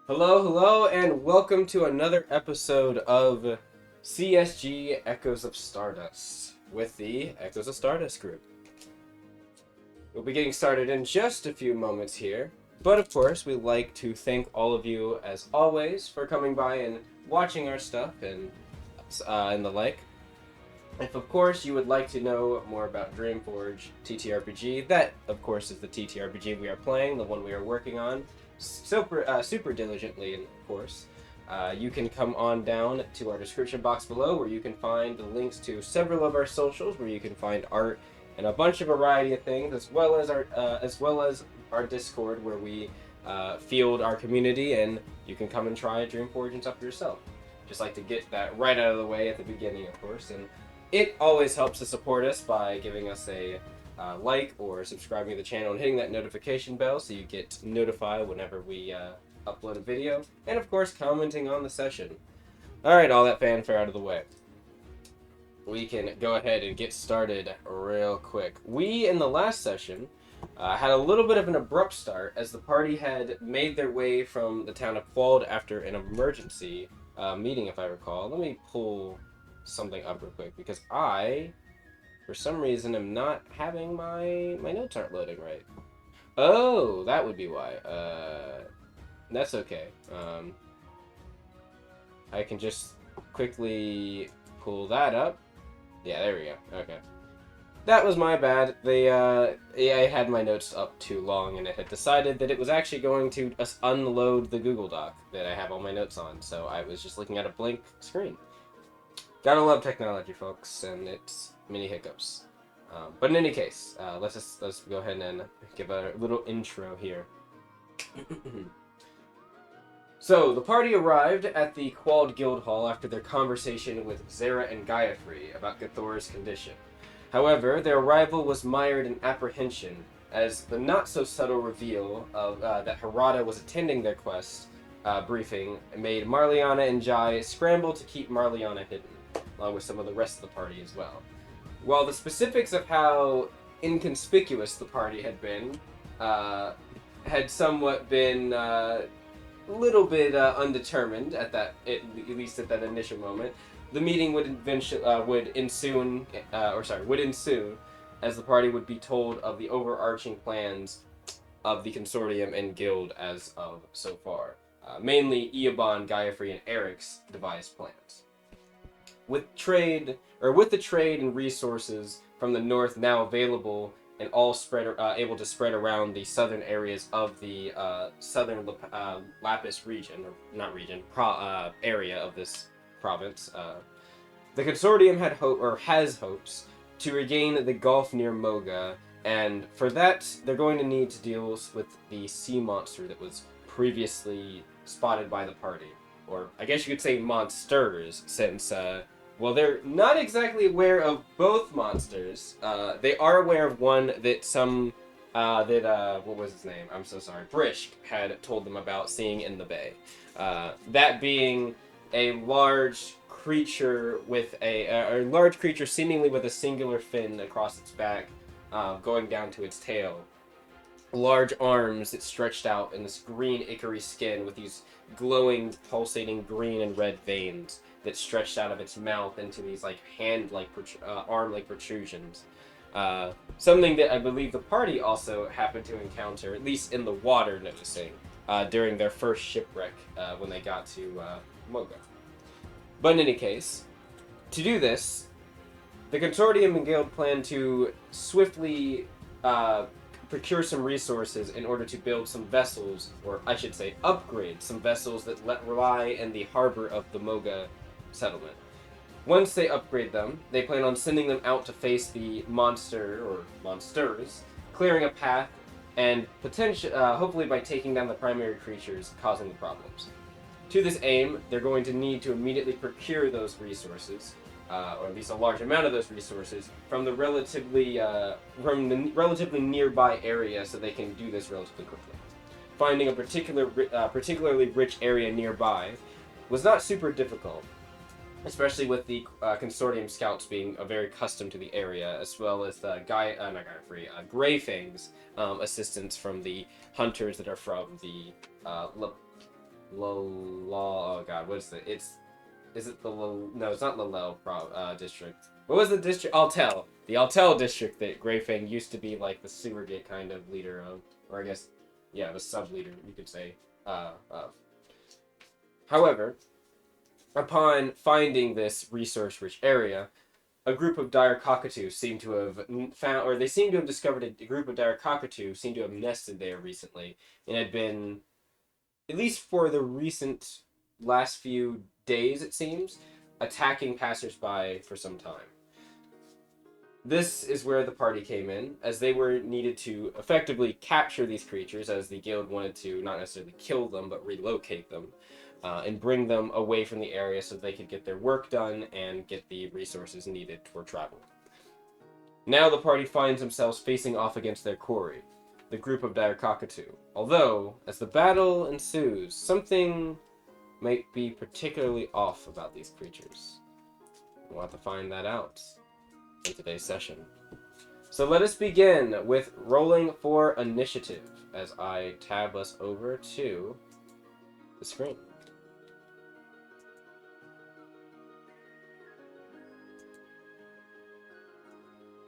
Hello, hello, and welcome to another episode of CSG Echoes of Stardust with the Echoes of Stardust group. We'll be getting started in just a few moments here, but of course, we'd like to thank all of you, as always, for coming by and watching our stuff and the like. If, of course, you would like to know more about Dreamforge TTRPG, that, of course, is the TTRPG we are playing, the one we are working on super diligently, of course. You can come on down to our description box below, where you can find the links to several of our socials, where you can find art and a bunch of variety of things, as well as our Discord, where we field our community, and you can come and try Dreamforge and stuff for yourself. Just like to get that right out of the way at the beginning, of course, and it always helps to support us by giving us a like or subscribing to the channel and hitting that notification bell so you get notified whenever we upload a video, and of course commenting on the session. Alright, all that fanfare out of the way. We can go ahead and get started real quick. We, in the last session, had a little bit of an abrupt start as the party had made their way from the town of Qual'd after an emergency meeting, if I recall. Let me pull something up real quick because for some reason, am not having my notes aren't loading right. Oh, that would be why. That's okay. I can just quickly pull that up. Yeah, there we go. Okay. That was my bad. I had my notes up too long, and it had decided that it was actually going to unload the Google Doc that I have all my notes on, so I was just looking at a blank screen. Gotta love technology, folks, and its many hiccups. But in any case, let's go ahead and give a little intro here. So, the party arrived at the Qual'd Guildhall after their conversation with Zera and Giafree about G'thor's condition. However, their arrival was mired in apprehension, as the not-so-subtle reveal of that Hirrata was attending their quest briefing made Marliana and Jai scramble to keep Marliana hidden, along with some of the rest of the party as well. While the specifics of how inconspicuous the party had been had somewhat been a little bit undetermined at least at that initial moment, the meeting would ensue as the party would be told of the overarching plans of the Consortium and Guild as of so far. Mainly Iabon, Giafree, and Eric's devised plans. With the trade and resources from the north now available and all able to spread around the southern areas of the southern Lapis region, or not region, area of this province, the Consortium has hopes to regain the Gulf near Mogah, and for that they're going to need to deal with the sea monster that was previously spotted by the party. Or I guess you could say monsters, since well, they're not exactly aware of both monsters. They are aware of one that what was his name? I'm so sorry. Brishk had told them about seeing in the bay. That being a large creature with a large creature seemingly with a singular fin across its back, going down to its tail. Large arms that stretched out in this green ichor skin with these glowing, pulsating green and red veins that stretched out of its mouth into these arm-like protrusions. Something that I believe the party also happened to encounter, at least in the water, noticing during their first shipwreck when they got to Mogah. But in any case, to do this, the Consortium and Guild plan to swiftly procure some resources in order to build some vessels, or I should say upgrade some vessels that rely in the harbor of the Mogah settlement. Once they upgrade them, they plan on sending them out to face the monster, or monsters, clearing a path, and hopefully by taking down the primary creatures causing the problems. To this aim, they're going to need to immediately procure those resources, or at least a large amount of those resources, from the relatively nearby area, so they can do this relatively quickly. Finding a particularly rich area nearby was not super difficult, especially with the Consortium scouts being very accustomed to the area, as well as the Greyfang's assistance from the hunters that are from the Oh god, what is it? Is it the no, it's not Lalel district. What was the district? Altel. The Altel district that Greyfang used to be like the surrogate kind of leader of, or I guess, yeah, the sub-leader, you could say, of. However, upon finding this resource-rich area, a group of Direcockatoo seem to have found, or they seem to have discovered a group of Direcockatoo seem to have nested there recently, and had been, at least for the recent last few days, it seems, attacking passersby for some time. This is where the party came in, as they were needed to effectively capture these creatures, as the guild wanted to not necessarily kill them, but relocate them, and bring them away from the area so they could get their work done and get the resources needed for travel. Now the party finds themselves facing off against their quarry, the group of Direcockatoo. Although, as the battle ensues, something might be particularly off about these creatures. We'll have to find that out in today's session. So let us begin with rolling for initiative as I tab us over to the screen.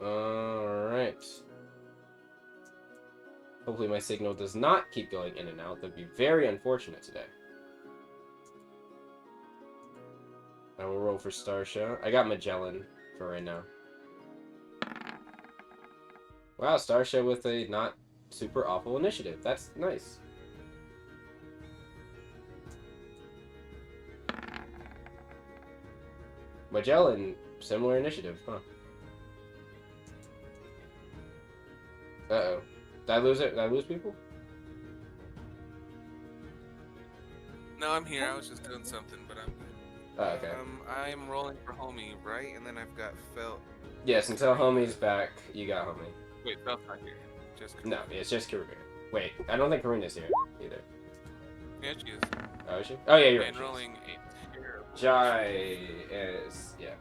Alright. Hopefully my signal does not keep going in and out. That'd be very unfortunate today. I will roll for Starsha. I got Magellan for right now. Wow, Starsha with a not super awful initiative. That's nice. Magellan, similar initiative, huh? Uh-oh. Did I lose it? Did I lose people? No, I'm here. I was just doing something, but I'm good. Oh, okay. I'm rolling for homie, right? And then I've got felt. Yes, until homie's back, you got homie. Wait, felt's not here. Just no, it's just Karina. Wait, I don't think Karina's here either. Yeah, she is. Oh, is she? Oh, yeah, you're right. And rolling a terrible. Jai is, yeah.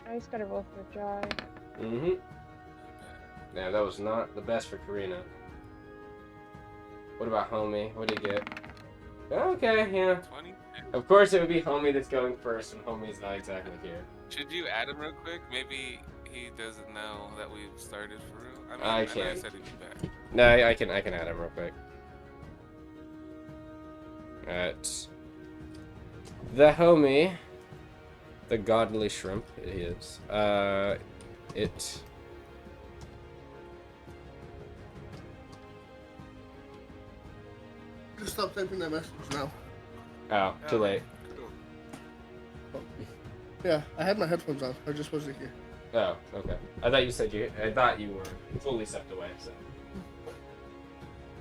I just gotta roll for Jai. Mm-hmm. Yeah, that was not the best for Karina. What about homie? What did he get? Okay, yeah. 20? Of course it would be homie that's going first when homie's not exactly here. Should you add him real quick? Maybe he doesn't know that we've started for real. I mean, I know can. you said he'd be back. No, I can add him real quick. At the homie, the godly shrimp, it is. It. Just stop typing that message now. Oh, too late. Cool. Yeah, I had my headphones on. I just wasn't here. Oh, okay. I thought you said I thought you were fully stepped away. So.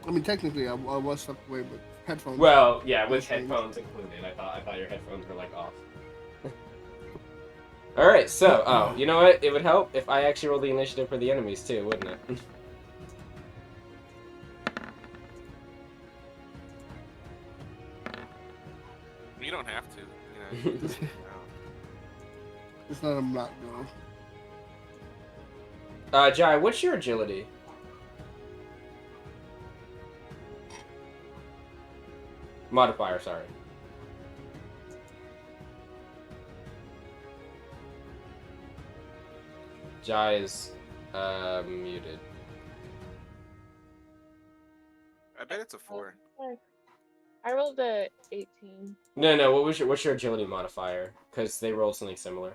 I mean, technically, I was stepped away, but headphones. Well, yeah, with headphones included. I thought your headphones were like off. All right, so you know what? It would help if I actually roll the initiative for the enemies too, wouldn't it? You don't have to. You know, It's not. I'm not going. Jai, what's your agility? Modifier, sorry. Jai is muted. I bet it's a 4. I rolled a 18. No. What's your agility modifier? Because they rolled something similar.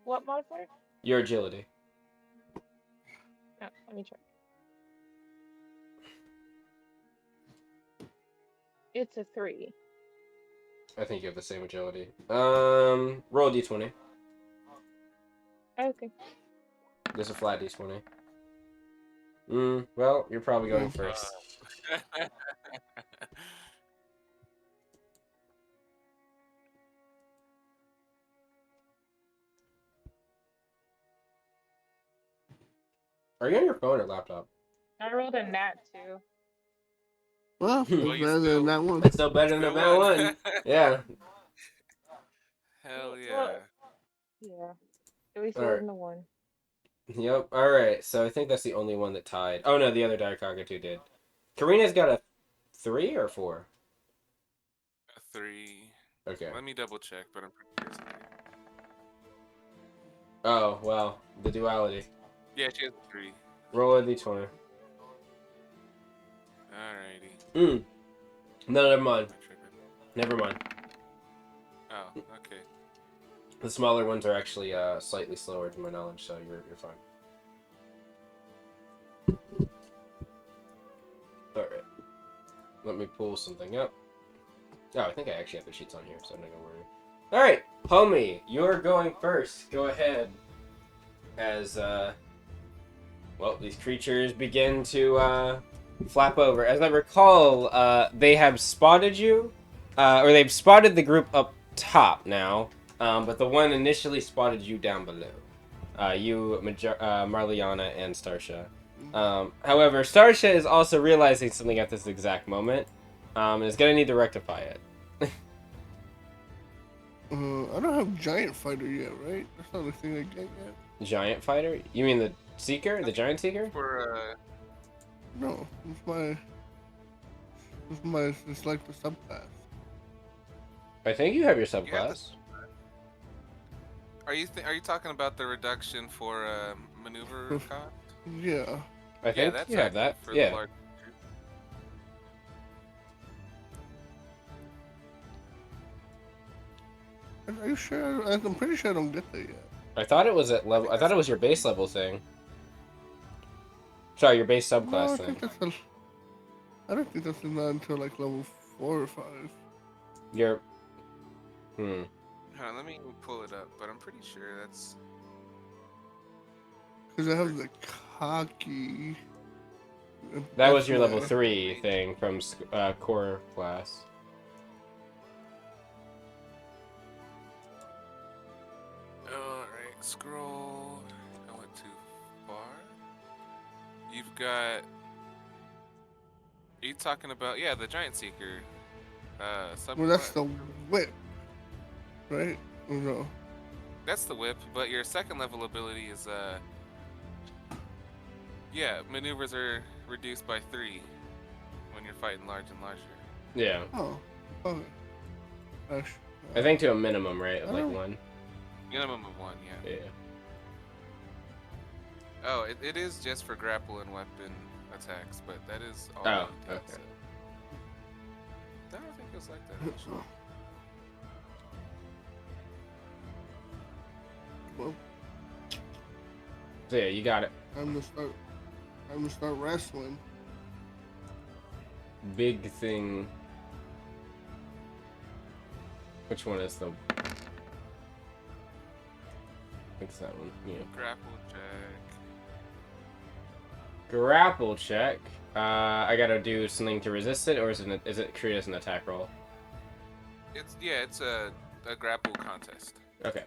What modifier? Your agility. Oh, let me check. It's a 3. I think you have the same agility. Roll a d20. Okay. There's a flat d20. Well, you're probably going first. Are you on your phone or laptop? I rolled a nat 2. Well, it's Well, you better still- than that one. It's still better than that one. Yeah. Hell yeah. Well, yeah. At least it Alright. wasn't a 1. Yep. All right. So I think that's the only one that tied. Oh no, the other Direcockatoo did. Karina's got a 3 or 4. A 3. Okay. Let me double check, but I'm pretty sure it's 3. Oh well, the duality. Yeah, she has a 3. Roll a d20. Alrighty. No, never mind. I'm tripping. Never mind. Oh, okay. The smaller ones are actually slightly slower to my knowledge, so you're fine. All right. Let me pull something up. Oh, I think I actually have the sheets on here, so I'm not gonna worry. All right, homie, you're going first. Go ahead. As well, these creatures begin to flap over. As I recall, they have spotted you, or they've spotted the group up top now. But the one initially spotted you down below. Marliana and Starsha. However, Starsha is also realizing something at this exact moment, and is gonna need to rectify it. I don't have giant fighter yet, right? That's not a thing I get yet. Giant fighter? You mean the seeker, the giant seeker? For No, it's like the subclass. I think you have your You have subclass. are you talking about the reduction for maneuver cost? Yeah. I think that's you have that. active for Yeah. the large Are you sure? I'm pretty sure I don't get that yet. I thought it was at level. I thought it was your base level thing. Sorry, your base No, subclass I thing. think that's I don't think that's not until like level 4 or 5. Your. Hold on, let me pull it up, but I'm pretty sure that's. Because I have the cocky. That was your That's level my- 3 thing from core class. Alright, scroll. I went too far. You've got. Are you talking about the giant seeker? Well, that's the whip, right? Or no? That's the whip, but your second level ability is maneuvers are reduced by 3 when you're fighting large and larger. Yeah. Oh, okay. Actually, I think to a minimum, right? Of like Oh. 1. Minimum of 1, yeah. Yeah. Oh, it is just for grapple and weapon attacks, but that is all. Oh, it does, okay. so. I don't think it was like that. Actually. Well, So yeah, you got it. time to start wrestling. Big thing. Which one is the? I think it's that one. Yeah. Grapple check. Grapple check. I gotta do something to resist it, or is it treated as an attack roll? It's a grapple contest. Okay.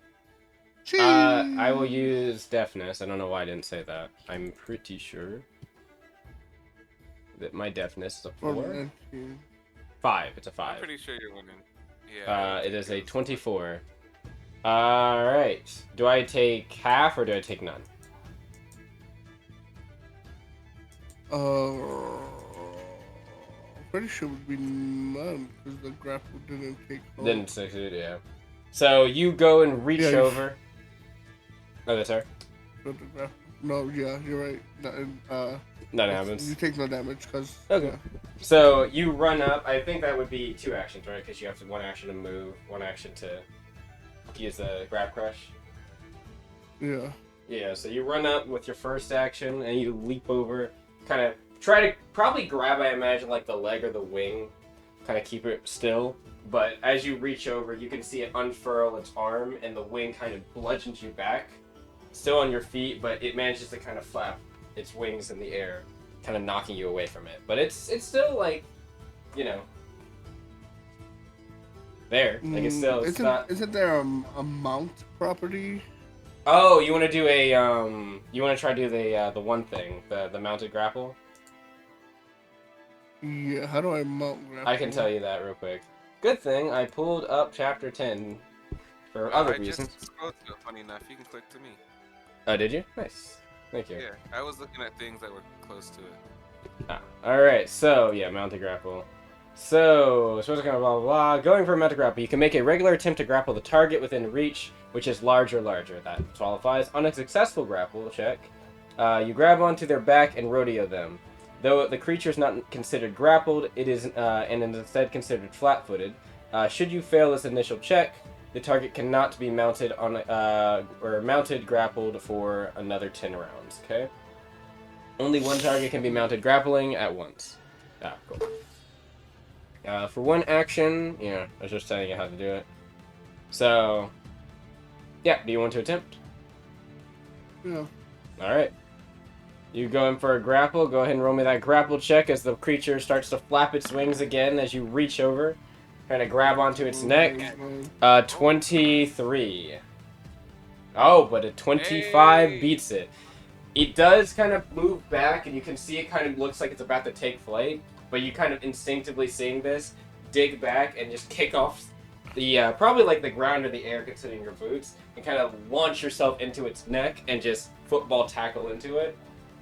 Cheese! I will use deafness. I don't know why I didn't say that. I'm pretty sure that my deafness is a 4. 19. 5. It's a I'm 5. pretty sure you're winning. Yeah. It is a 24. Alright. Do I take half or do I take none? Pretty sure it would be none because the grapple didn't take hold. Didn't succeed, yeah. So you go and reach Yeah, over. Oh, sorry. But the grapple. No, yeah, you're right. None happens. You take no damage because. Okay. So you run up. I think that would be 2 actions, right? Because you have to 1 action to move, 1 action to use the grab crush. Yeah. Yeah, so you run up with your first action and you leap over, kind of try to probably grab, I imagine, like the leg or the wing, kind of keep it still. But as you reach over, you can see it unfurl its arm and the wing kind of bludgeons you back. Still on your feet, but it manages to kind of flap its wings in the air, kind of knocking you away from it. But it's still like, you know, there. Like it's still, it's not. Isn't there a mount property? Oh, you want to do a you want to try to do the one thing, the mounted grapple? Yeah. How do I mount grapple? I can tell you that real quick. Good thing I pulled up chapter 10 for other I reasons. just scrolled to it, funny enough. You can click to me. Oh, did you? Nice. Thank you. Yeah, I was looking at things that were close to it. Ah, alright, so, yeah, mounted grapple. So, supposed to kind of blah, blah, blah. Going for a mounted grapple, you can make a regular attempt to grapple the target within reach, which is large or larger. That qualifies. On a successful grapple check, you grab onto their back and rodeo them. Though the creature is not considered grappled, it is and is instead considered flat-footed. Should you fail this initial check, the target cannot be mounted on or mounted grappled for another 10 rounds. Okay. Only one target can be mounted grappling at once. Ah, cool. For one action, yeah, I was just telling you how to do it. So, yeah, do you want to attempt? Yeah. Alright. You go in for a grapple. Go ahead and roll me that grapple check as the creature starts to flap its wings again as you reach over. Trying to grab onto its neck. 23. Oh, but a 25 Hey. beats it. It does kind of move back, and you can see it kind of looks like it's about to take flight, but you kind of instinctively seeing this, dig back and just kick off the, probably like the ground or the air considering your boots, and kind of launch yourself into its neck and just football tackle into it,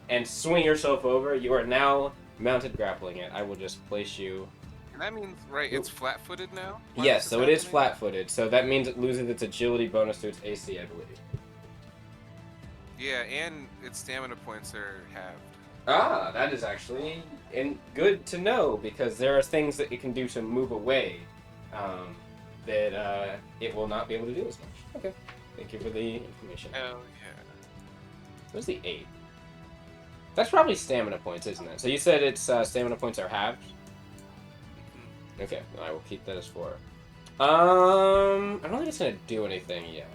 and swing yourself over. You are now mounted grappling it. I will just place you... And that means, right, it's flat-footed now? Why Yes, this so it is happening? flat-footed, so that means it loses its agility bonus to its AC, I believe. Yeah, and its stamina points are halved. Ah, that is actually good to know, because there are things that it can do to move away that it will not be able to do as much. Okay, thank you for the information. Hell yeah. Where's the 8? That's probably stamina points, isn't it? So you said its stamina points are halved? Okay, I will keep that as 4. I don't think it's gonna do anything yet.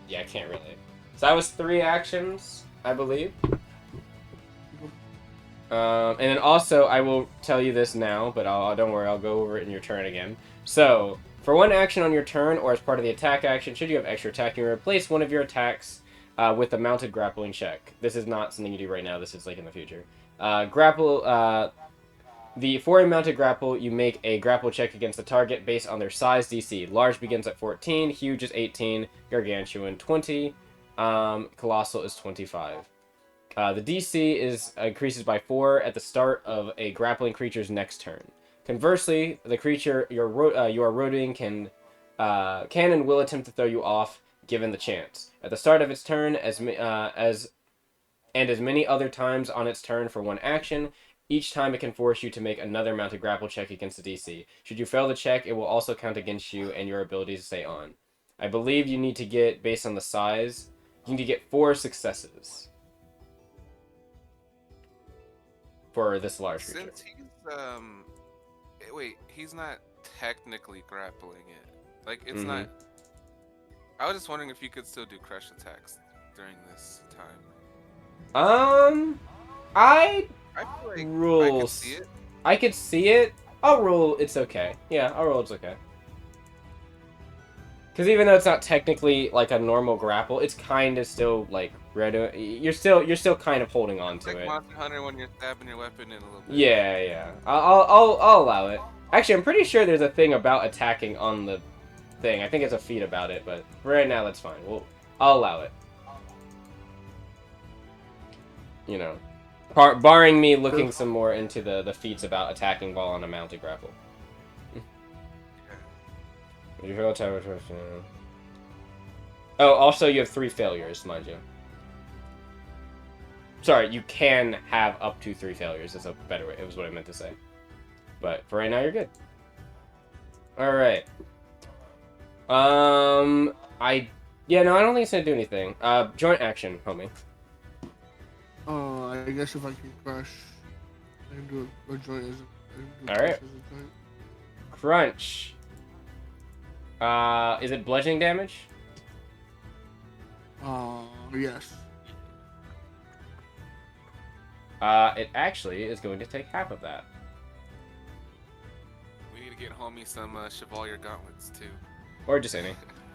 Yeah, I can't really. So that was 3 actions, I believe. And then also, I will tell you this now, but don't worry, I'll go over it in your turn again. So, for one action on your turn, or as part of the attack action, should you have extra attack, you replace one of your attacks with a mounted grappling check. This is not something you do right now, this is like in the future. For a mounted grapple, you make a grapple check against the target based on their size DC. Large begins at 14, huge is 18, gargantuan 20, colossal is 25. The DC increases by 4 at the start of a grappling creature's next turn. Conversely, the creature you are rotating can and will attempt to throw you off given the chance. At the start of its turn, as many other times on its turn for one action, each time it can force you to make another mounted grapple check against the DC. Should you fail the check, it will also count against you and your ability to stay on. I believe you need to get, based on the size, you need to get 4 successes for this large creature. Since he's, wait, he's not technically grappling it. Like, it's not... I was just wondering if you could still do crush attacks during this time. I feel like rule. I could see it. I could see it. I'll rule it's okay. Yeah, I'll rule it's okay. Because even though it's not technically like a normal grapple, it's kind of still like you're still kind of holding on to Like it. Monster Hunter when you're stabbing your weapon in a little bit. Yeah, yeah. I'll allow it. Actually, I'm pretty sure there's a thing about attacking on the thing. I think it's a feat about it, but for right now that's fine. I'll allow it. You know, barring me looking some more into the feats about attacking while on a mounted grapple. Oh, also you have 3 failures, mind you. Sorry, you can have up to 3 failures. That's a better way. It was what I meant to say. But for right now, you're good. All right. Yeah, no, I don't think it's gonna do anything. Joint action, homie. I guess if I can crush, I can do a joint as a. All right. Crunch. Is it bludgeoning damage? Yes. It actually is going to take half of that. We need to get homie some Chevalier gauntlets too. Or just any.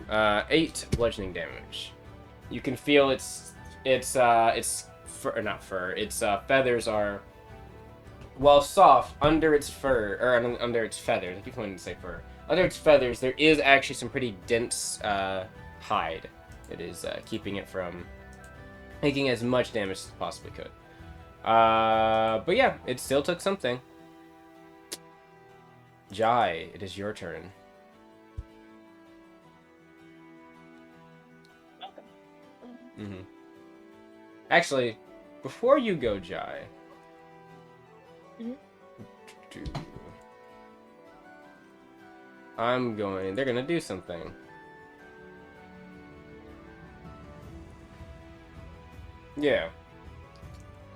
8 bludgeoning damage. You can feel its fur, not fur. Its feathers are, while soft, under its fur or under its feathers. I keep wanting to say fur. Under its feathers, there is actually some pretty dense hide. It is keeping it from making as much damage as it possibly could. But yeah, it still took something. Jai, it is your turn. Okay. Actually, before you go, Jai. Mhm. They're gonna do something. Yeah.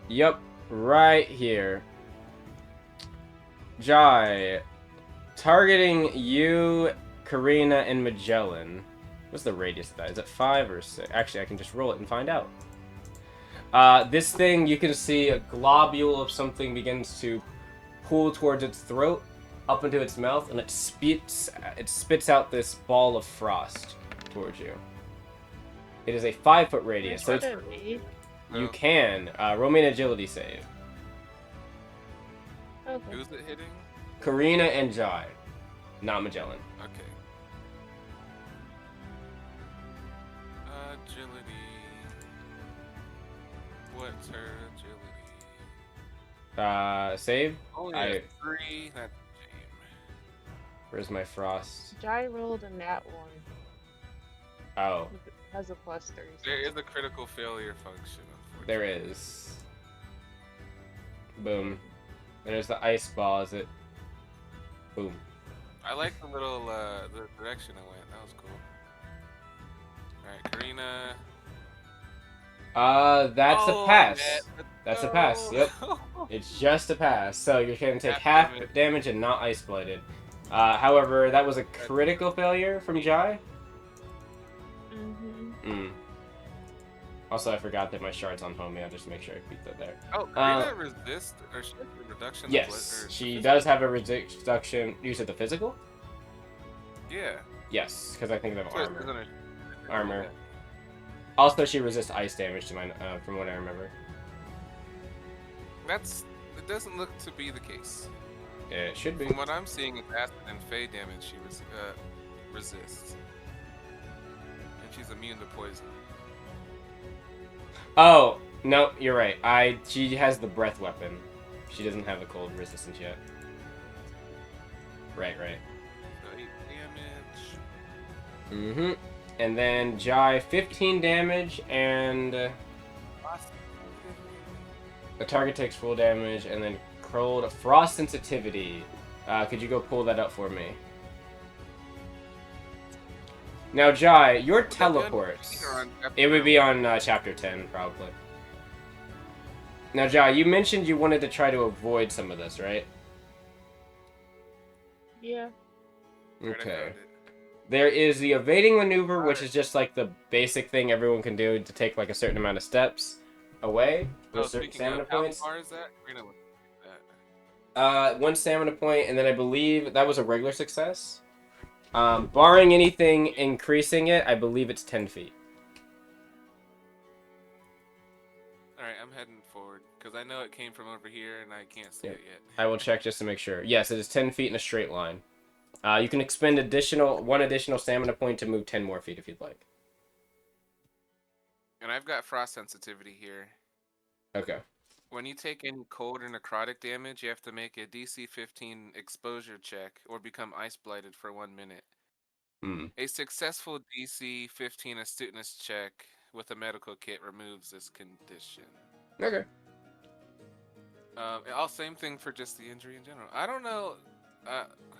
Yup, right here. Jai, targeting you, Karina, and Magellan. What's the radius of that? Is it 5 or 6? Actually, I can just roll it and find out. This thing, you can see a globule of something begins to pull towards its throat, up into its mouth, and it spits out this ball of frost towards you. It is a 5-foot radius, so it's, you can roll me an agility save. Okay. Who's it hitting? Karina and Jai, not Magellan. Okay. Agility. What's her agility? Save. Only a 3. That's a shame. Where's my frost? Jai rolled a nat 1. Oh, It has a +3. There is a critical failure function, unfortunately. there is. Boom. There's the ice ball. Is it? Boom. I like the little the direction it went. That was cool. Alright, Karina. That's a pass. Man, That's a pass. Yep. It's just a pass. So you're gonna take half damage and not ice blighted. However, that was a critical failure from Jai. Also, I forgot that my shard's on homie. I'll just make sure I keep that there. Oh, Karina resist or she has a reduction. Yes, she does have a reduction. You said the physical? Yeah. Yes, because I think they have So it's armor. gonna- Armor. Yeah. Also, she resists ice damage to mine, from what I remember. It doesn't look to be the case. It should be. From what I'm seeing, it's acid and fey damage she resists, and she's immune to poison. Oh, no, you're right. She has the breath weapon. She doesn't have the cold resistance yet. Right. So 8 damage. And then Jai, 15 damage, and the target takes full damage, and then Qual'd frost sensitivity. Could you go pull that up for me? Now, Jai, your teleports. It would be on chapter 10, probably. Now, Jai, you mentioned you wanted to try to avoid some of this, right? Yeah. Okay. There is the evading maneuver, which is just like the basic thing everyone can do to take like a certain amount of steps away with certain stamina points. How far is that? Karina would do that. 1 stamina point, and then I believe that was a regular success. Barring anything increasing it, I believe it's 10 feet. Alright, I'm heading forward, because I know it came from over here, and I can't see it yet. I will check just to make sure. Yes, it is 10 feet in a straight line. You can expend one additional stamina point to move 10 more feet if you'd like. And I've got frost sensitivity here. Okay. When you take any cold or necrotic damage, you have to make a DC 15 exposure check or become ice blighted for 1 minute. A successful DC 15 astuteness check with a medical kit removes this condition. Okay. Same thing for just the injury in general. I don't know.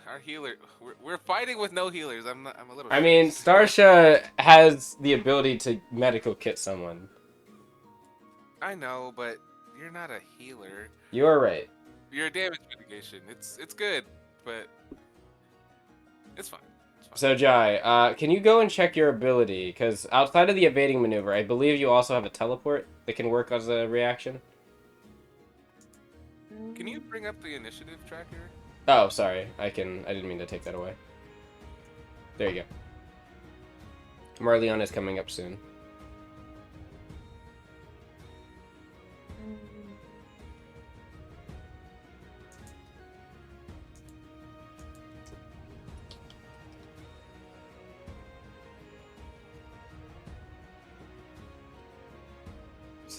Our healer, we're fighting with no healers. I'm a little. I mean, Starsha has the ability to medical kit someone. I know, but you're not a healer. You are right. You're a damage mitigation. It's good, but it's fine. So, Jai, can you go and check your ability? Because outside of the evading maneuver, I believe you also have a teleport that can work as a reaction. Can you bring up the initiative tracker? Oh, sorry. I didn't mean to take that away. There you go. Marliana is coming up soon.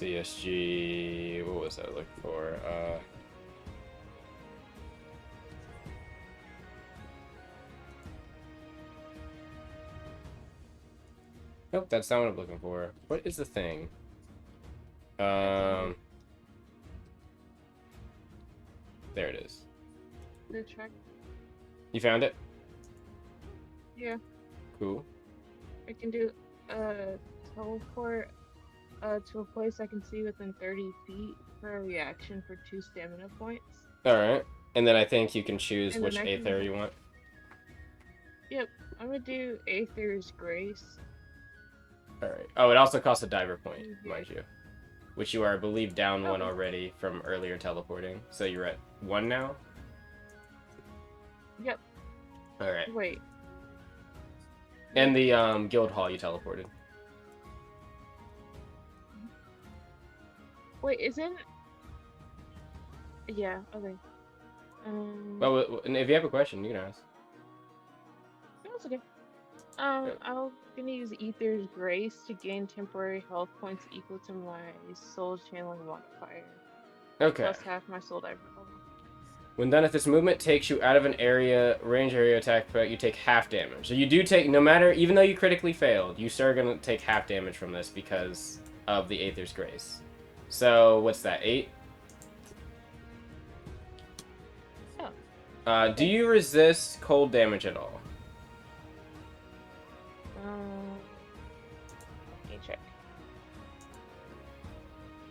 CSG. What was I looking for? Nope, that's not what I'm looking for. What is the thing? There it is. The check. You found it? Yeah. Cool. I can do teleport to a place I can see within 30 feet for a reaction for 2 stamina points. Alright. And then I think you can choose And which then I can- Aether you want. Yep, I'm gonna do Aether's Grace. Alright. Oh, it also costs a diver point, Mhm. mind you. Which you are, I believe, down one Oh. already from earlier teleporting. So you're at 1 now? Yep. Alright. Wait. And the Guildhall you teleported. Wait, isn't... Yeah, okay. Well, and if you have a question, you can ask. No, it's okay. I'm gonna use Aether's Grace to gain temporary health points equal to my soul channeling modifier. Okay. Plus half my soul diver level. When done, if this movement takes you out of an area, range area attack, but you take half damage. So you do take, no matter, even though you critically failed, you still are going to take half damage from this because of the Aether's Grace. So, what's that, 8? Oh. Do you resist cold damage at all? Let me check.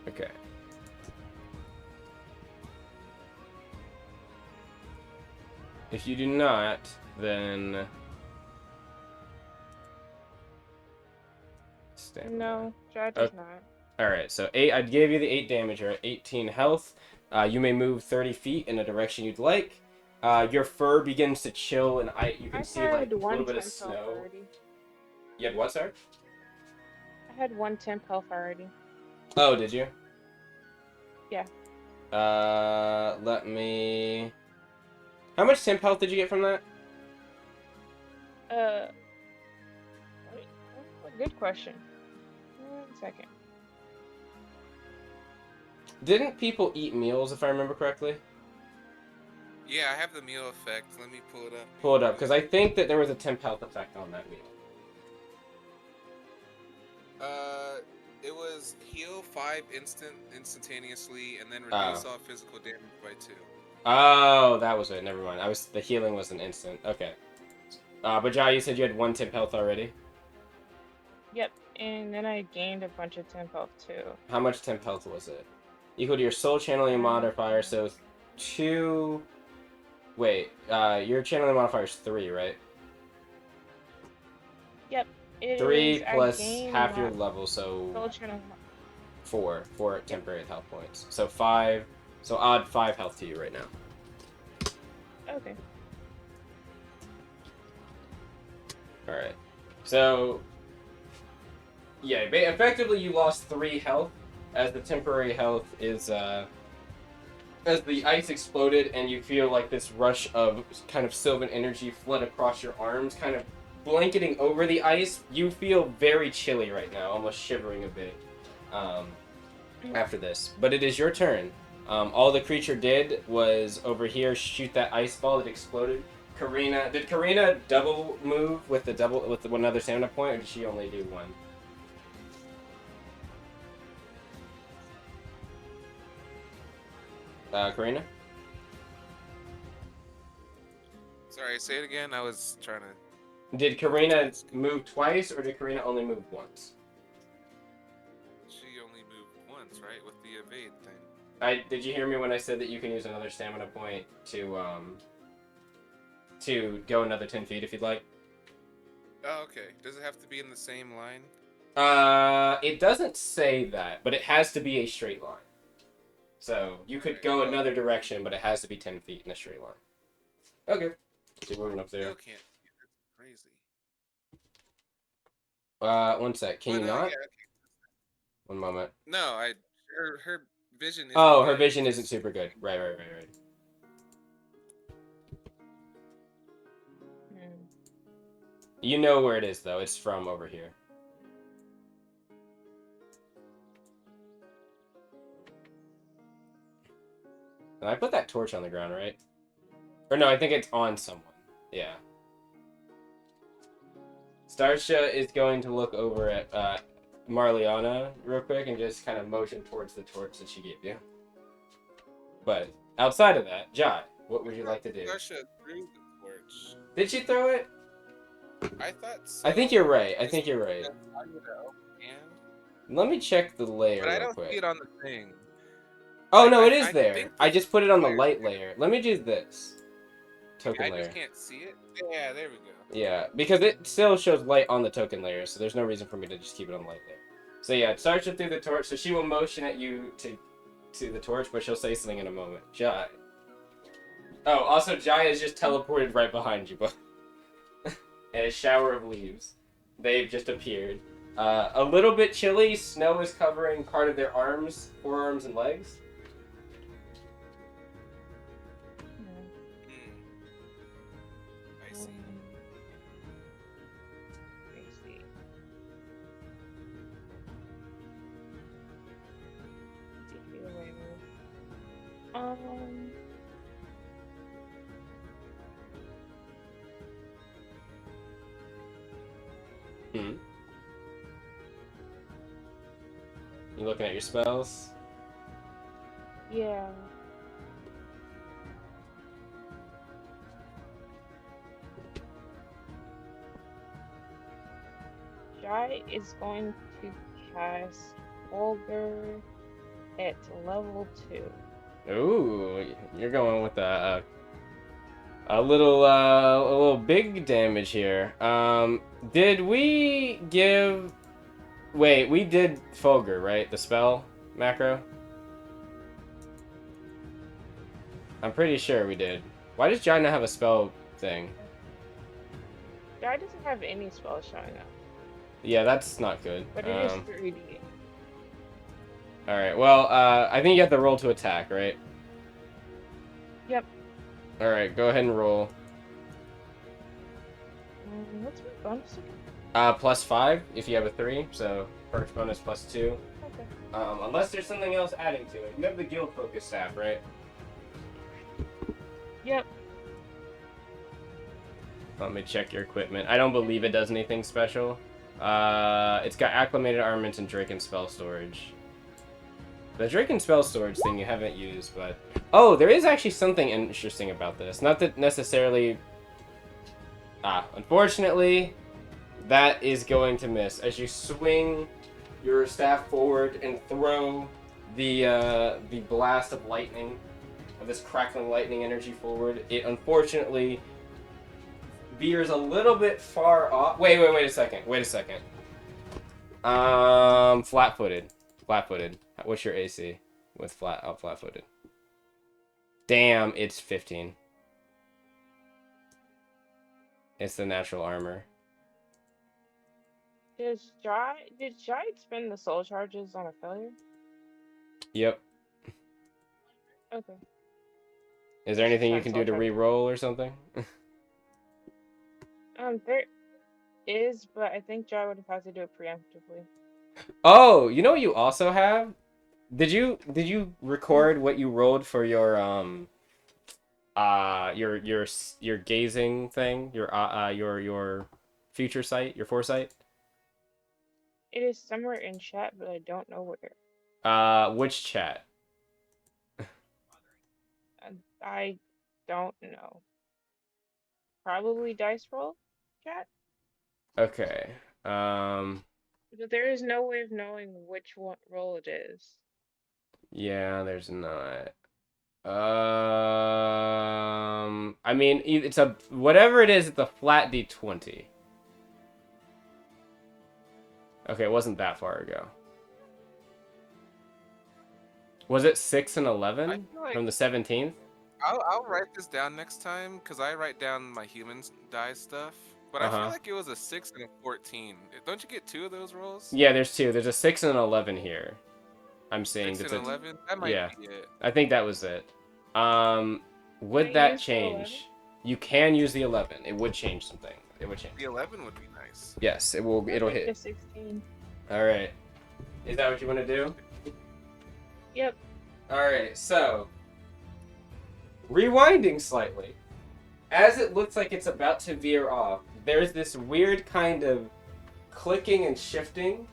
Okay. If you do not, then... No, Jai does not. Alright, so 8. I gave you the 8 damage. You're at 18 health. You may move 30 feet in a direction you'd like. Your fur begins to chill, and you can see like a little bit of snow. Already. You had what, sir? I had 1 temp health already. Oh, did you? Yeah. Let me... How much temp health did you get from that? Good question. 1 second. Didn't people eat meals, if I remember correctly? Yeah, I have the meal effect. Let me pull it up. Pull it up, because I think that there was a temp health effect on that meal. It was heal 5 instantaneously, and then reduce all physical damage by 2. Oh, that was it. Never mind. The healing was an instant. Okay. But Jai, you said you had 1 temp health already? Yep, and then I gained a bunch of temp health too. How much temp health was it? Equal to your soul channeling modifier, so 2... Wait, your channeling modifier is 3, right? Yep. 3 plus gained half your level, so soul channeling. 4 temporary health points. So 5. So odd 5 health to you right now. Okay. Alright. So... Yeah, effectively you lost 3 health, as the temporary health is, as the ice exploded and you feel like this rush of kind of sylvan energy flood across your arms, kind of blanketing over the ice. You feel very chilly right now, almost shivering a bit after this. But it is your turn. All the creature did was over here shoot that ice ball that exploded. Did Karina double move with the one other stamina point, or did she only do 1? Karina? Sorry, say it again. I was trying to... Did Karina move twice, or did Karina only move once? She only moved once, right? With the evade thing. Did you hear me when I said that you can use another stamina point to go another 10 feet if you'd like? Oh, okay. Does it have to be in the same line? It doesn't say that, but it has to be a straight line. So, you could go another direction, but it has to be 10 feet in a straight line. Okay. So you're moving up there. Still can't. That's crazy. 1 sec. Can you not? Yeah, okay. 1 moment. No, her vision isn't Oh, her good. vision isn't super good. Right. You know where it is, though. It's from over here. And I put that torch on the ground, right? Or no, I think it's on someone. Yeah. Starsha is going to look over at Marliana real quick and just kind of motion towards the torch that she gave you. But outside of that, Jai, what would you like to do? Starsha threw the torch. Did she throw it? I thought so. I think you're right. I think you're right. Let me check the layer But I real don't quick. see it on the thing. Oh, no, it is I there. think I just put it on the layer. light layer. Let me do this. Token I layer. just can't see it. Yeah, there we go. Yeah, because it still shows light on the token layer, so there's no reason for me to just keep it on light layer. So yeah, Sarsha through the torch, so she will motion at you to the torch, but she'll say something in a moment. Jai. Oh, also Jai is just teleported right behind you, but and a shower of leaves. They've just appeared. A little bit chilly, snow is covering part of their arms, forearms, and legs. I see. You looking at your spells? Yeah. Jai is going to cast Vulgar at level 2. Ooh, you're going with a little big damage here. Did we give? Wait, we did Fulgur, right? The spell macro. I'm pretty sure we did. Why does Jai not have a spell thing? Jai doesn't have any spells showing up. Yeah, that's not good. But it is 3D. Alright, well, I think you have to roll to attack, right? Yep. Alright, go ahead and roll. What's my bonus again? +5 if you have a 3, so first bonus +2. Okay. Unless there's something else adding to it. You have the guild focus staff, right? Yep. Let me check your equipment. I don't believe it does anything special. It's got acclimated armaments and Draken spell storage. The Draken spell storage thing you haven't used, but... Oh, there is actually something interesting about this. Not that necessarily... unfortunately, that is going to miss. As you swing your staff forward and throw the blast of lightning, of this crackling lightning energy forward, it unfortunately veers a little bit far off. Wait a second. Flat-footed. What's your AC with flat-footed? Damn, it's 15. It's the natural armor. Did Jai expend the soul charges on a failure? Yep. Okay. Is there anything you can do to re-roll or something? There is, but I think Jai would have had to do it preemptively. Oh, you know what you also have? Did you record what you rolled for your gazing thing? Your future sight, your foresight? It is somewhere in chat, but I don't know where. Which chat? I don't know. Probably dice roll chat? Okay. But there is no way of knowing which one roll it is. Yeah, there's not. I mean, it's a whatever it is. It's a flat D20. Okay, it wasn't that far ago. Was it 6 and 11 from the 17th? I'll write this down next time because I write down my human die stuff. But I feel like it was a 6 and a 14. Don't you get 2 of those rolls? Yeah, there's 2. There's a 6 and an 11 here. I'm seeing 6 and 11. That might be it. I think that was it. Would that change? You can use the 11. It would change something. It would change. The 11 would be nice. Yes, it will. It'll hit. The 16. All right. Is that what you want to do? Yep. All right. So, Rewinding slightly, as it looks like it's about to veer off, there's this weird kind of clicking and shifting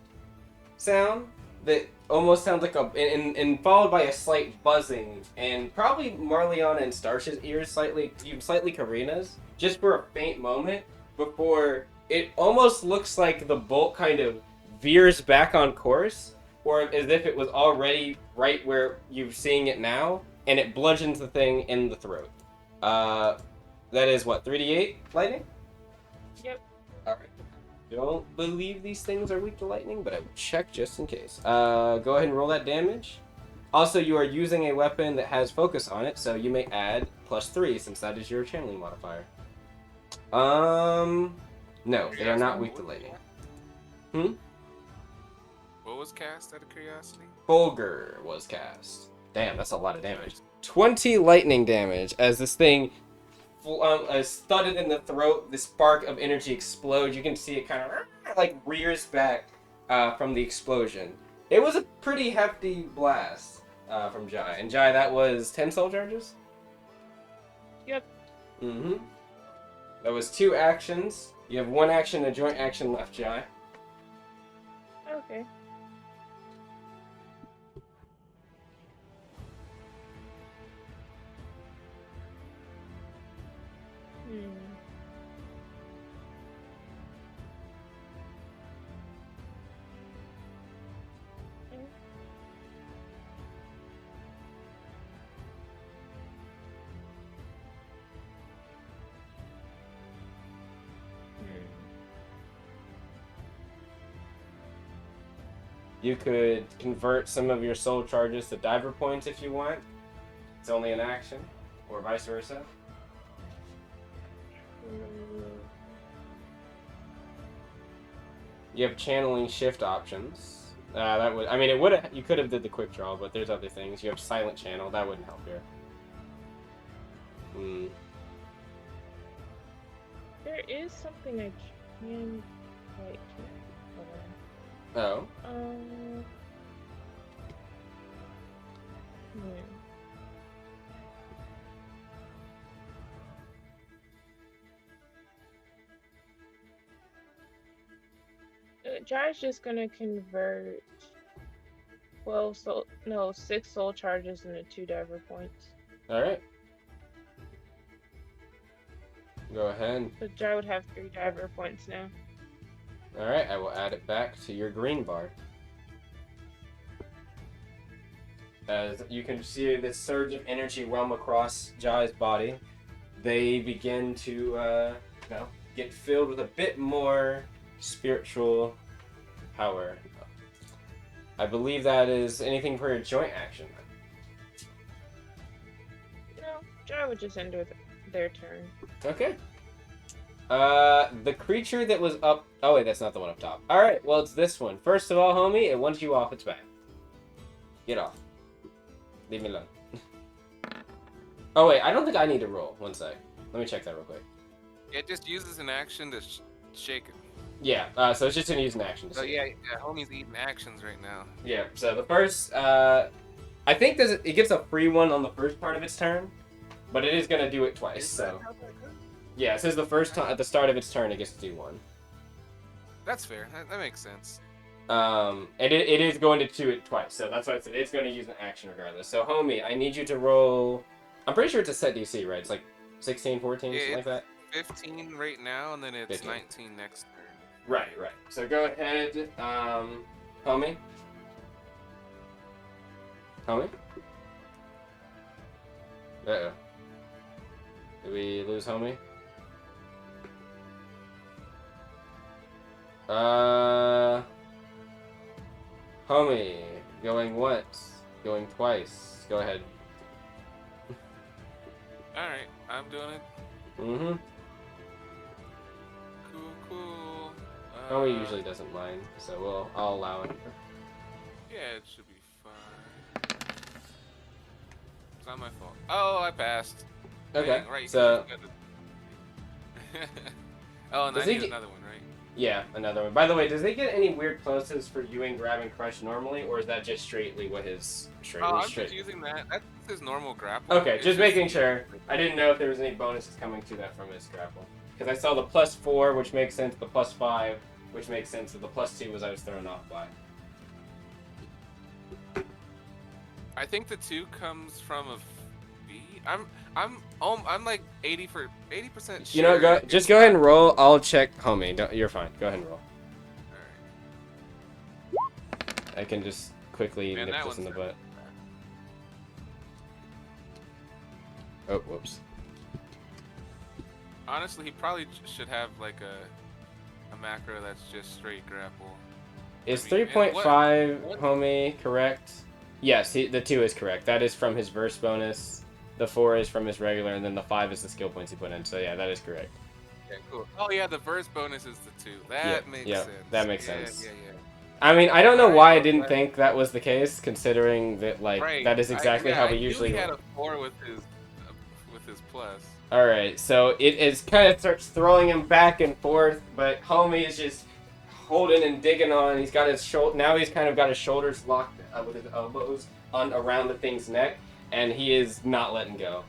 sound that almost sounds like and followed by a slight buzzing, and probably Marliana and Starsh's ears slightly Karina's, just for a faint moment before it almost looks like the bolt kind of veers back on course, or as if it was already right where you're seeing it now, and it bludgeons the thing in the throat. That is what, 3d8 lightning? Yep. Alright. Don't believe these things are weak to lightning, but I will check just in case. Go ahead and roll that damage. Also, you are using a weapon that has focus on it, so you may add +3 since that is your channeling modifier. No, they are not weak to lightning. What was cast out of curiosity? Fulgur was cast. Damn, that's a lot of damage. 20 lightning damage as this thing is thudded in the throat. The spark of energy explodes. You can see it kind of like rears back from the explosion. It was a pretty hefty blast from Jai. And Jai, that was 10 soul charges? Yep. Mm-hmm. That was 2 actions. You have 1 action, a joint action left, Jai. Okay. You could convert some of your soul charges to diver points if you want. It's only an action, or vice versa. You have channeling shift options. That would, I mean, it would have. You could have did the quick draw, but there's other things. You have silent channel. That wouldn't help here. There is something I can wait. Oh. Jai's just gonna convert 6 soul charges into 2 diver points. Alright. Go ahead. So Jai would have 3 diver points now. Alright, I will add it back to your green bar. As you can see this surge of energy whelm across Jai's body, they begin to get filled with a bit more spiritual power. I believe that is anything for a joint action. No, Jai would just end with their turn. Okay. The creature that was up... Oh, wait, that's not the one up top. Alright, well, it's this one. First of all, homie, it wants you off its back. Get off. Leave me alone. Oh, wait, I don't think I need to roll. One sec. Let me check that real quick. It just uses an action to shake it. Yeah, so it's just going to use an action. So, yeah, homie's eating actions right now. Yeah, so the first... I think it gets a free one on the first part of its turn, but it is going to do it twice, so... Yeah, it says the first time at the start of its turn it gets to do 1. That's fair. That makes sense. And it is going to do it twice, so that's why I said it's going to use an action regardless. So, homie, I need you to roll... I'm pretty sure it's a set DC, right? It's like 16, 14, something like that? 15 right now, and then it's 15. 19 next turn. Right. So go ahead, homie. Homie? Uh-oh. Did we lose homie? Homie, going once, going twice. Go ahead. Alright, I'm doing it. Mm-hmm. Cool. Homie usually doesn't mind, so I'll allow it. Yeah, it should be fine. It's not my fault. Oh, I passed. Okay, Right. so... Oh, and I Does he need get- another one, right? Yeah, another one. By the way, does they get any weird pluses for doing grab and crush normally, or is that just straightly what his I'm just using that. That's his normal grapple. Okay, It's just making sure. I didn't know if there was any bonuses coming to that from his grapple. Because I saw the +4, which makes sense, the +5, which makes sense, and the +2 was I was thrown off by. I think the 2 comes from a fee. I'm like 80% sure. You know, just go ahead and roll. I'll check homie. You're fine. Go ahead and roll. Alright. I can just quickly Man, nip that this in the one's butt. Oh, whoops. Honestly, he probably should have like a macro that's just straight grapple. Is I mean, 3.5 what- homie correct? Yes, the 2 is correct. That is from his verse bonus. The 4 is from his regular, and then the 5 is the skill points he put in. So yeah, that is correct. Yeah, cool. Oh yeah, the verse bonus is the 2. That makes sense. That makes sense. Yeah. I mean, I don't know why I Alright, didn't think that was the case, considering that Right. that is exactly how we usually. He had a 4 with his plus. All right, so it is kind of starts throwing him back and forth, but homie is just holding and digging on. He's got his shoulder. Now he's kind of got his shoulders locked with his elbows around the thing's neck, and he is not letting go.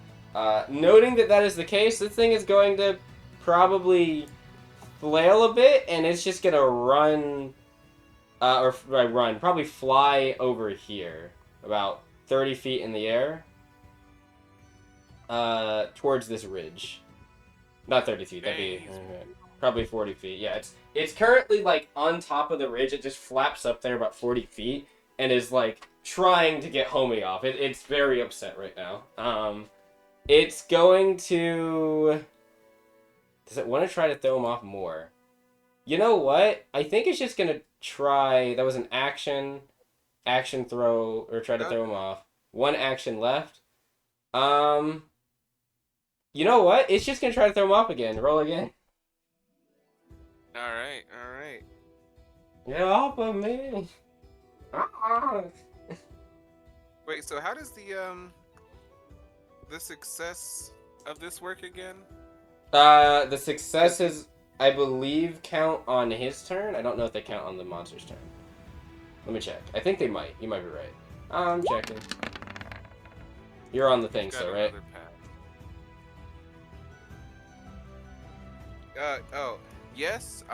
Noting that is the case, this thing is going to probably flail a bit, and it's just gonna run, probably fly over here, about 30 feet in the air, towards this ridge. Not 30 feet, that'd be probably 40 feet. Yeah, it's currently like on top of the ridge. It just flaps up there about 40 feet and is like trying to get homie off. It's very upset right now. It's going to... Does it want to try to throw him off more? You know what? I think it's just going to try... That was an action throw, or try to throw him off. One action left. You know what? It's just going to try to throw him off again. Roll again. Alright. Get off of me! Wait, so how does the success of this work again? The successes, I believe, count on his turn. I don't know if they count on the monster's turn. Let me check. I think they might. You might be right. I'm checking. You're on the thing, so right? Yes,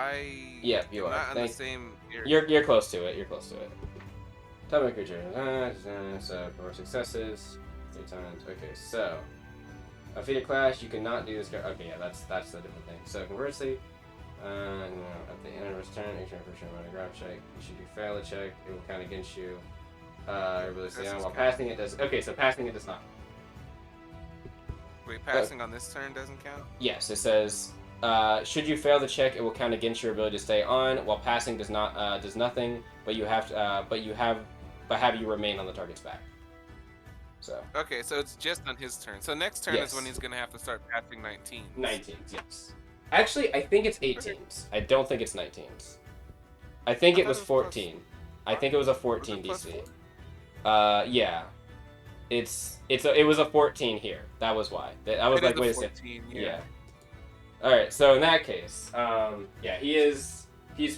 Yeah, you are. Not on the same area. You're close to it. You're close to it. Tell me creature. So 4 successes, 3 times. Okay, so a feat of clash, you cannot do this. Okay, yeah, that's the different thing. So conversely, at the end of his turn, each person run a grab check. Should you fail a check, it will count against you. Really stay on while passing it does. Okay, so passing it does not. Wait, passing on this turn doesn't count? Yes, it says. Should you fail the check, it will count against your ability to stay on. While passing does nothing, but have you remain on the target's back. So. Okay, so it's just on his turn. So next turn is when he's gonna have to start passing 19s. 19s, yes. Actually, I think it's 18s. I don't think it's 19s. I think it was 14. I think it was a 14 DC. Yeah. It was a 14 here. That was why. I was like, wait a second. Yeah. All right, so in that case, yeah, he's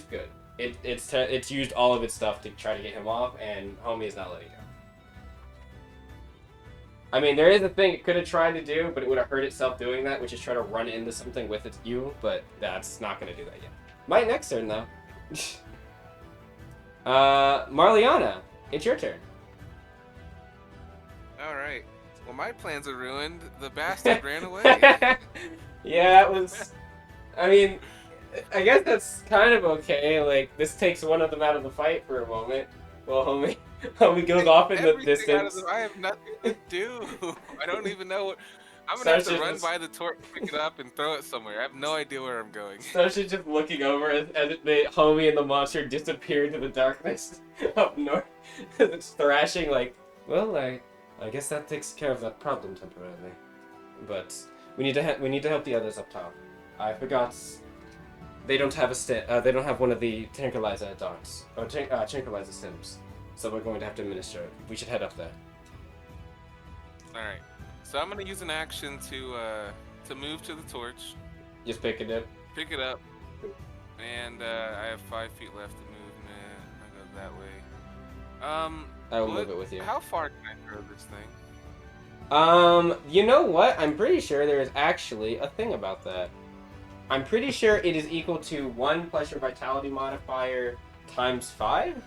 good. It's used all of its stuff to try to get him off, and homie is not letting go. I mean, there is a thing it could have tried to do, but it would have hurt itself doing that, which is try to run into something with you, but that's not going to do that yet. My next turn, though. Marliana, it's your turn. All right. Well, my plans are ruined. The bastard ran away. Yeah, it was... I mean, I guess that's kind of okay. Like, this takes one of them out of the fight for a moment. Well, homie goes off in the distance. I have nothing to do. I don't even know what... I'm going to have to run by the torch, pick it up, and throw it somewhere. I have no idea where I'm going. So she's just looking over as the homie and the monster disappear into the darkness up north. It's thrashing like, well, I guess that takes care of that problem temporarily. But... We need to help the others up top. I forgot. They don't have they don't have one of the tranquilizer darts or tranquilizer sims, so we're going to have to administer it. We should head up there. All right. So I'm gonna use an action to move to the torch. Just pick it up. Pick it up. And I have 5 feet left of movement. I go that way. I will move it with you. How far can I throw this thing? You know what? I'm pretty sure there is actually a thing about that. I'm pretty sure it is equal to 1 plus your vitality modifier times 5?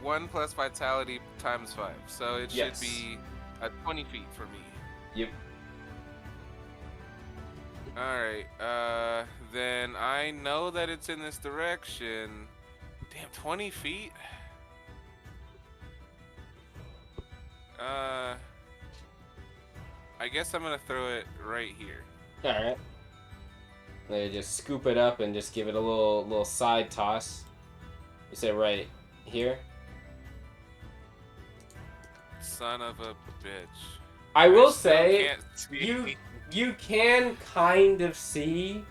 1 plus vitality times 5. So it should Yes. be 20 feet for me. Yep. Alright, then I know that it's in this direction. Damn, 20 feet? I guess I'm gonna throw it right here. Alright. They just scoop it up and just give it a little side toss. You say right here? Son of a bitch. I will still say, can't see. you can kind of see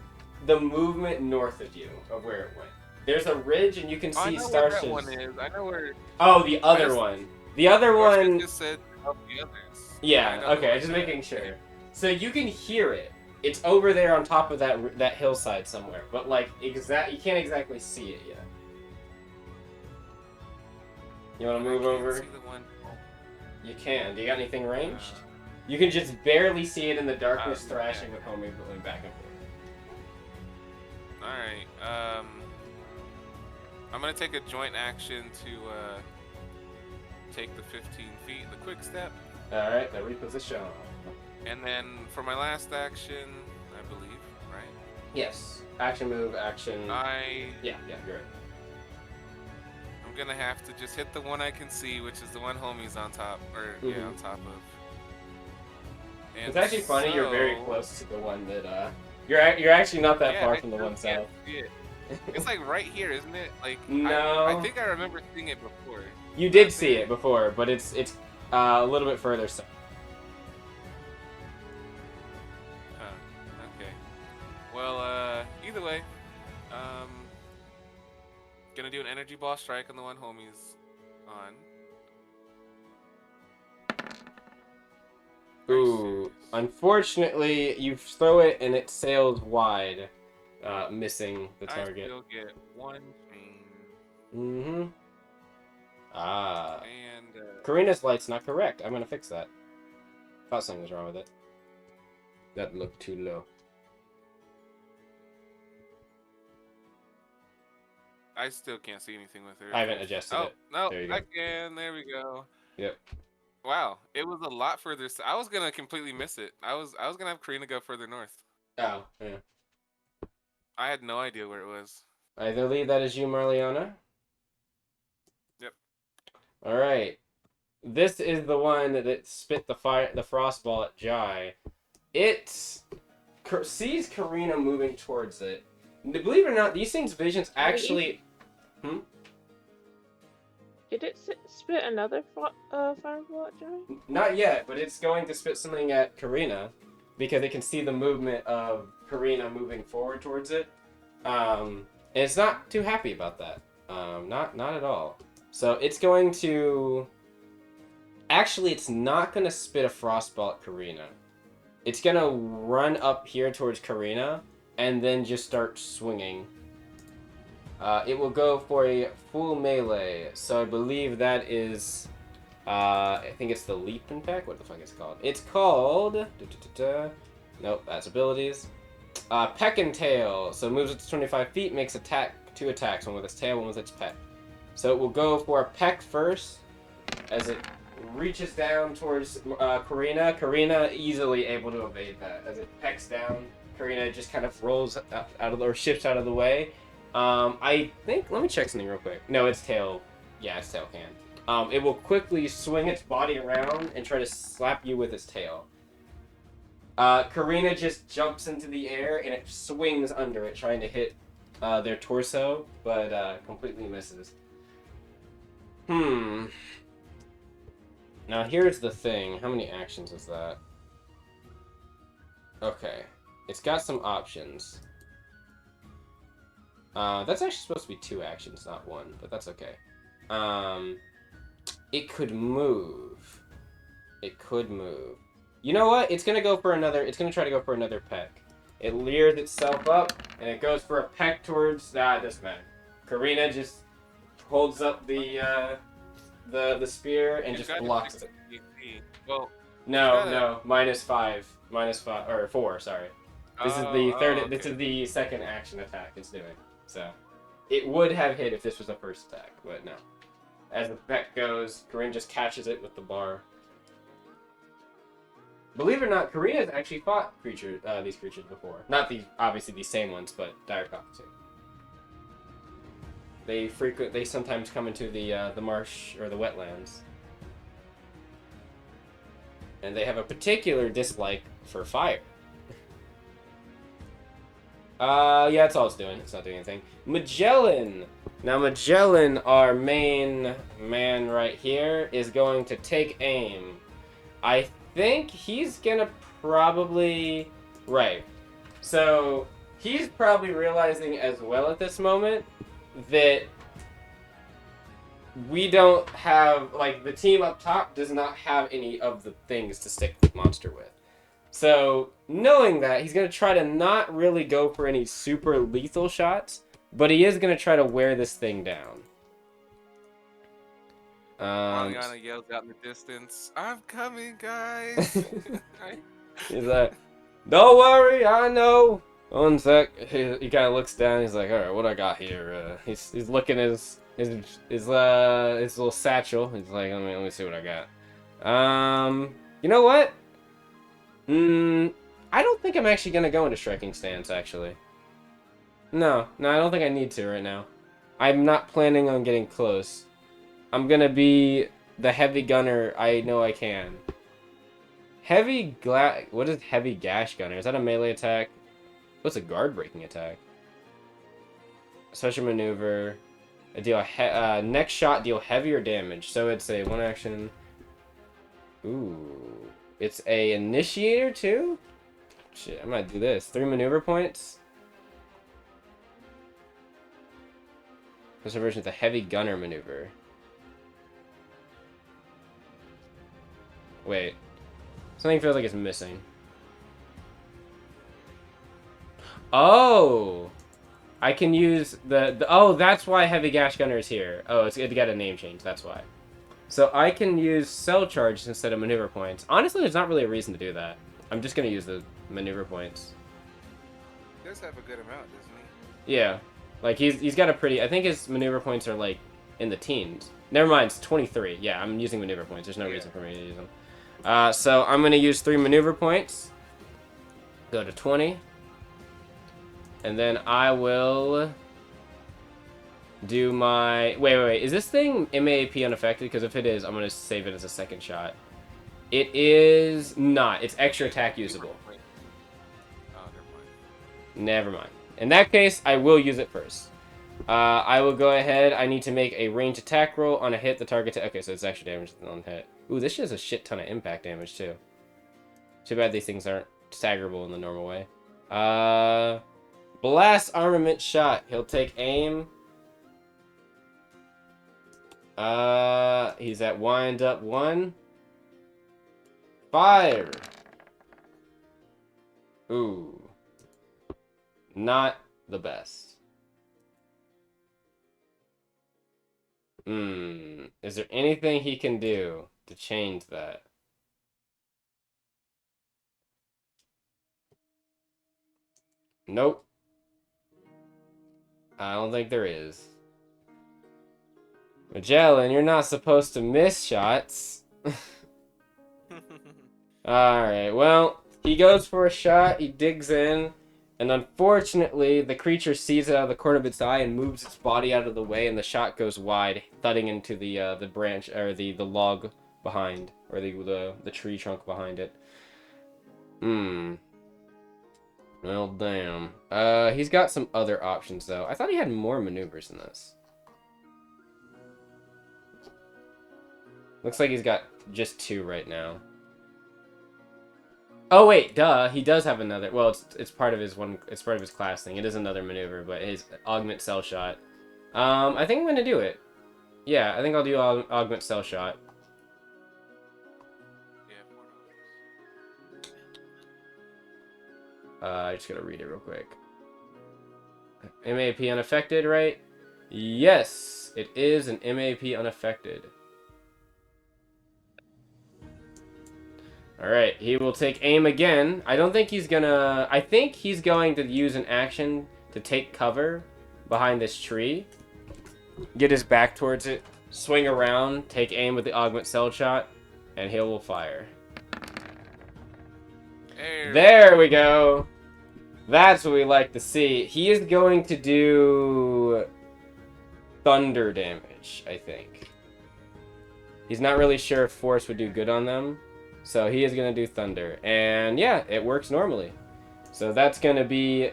the movement north of you, of where it went. There's a ridge and you can I see know star where that ships. one is. I know where. Oh, the other one. The other one... just said help the others. Yeah, I know okay, what just that- making sure. So you can hear it. It's over there on top of that hillside somewhere, but like you can't exactly see it yet. You want to move I can't over? see the one. You can. Do you got anything ranged? Uh, You can just barely see it in the darkness, yeah. thrashing with homie going back and forth. Alright, I'm gonna take a joint action to take the 15 feet, the quick step. Alright, the reposition. And then for my last action, I believe, right? Yes. Action move, action. Yeah, Yeah, you're right. I'm gonna have to just hit the one I can see, which is the one homie's on top, or yeah, on top of. And It's actually funny. You're very so- close to the one that you're actually not that Yeah, far I from the still one can't south. see it. It's like right here, isn't it? Like No. I think I remember seeing it before. You did Not see there. it before, but it's a little bit further south. Okay. Well, either way, gonna do an energy ball strike on the one homie's on. Ooh, unfortunately, you throw it and it sails wide, missing the I target. still get 1 chain. Mm-hmm. Ah. And Karina's light's not correct. I'm gonna fix that. Thought something was wrong with it. That looked too low. I still can't see anything with her. I haven't adjusted Oh it. no, There you go. I can. There we go. Yep. Wow, it was a lot further. I was gonna completely miss it. I was gonna have Karina go further north. Oh, yeah. I had no idea where it was. I believe that is you, Marliana. Yep. Alright. This is the one that spit the frost ball at Jai. It sees Karina moving towards it. Believe it or not, these things' visions actually... Did it spit another fireball at Jai? Not yet, but it's going to spit something at Karina because it can see the movement of Karina moving forward towards it. And it's not too happy about that. Not at all. So it's going to... Actually, it's not going to spit a frostball at Karina. It's going to run up here towards Karina and then just start swinging. It will go for a full melee. So I believe that is... I think it's the leap attack. What the fuck is it called? It's called... Nope, that's abilities. Peck and tail. So it moves it to 25 feet, makes 2 attacks. One with its tail, one with its peck. So it will go for a peck first, as it reaches down towards Karina. Karina easily able to evade that. As it pecks down, Karina just kind of rolls out of or shifts out of the way. I think, let me check something real quick. No, its tail. Yeah, its tail can. It will quickly swing its body around and try to slap you with its tail. Karina just jumps into the air and it swings under it, trying to hit their torso, but completely misses. Now here's the thing. How many actions is that? Okay. It's got some options. That's actually supposed to be 2 actions, not 1, but that's okay. It could move. It could move. You know what? It's gonna try to go for another peck. It leers itself up, and it goes for a peck towards... it doesn't matter. Karina just holds up the spear and You've just got a blocks 60 it. DC. Well, No, -5, or 4. Sorry. This is the third. okay. This is the second action attack it's doing. So, it would have hit if this was the first attack, but no. As the peck goes, Corinne just catches it with the bar. Believe it or not, Corinne has actually fought these creatures before. Not obviously these same ones, but Direcockatoo. They sometimes come into the marsh or the wetlands. And they have a particular dislike for fire. Yeah, that's all it's doing. It's not doing anything. Magellan! Now Magellan, our main man right here, is going to take aim. I think he's gonna probably... Right. So, he's probably realizing as well at this moment that we don't have, like, the team up top does not have any of the things to stick the monster with. So, knowing that, he's going to try to not really go for any super lethal shots, but he is going to try to wear this thing down. Marliana yells out in the distance, "I'm coming, guys!" He's like, "Don't worry, I know." 1 sec. He kind of looks down. He's like, "All right, what I got here?" He's looking at his little satchel. He's like, let me see what I got. You know what? I don't think I'm actually gonna go into striking stance. Actually, no, I don't think I need to right now. I'm not planning on getting close. I'm gonna be the heavy gunner I know I can. What is heavy gash gunner? Is that a melee attack? What's a guard breaking attack? Special maneuver. Next shot deal heavier damage. So it's a 1 action. Ooh. It's a initiator too? Shit, I might do this. 3 maneuver points. This version is a heavy gunner maneuver. Wait. Something feels like it's missing. Oh! I can use oh, that's why Heavy Gash Gunner is here. Oh, it got a name change, that's why. So I can use Cell Charge instead of Maneuver Points. Honestly, there's not really a reason to do that. I'm just gonna use the Maneuver Points. He does have a good amount, doesn't he? Yeah. Like, he's got a pretty... I think his Maneuver Points are, like, in the teens. Never mind, it's 23. Yeah, I'm using Maneuver Points. There's no reason for me to use them. So I'm gonna use 3 Maneuver Points. Go to 20. And then I will do my... Wait. Is this thing MAP unaffected? Because if it is, I'm going to save it as a second shot. It is not. It's extra attack usable. Oh, Never mind. In that case, I will use it first. I will go ahead. I need to make a ranged attack roll on a hit. The target... Okay, so it's extra damage on hit. Ooh, this shit has a shit ton of impact damage, too. Too bad these things aren't staggerable in the normal way. Blast armament shot. He'll take aim. He's at wind up 1. Fire. Ooh. Not the best. Is there anything he can do to change that? Nope. I don't think there is. Magellan, you're not supposed to miss shots. Alright, well, he goes for a shot, he digs in, and unfortunately, the creature sees it out of the corner of its eye and moves its body out of the way, and the shot goes wide, thudding into the branch, or the log behind, or the tree trunk behind it. Well, damn. He's got some other options, though. I thought he had more maneuvers than this. Looks like he's got just 2 right now. Oh wait, duh. He does have another. Well, it's part of his It's part of his class thing. It is another maneuver, but his augment cell shot. I think I'm gonna do it. Yeah, I think I'll do augment cell shot. Yeah, I just gotta read it real quick. MAP unaffected, right? Yes, it is an MAP unaffected. Alright, he will take aim again. I don't think he's gonna... I think he's going to use an action to take cover behind this tree. Get his back towards it. Swing around, take aim with the augment cell shot, and he will fire. There we go. That's what we like to see. He is going to do thunder damage, I think. He's not really sure if force would do good on them. So he is going to do thunder. And yeah, it works normally. So that's going to be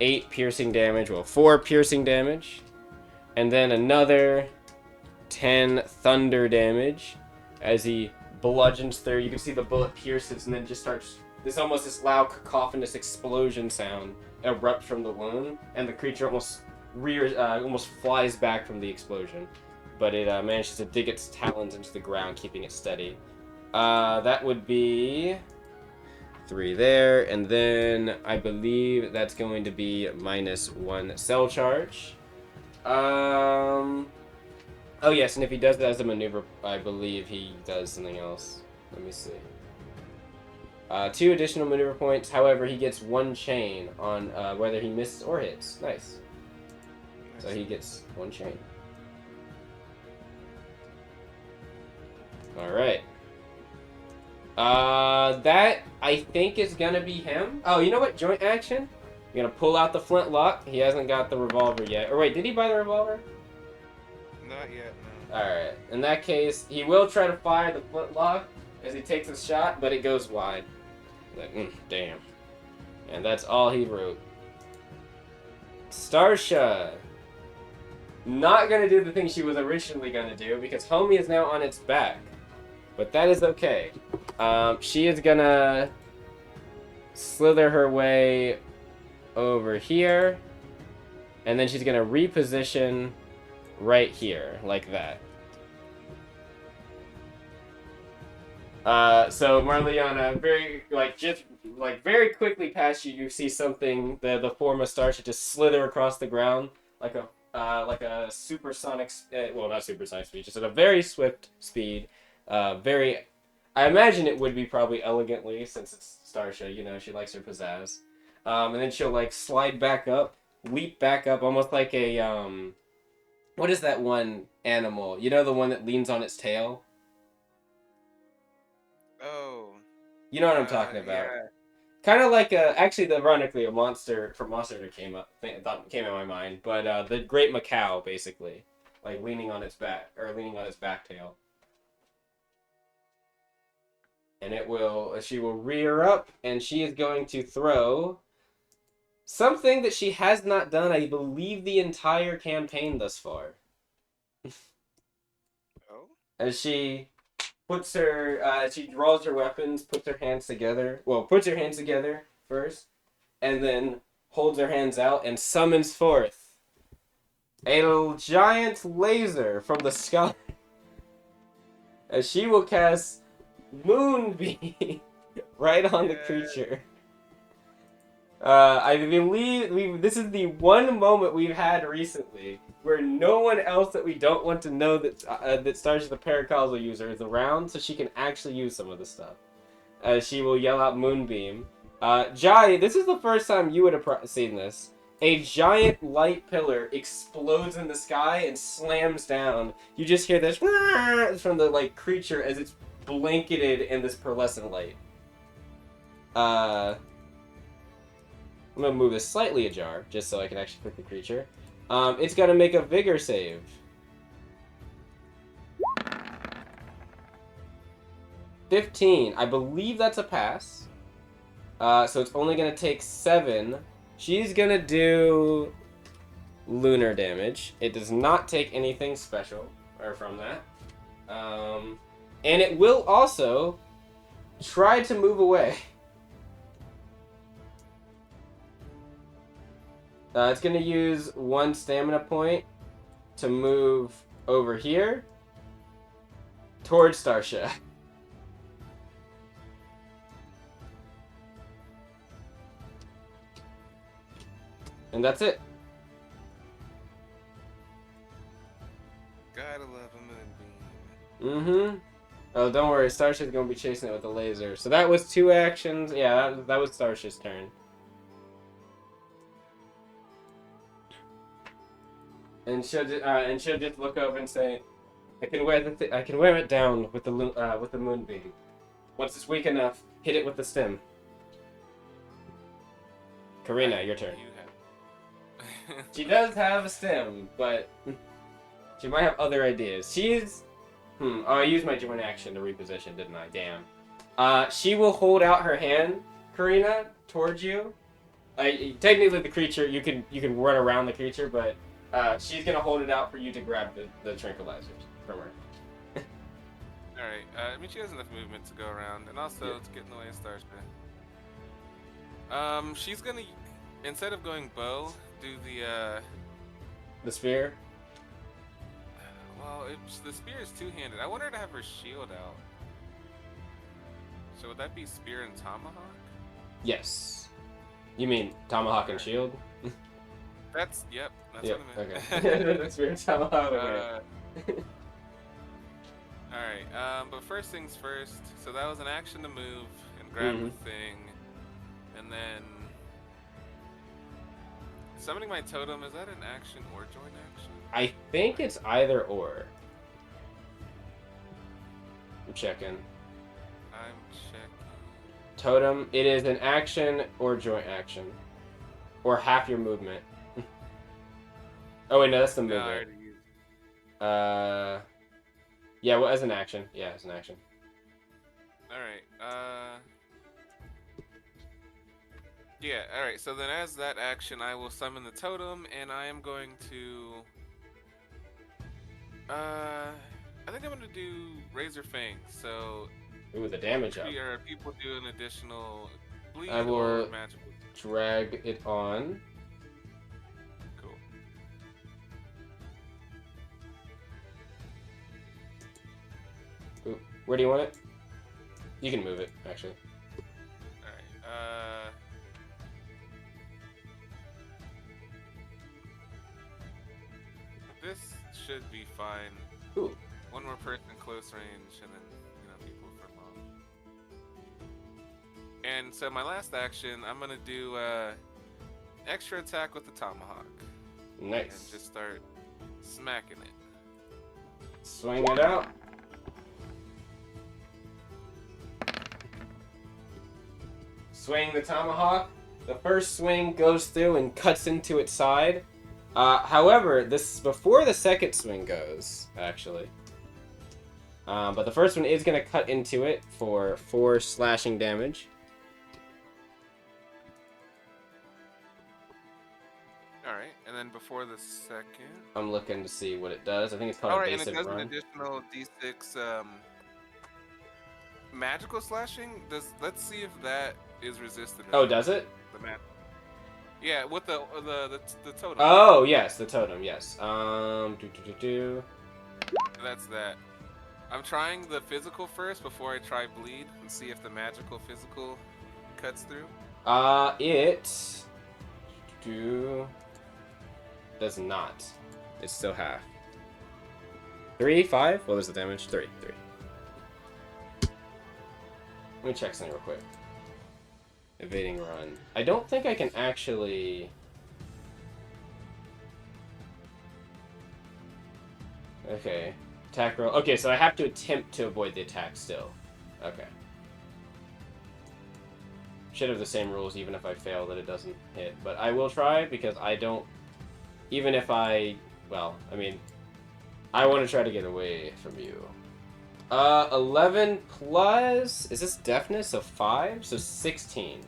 8 piercing damage. Well, 4 piercing damage. And then another 10 thunder damage as he bludgeons through. You can see the bullet pierces and then just starts this loud cacophonous explosion sound erupts from the wound, and the creature almost flies back from the explosion, but it manages to dig its talons into the ground, keeping it steady. That would be 3 there, and then I believe that's going to be -1 cell charge. Oh yes, and if he does that as a maneuver, I believe he does something else. Let me see. 2 additional maneuver points. However, he gets 1 chain on whether he misses or hits. Nice. So he gets 1 chain. Alright. That, I think, is gonna be him. Oh, you know what? Joint action? You're gonna pull out the flintlock. He hasn't got the revolver yet. Or wait, did he buy the revolver? Not yet, no. Alright. In that case, he will try to fire the flintlock as he takes a shot, but it goes wide. Like, damn. And that's all he wrote. Starsha. Not gonna do the thing she was originally gonna do, because Homie is now on its back. But that is okay. She is gonna slither her way over here. And then she's gonna reposition right here, like that. So Marliana, very quickly past you, you see something, the form of Starsha just slither across the ground like a supersonic, well, not supersonic speed, just at a very swift speed. I imagine it would be probably elegantly, since it's Starsha, you know, she likes her pizzazz. And then she'll like slide back up, leap back up, almost like a what is that one animal? You know, the one that leans on its tail? Oh. You know what I'm talking about. Yeah. Kind of like ironically, a monster from Monster Hunter came in my mind, but the Great Macaw, basically, like leaning on its back tail, and she will rear up, and she is going to throw something that she has not done, I believe, the entire campaign thus far. Oh. As she puts she draws her weapons, puts her hands together. Well, puts her hands together first, and then holds her hands out and summons forth a giant laser from the sky. As she will cast Moonbeam right on the creature. I believe this is the one moment we've had recently where no one else that we don't want to know that Starsha the Paracausal user is around, so she can actually use some of the stuff. She will yell out Moonbeam. Jai, this is the first time you would have seen this. A giant light pillar explodes in the sky and slams down. You just hear this from the creature as it's blanketed in this pearlescent light. I'm gonna move this slightly ajar, just so I can actually click the creature. It's gonna make a vigor save. $15. I believe that's a pass. So it's only gonna take 7. She's gonna do lunar damage. It does not take anything special from that. And it will also try to move away. It's going to use 1 stamina point to move over here towards Starsha. And that's it. Gotta love a moonbeam. Mm-hmm. Oh, don't worry. Starshi's gonna be chasing it with a laser. So that was 2 actions. Yeah, that was Starshi's turn. And she'll just look over and say, "I can wear it down with the moonbeam. Once it's weak enough, hit it with the stem." Karina, your turn. You have. She does have a stem, but she might have other ideas. She's... Oh, I used my joint action to reposition, didn't I? Damn. She will hold out her hand, Karina, towards you. Technically, the creature, you can run around the creature, but she's going to hold it out for you to grab the tranquilizers from her. Alright, I mean, she has enough movement to go around, and also to get in the way of Starsby. She's gonna, instead of going bow, do the spear? Well, the spear is two-handed. I want her to have her shield out. So would that be spear and tomahawk? Yes. You mean tomahawk and shield? That's what I meant. Okay. Spear and tomahawk. Okay. Alright, but first things first. So that was an action to move and grab the thing. And then summoning my totem, is that an action or joint action? I think it's either or. I'm checking. Totem, it is an action or joint action. Or half your movement. Oh wait, no, that's the movement. No, I already used it. Yeah, well, as an action. Yeah, as an action. Alright, yeah, alright, so then as that action, I will summon the totem, and I am going to... I think I'm going to do Razor Fang, so... Ooh, the damage up. People do an additional bleed I will or magical. drag it on. Cool. Ooh, where do you want it? You can move it, actually. Alright, this should be fine. Ooh. One more person close range, and then, people from And so my last action, I'm gonna do extra attack with the tomahawk. Nice. And just start smacking it. Swing it out. Swing the tomahawk. The first swing goes through and cuts into its side. However, this is before the second swing goes, actually. But the first one is going to cut into it for 4 slashing damage. Alright, and then before the second... I'm looking to see what it does. I think it's called a basic and it does run. an additional d6 magical slashing. Let's see if that is resisted. Oh, does it? Yeah, with the totem. Oh, yes, the totem, yes. That's that. I'm trying the physical first before I try bleed and see if the magical physical cuts through. It does not. It's still half. 3, 5? What was the damage? 3. Let me check something real quick. Evading run. I don't think I can actually... Okay. Attack roll. Okay, so I have to attempt to avoid the attack still. Okay. Should have the same rules even if I fail that it doesn't hit. But I will try because I don't... Even if I... Well, I mean... I want to try to get away from you. 11 plus... Is this deafness? So 5? So 16.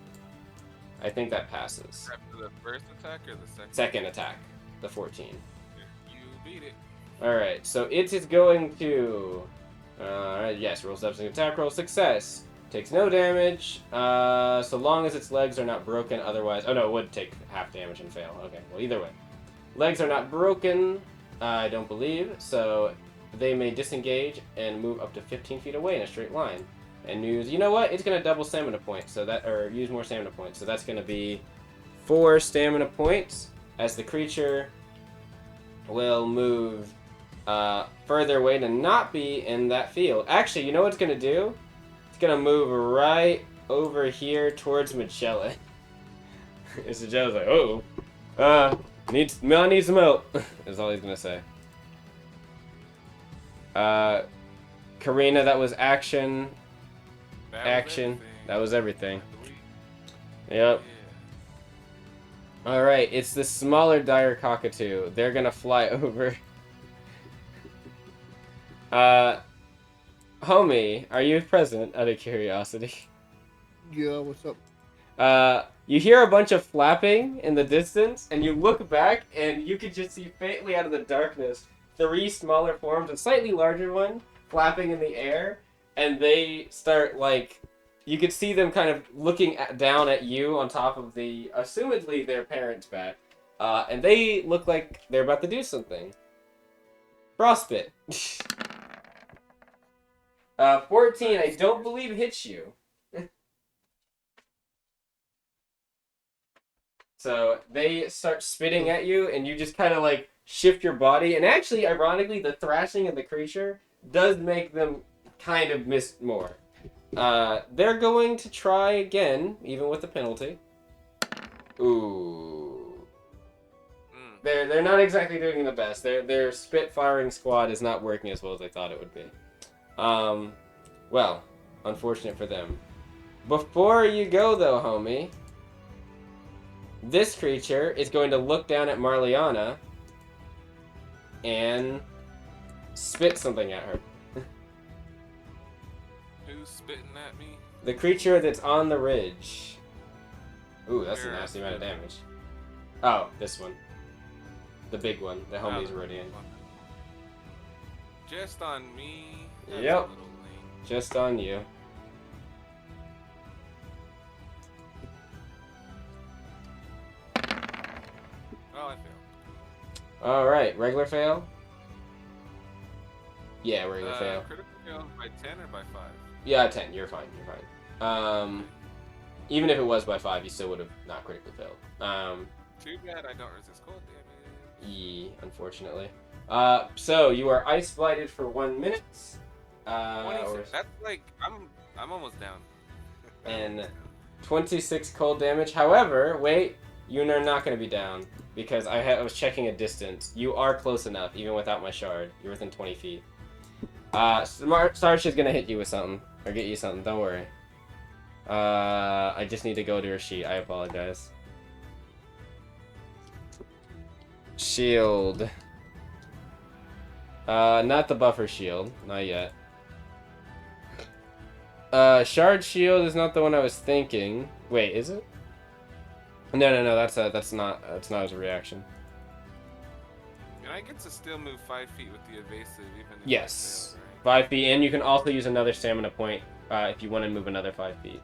I think that passes. After the first attack or the second? Second attack. The 14. You beat it. Alright, so it is going to... yes, rolls up an attack roll. Success. Takes no damage, so long as its legs are not broken, otherwise... Oh no, it would take half damage and fail. Okay, well either way. Legs are not broken, I don't believe, so they may disengage and move up to 15 feet away in a straight line. And use... You know what? It's going to double stamina points, so that... Or use more stamina points, so that's going to be 4 stamina points, as the creature will move further away to not be in that field. Actually, you know what it's gonna do? It's gonna move right over here towards Magellan. And so Joe's like, needs some help. Is all he's gonna say. Karina, that was action. That was everything. Yep. Alright, it's the smaller Direcockatoo. They're gonna fly over. Homie, are you present out of curiosity? Yeah, what's up? You hear a bunch of flapping in the distance, and you look back, and you can just see faintly out of the darkness 3 smaller forms, a slightly larger one, flapping in the air, and they start, like, you could see them kind of looking down at you on top of the, assumedly, their parents' back, and they look like they're about to do something. Frostbite. 14, I don't believe hits you. So they start spitting at you, and you just kind of like shift your body. And actually, ironically, the thrashing of the creature does make them kind of miss more. They're going to try again, even with the penalty. Ooh. They're not exactly doing the best. Their spit firing squad is not working as well as they thought it would be. Well, unfortunate for them. Before you go, though, homie, this creature is going to look down at Marliana and spit something at her. Who's spitting at me? The creature that's on the ridge. Ooh, that's a nasty amount of damage. Oh, this one. The big one. The homie's already in. Just on me. That's Yep. a little lame. Just on you. Oh, I failed. Alright, regular fail? Yeah, regular fail. Critical fail by 10 or by 5? Yeah, 10. You're fine. You're fine. Even if it was by 5, you still would have not critically failed. Too bad I don't resist cold damage. Unfortunately. So you are ice blighted for 1 minute. 26. That's like I'm almost down. And 26 cold damage. However, wait, you are not going to be down because I was checking a distance. You are close enough, even without my shard. You're within 20 feet. Starsha's going to hit you with something or get you something. Don't worry. I just need to go to her sheet. I apologize. Shield. Not the buffer shield. Not yet. Shard shield is not the one I was thinking. Wait, is it? No. That's not as a reaction. And I get to still move 5 feet with the evasive, even if Yes, I fail, right? 5 feet, and you can also use another stamina point if you want to move another 5 feet.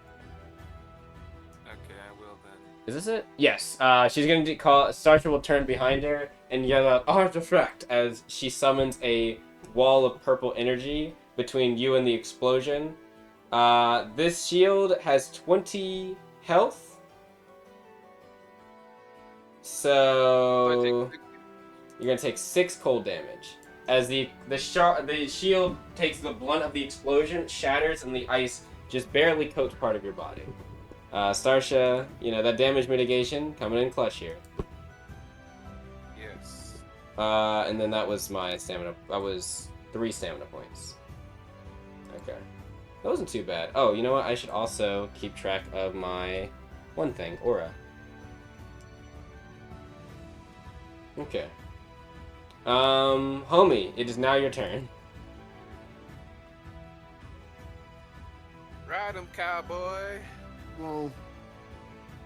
Okay, I will then. Is this it? Yes. She's going to call. Starsha will turn behind her and yell out "Artifact" as she summons a wall of purple energy between you and the explosion. This shield has 20 health. So you're going to take 6 cold damage. As the shield takes the blunt of the explosion, shatters, and the ice just barely coats part of your body. Starsha, that damage mitigation coming in clutch here. Yes. And then that was my stamina. That was 3 stamina points. Okay. That wasn't too bad. Oh, you know what? I should also keep track of my one thing, aura. Okay. Homie, it is now your turn. Ride 'em, cowboy. Well,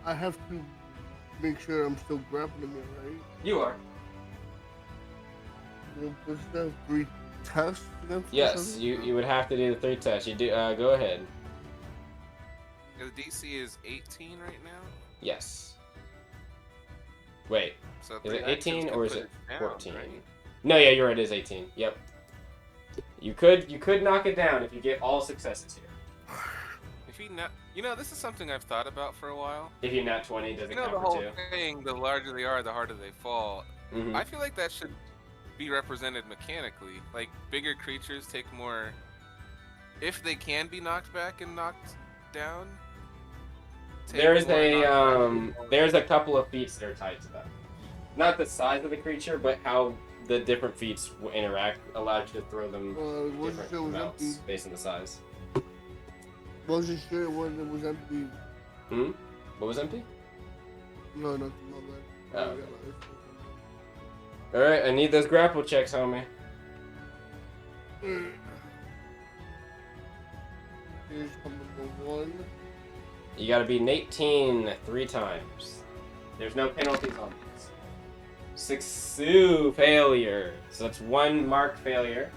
I have to make sure I'm still grappling it, right? You are. Well, was that 3 tests? Yes, you would have to do the 3 tests. You do. Go ahead. The DC is 18 right now. Yes. Wait. So Is 3 it actions 18 could or is put it down, 14? right? No, yeah, you're right. It is 18. Yep. You could knock it down if you get all successes here. If he not, this is something I've thought about for a while. If you nat 20, it doesn't The count whole for 2. thing, the larger they are, the harder they fall. Mhm. I feel like that should be represented mechanically. Like, bigger creatures take more... If they can be knocked back and knocked down... There's a couple of feats that are tied to that. Not the size of the creature, but how the different feats will interact allowed you to throw them different amounts based on the size. Wasn't sure when it was empty. What was empty? No, nothing. My bad. Oh. Alright, I need those grapple checks, homie. Here's number 1. You gotta beat an 18 3 times. There's no penalties on these. 6 failure. So that's 1 marked failure.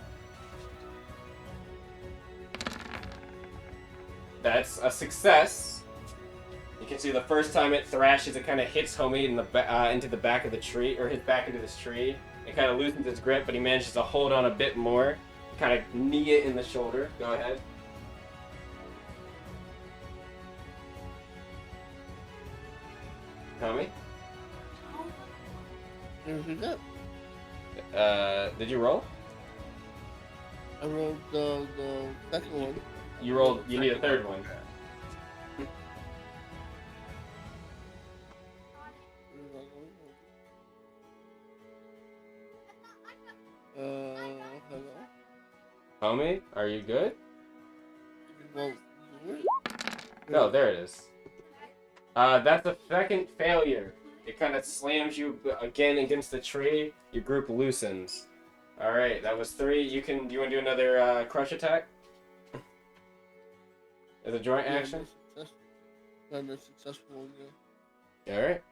That's a success. You can see the first time it thrashes, it kind of hits homie in the into the back of the tree, or his back into this tree. It kind of loosens its grip, but he manages to hold on a bit more. Kind of knee it in the shoulder. Go ahead. Homie? Did you roll? I rolled the second one. You rolled. You need a third one. Hello? Homie, are you good? Well, No, there it is. That's a second failure. It kind of slams you again against the tree. Your group loosens. All right, that was 3. Do you want to do another crush attack? As a joint action? That's successful, yeah. Alright.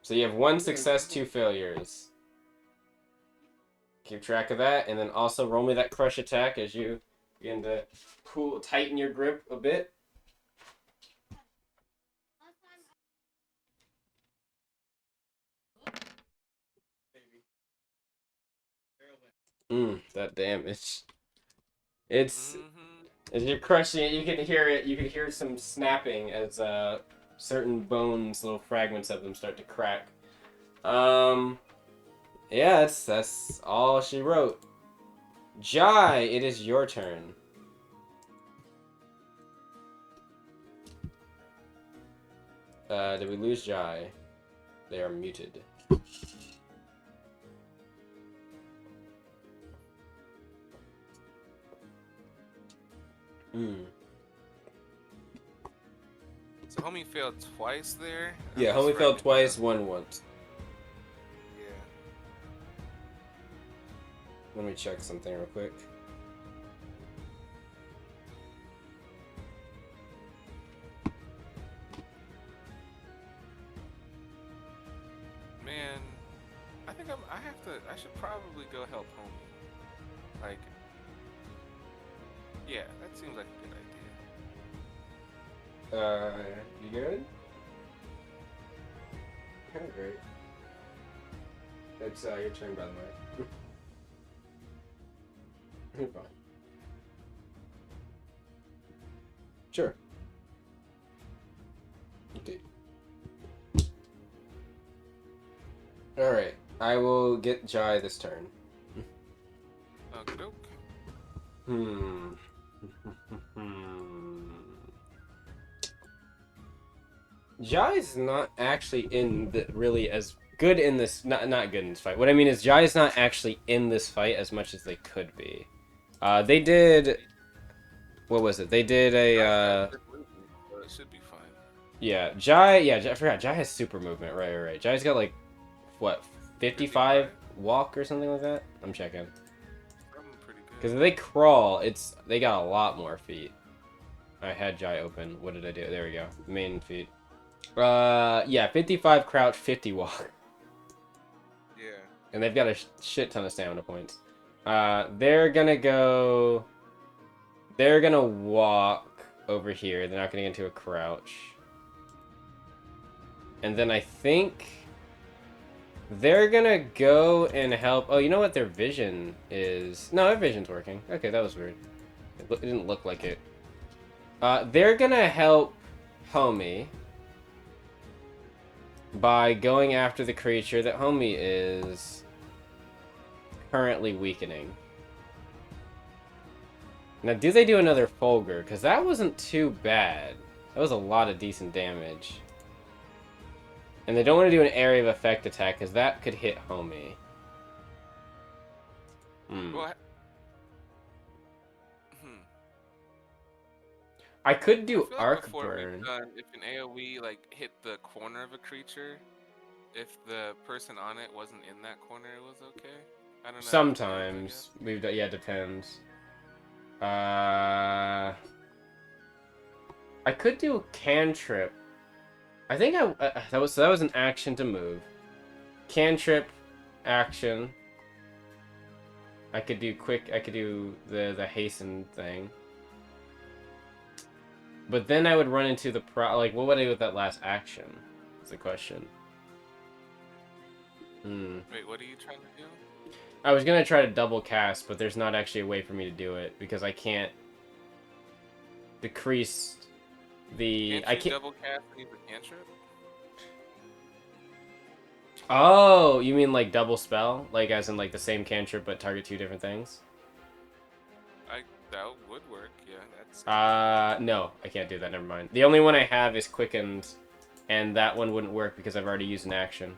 So you have 1 success, 2 failures. Keep track of that, and then also roll me that crush attack as you begin to tighten your grip a bit. That damage. It's as you're crushing it, you can hear it. You can hear some snapping as certain bones, little fragments of them, start to crack. Yeah, that's all she wrote. Jai, it is your turn. Did we lose Jai? They are muted. So homie failed twice there? Yeah, homie failed twice, won once. Yeah. Let me check something real quick. Man, I think I should probably go help homie. Like, yeah, that seems like a good idea. You good? Kinda great. It's your turn, by the way. You're fine. Sure. Okay. Alright, I will get Jai this turn. Okey-doke. Jai's not actually really as good in this. Not good in this fight. What I mean is Jai's not actually in this fight as much as they could be. They did. What was it? They did a. It should be fine. Yeah, Jai. Yeah, I forgot. Jai has super movement. Right. Jai's got like, what, 55 walk or something like that. I'm checking. Because if they crawl, they got a lot more feet. I had Jai open. What did I do? There we go. Main feet. Yeah, 55 crouch, 50 walk. Yeah. And they've got a shit ton of stamina points. They're gonna walk over here. They're not gonna get into a crouch. And then I think they're gonna go and help. Oh, you know what their vision is? No, their vision's working. Okay, that was weird. It didn't look like it. They're gonna help Homie by going after the creature that Homie is currently weakening. Now, do they do another Fulgur? Because that wasn't too bad. That was a lot of decent damage. And they don't want to do an area of effect attack, because that could hit homie. What? I could do I feel like arc before burn. we've done, if an AoE like hit the corner of a creature, if the person on it wasn't in that corner, it was okay. I don't know. Sometimes we've done, yeah, depends. I could do cantrip. I think that was an action to move. Cantrip, action. I could do quick. I could do the hasten thing. But then I would run into the like, what would I do with that last action? That's the question. Wait, what are you trying to do? I was gonna try to double cast, but there's not actually a way for me to do it because I can't decrease the. Can't you double cast and use a cantrip? Oh, you mean like double spell, like as in like the same cantrip but target 2 different things? That would work. Yeah, that's. No, I can't do that. Never mind. The only one I have is quickened, and that one wouldn't work because I've already used an action.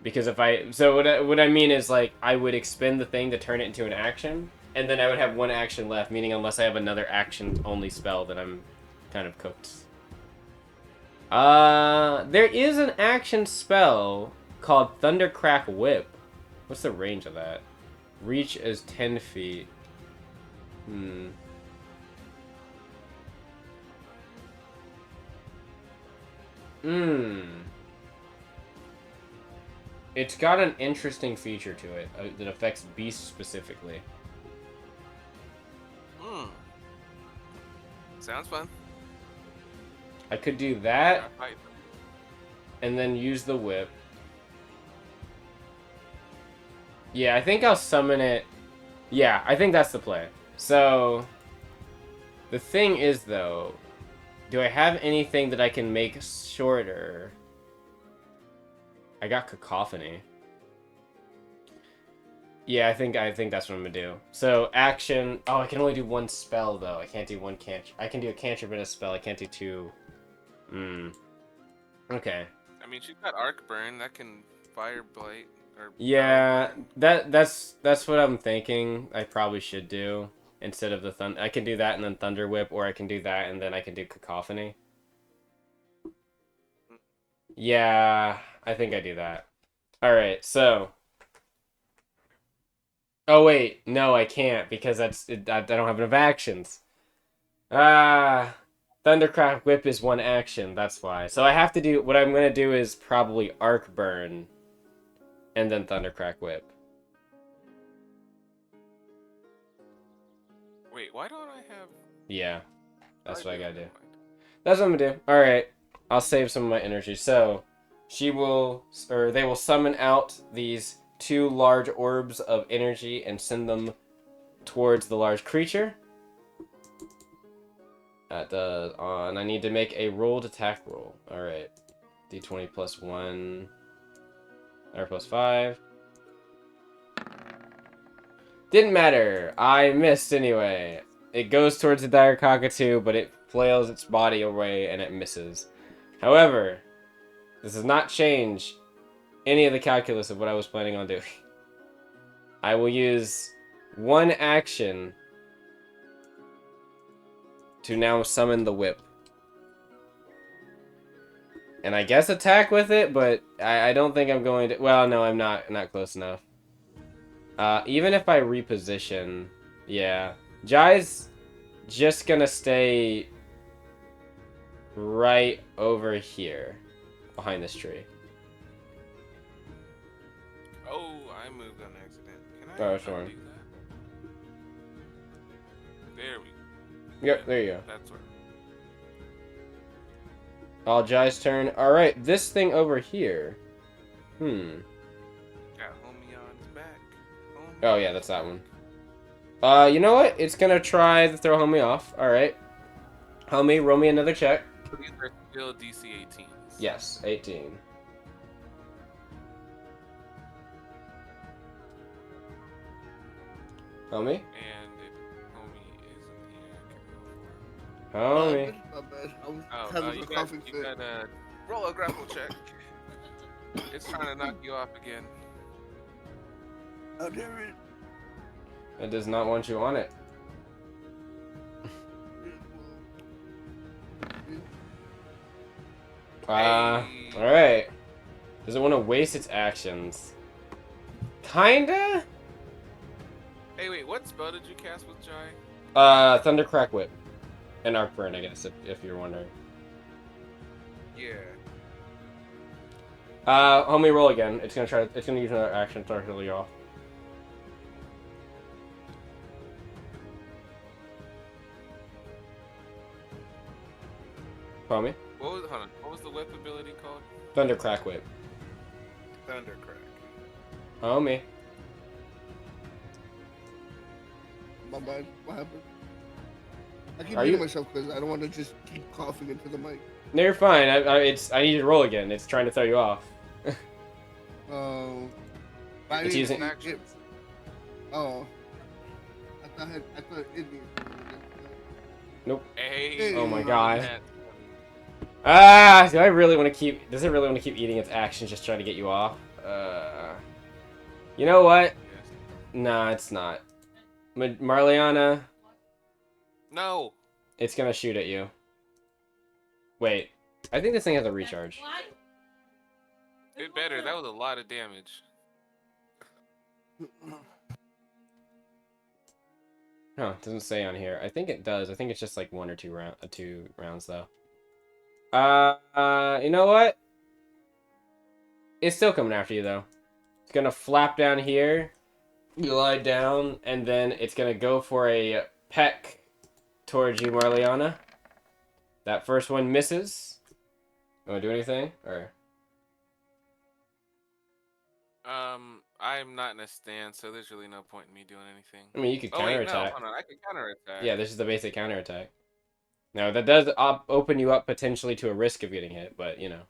Because if what I mean is like I would expend the thing to turn it into an action, and then I would have 1 action left. Meaning unless I have another action only spell, then I'm kind of cooked. There is an action spell called Thundercrack Whip. What's the range of that? Reach is 10 feet. It's got an interesting feature to it that affects beasts specifically. Sounds fun. I could do that, and then use the whip. Yeah, I think I'll summon it. Yeah, I think that's the play. So, the thing is, though, do I have anything that I can make shorter? I got Cacophony. Yeah, I think that's what I'm gonna do. So, action. Oh, I can only do 1 spell, though. I can't do 1 cantrip. I can do a cantrip and a spell. I can't do 2. Okay. I mean, she's got arc burn that can fire blight. Yeah, that's what I'm thinking. I probably should do instead of the thunder. I can do that and then thunder whip, or I can do that and then I can do cacophony. Yeah, I think I do that. All right, so. Oh wait, no, I can't because I don't have enough actions. Thundercrack Whip is 1 action. That's why. So I have to do what I'm gonna do is probably arc burn. And then Thundercrack Whip. Wait, why don't I have... Yeah, that's what I gotta do. That's what I'm gonna do. Alright, I'll save some of my energy. So, they will summon out these 2 large orbs of energy and send them towards the large creature. And I need to make a rolled attack roll. Alright. D20 plus 1... Or plus 5. Didn't matter. I missed anyway. It goes towards the Direcockatoo, but it flails its body away and it misses. However, this does not change any of the calculus of what I was planning on doing. I will use 1 action to now summon the whip. And I guess attack with it, but I don't think I'm going to... Well, no, I'm not close enough. Even if I reposition... Yeah. Jai's just gonna stay right over here. Behind this tree. Oh, I moved on accident. Can I sure. do that? There we go. Yep, there you go. That's where... All Jai's turn. Alright, this thing over here. Got Homion's back. Oh, yeah, that's that one. You know what? It's gonna try to throw Homie off. Alright. Homie, roll me another check. These are still DC 18s. Yes, 18. Homie? And homie isn't here. Homie. My bad. I was Oh, having you a got coughing you fit. got a roll a grapple check. It's trying to knock you off again. Oh, damn it. It does not want you on it. Hey. Alright. Does it want to waste its actions? Kinda? Hey, wait, what spell did you cast with Jai? Thundercrack Whip. And Arc Burn, I guess, if you're wondering. Yeah. Homie, roll again. It's gonna use another action to kill you off. Homie? Hold on. What was the whip ability called? Thundercrack Whip. Thundercrack. Homie. My bad. What happened? I keep Are muting you- myself because I don't want to just keep coughing into the mic. No, you're fine. I need you to roll again. It's trying to throw you off. Oh. It's using- Oh. I thought it needed. Nope. Hey. Oh my god. That- Does it really want to keep eating its actions just trying to get you off? You know what? Yes. Nah, it's not. Marliana, No. it's gonna shoot at you. Wait. I think this thing has a recharge. It better. That was a lot of damage. Huh, it doesn't say on here. I think it does. I think it's just like 1 or 2 rounds though. You know what? It's still coming after you though. It's gonna flap down here. You lie down, and then it's gonna go for a peck towards you, Marliana. That first one misses. You wanna do anything? Or I'm not in a stance, so there's really no point in me doing anything. I mean, you could Oh wait, no, counterattack. hold on. I can counterattack. Yeah, this is the basic counterattack. Now that does open you up potentially to a risk of getting hit, but you know.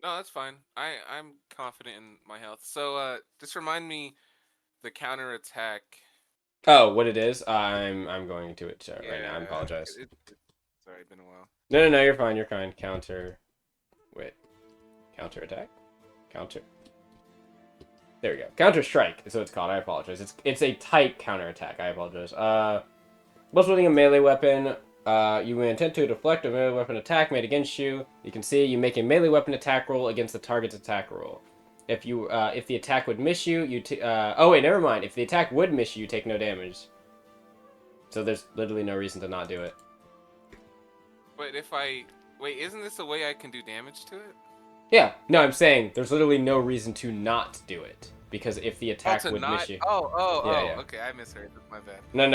No, that's fine. I'm confident in my health. So just remind me the counterattack. Oh, what it is? I'm going to it right now. I apologize. Sorry, been a while. No, you're fine. You're fine. Counterattack. Counter. There we go. Counter strike is what it's called. I apologize. It's a type counterattack. I apologize. While wielding a melee weapon, you may intend to deflect a melee weapon attack made against you. You can see you make a melee weapon attack roll against the target's attack roll. If the attack would miss you, oh wait, never mind. If the attack would miss you, you take no damage. So there's literally no reason to not do it. But wait, isn't this a way I can do damage to it? Yeah. No, I'm saying there's literally no reason to not do it. Because if the attack would miss you. Yeah. Okay, I misheard. That's my bad. No,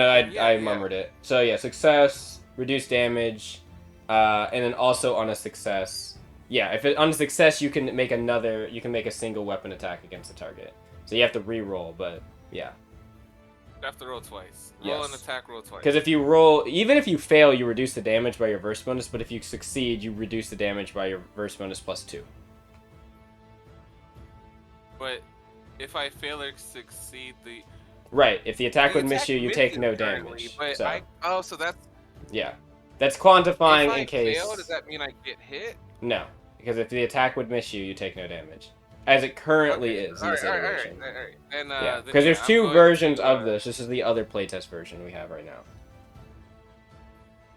I murmured it. So yeah, success, reduce damage, and then also on a success. Yeah, on a success you can make a single weapon attack against the target. So you have to re-roll, but yeah. You have to roll twice. Yes. Roll an attack, roll twice. Because if you roll, even if you fail, you reduce the damage by your verse bonus, but if you succeed, you reduce the damage by your verse bonus +2. But if I fail or succeed, Right, if the attack would miss attack you, you take no misses currently, damage. But So, so that's yeah. That's quantifying if in case... fail, does that mean I get hit? No, because if the attack would miss you, you take no damage. As it currently is in this iteration. Alright. Then, Yeah, then, because there's I'm two going versions to, of this. This is the other playtest version we have right now.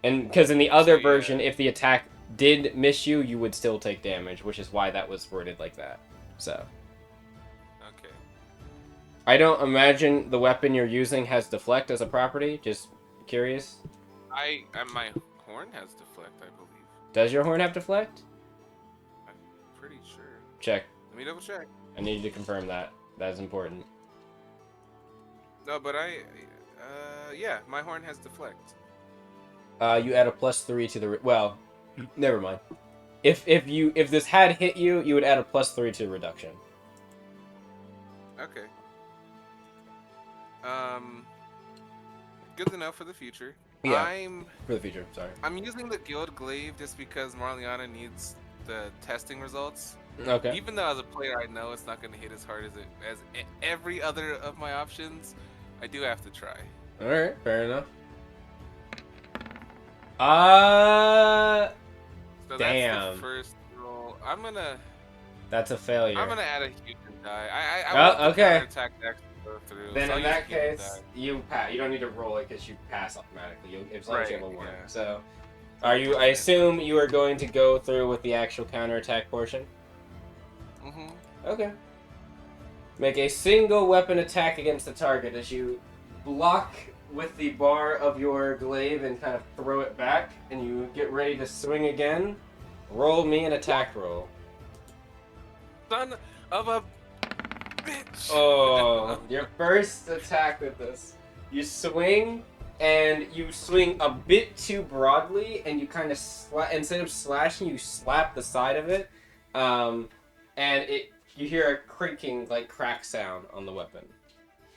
And because in the other version, if the attack did miss you, you would still take damage, which is why that was worded like that. So. Okay. I don't imagine the weapon you're using has deflect as a property. Just curious. My horn has deflect, I believe. Does your horn have deflect? I'm pretty sure. Check. Let me double check. I need you to confirm that. That is important. No, but yeah, my horn has deflect. You add a +3 to the... Well, never mind. If this had hit you, you would add a +3 to the reduction. Okay. Good to know for the future. Yeah. For the future, sorry. I'm using the Guild Glaive just because Marliana needs the testing results. Okay. Even though as a player I know it's not going to hit as hard as every other of my options, I do have to try. All right, fair enough. So that's Damn. the first roll. That's a failure. I'm gonna add a human die. I Oh, want the okay. counterattack to actually go through. Then so in I'll that use a human case, die. you pass. You don't need to roll it because you pass automatically. As long as you have a Right, 1. yeah. So, I assume you are going to go through with the actual counterattack portion. Mm-hmm. Okay. Make a single weapon attack against the target as you block with the bar of your glaive and kind of throw it back, and you get ready to swing again. Roll me an attack roll. Son of a bitch! Oh, your first attack with this. You swing, and you swing a bit too broadly, and you kind of instead of slashing, you slap the side of it, and you hear a creaking, like crack sound on the weapon.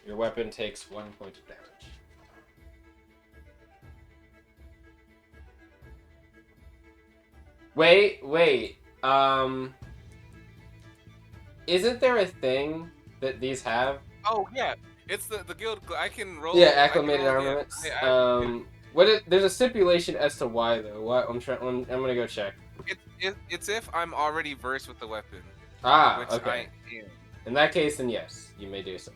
Your weapon takes 1 point of damage. Wait. Isn't there a thing that these have? Oh yeah, it's the guild. I can roll. Yeah, I can acclimated roll armaments. The, There's a stipulation as to why though. What I'm gonna go check. it's if I'm already versed with the weapon. Ah, which okay. I am. In that case, then yes, you may do so.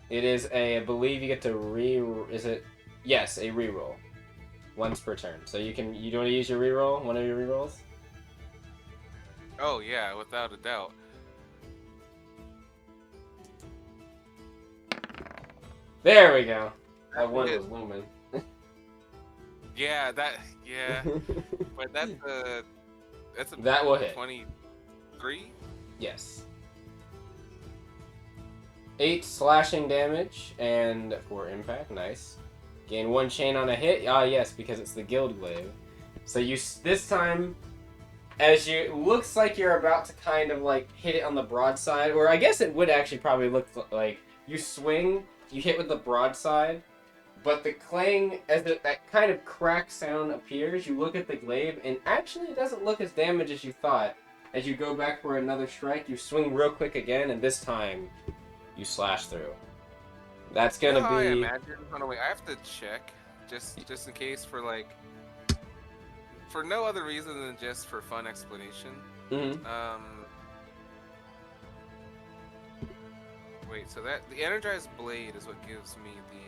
It is I believe you get to is it? Yes, a reroll. Once per turn. So you don't want to use your reroll? One of your rerolls? Oh yeah, without a doubt. There we go. That one was Lumen. Yeah, but that's a that will hit. 23? Yes. 8 slashing damage and 4 impact. Nice. Gain 1 chain on a hit. Ah, yes, because it's the guild glaive. So this time, it looks like you're about to kind of like hit it on the broadside, or I guess it would actually probably look like you swing, you hit with the broadside, but the clang, as that kind of crack sound appears, you look at the glaive, and actually it doesn't look as damaged as you thought. As you go back for another strike, you swing real quick again, and this time you slash through. That's gonna be. I imagine. Hold on, wait. I have to check just in case for no other reason than just for fun explanation. Mm-hmm. Wait. So that the energized blade is what gives me the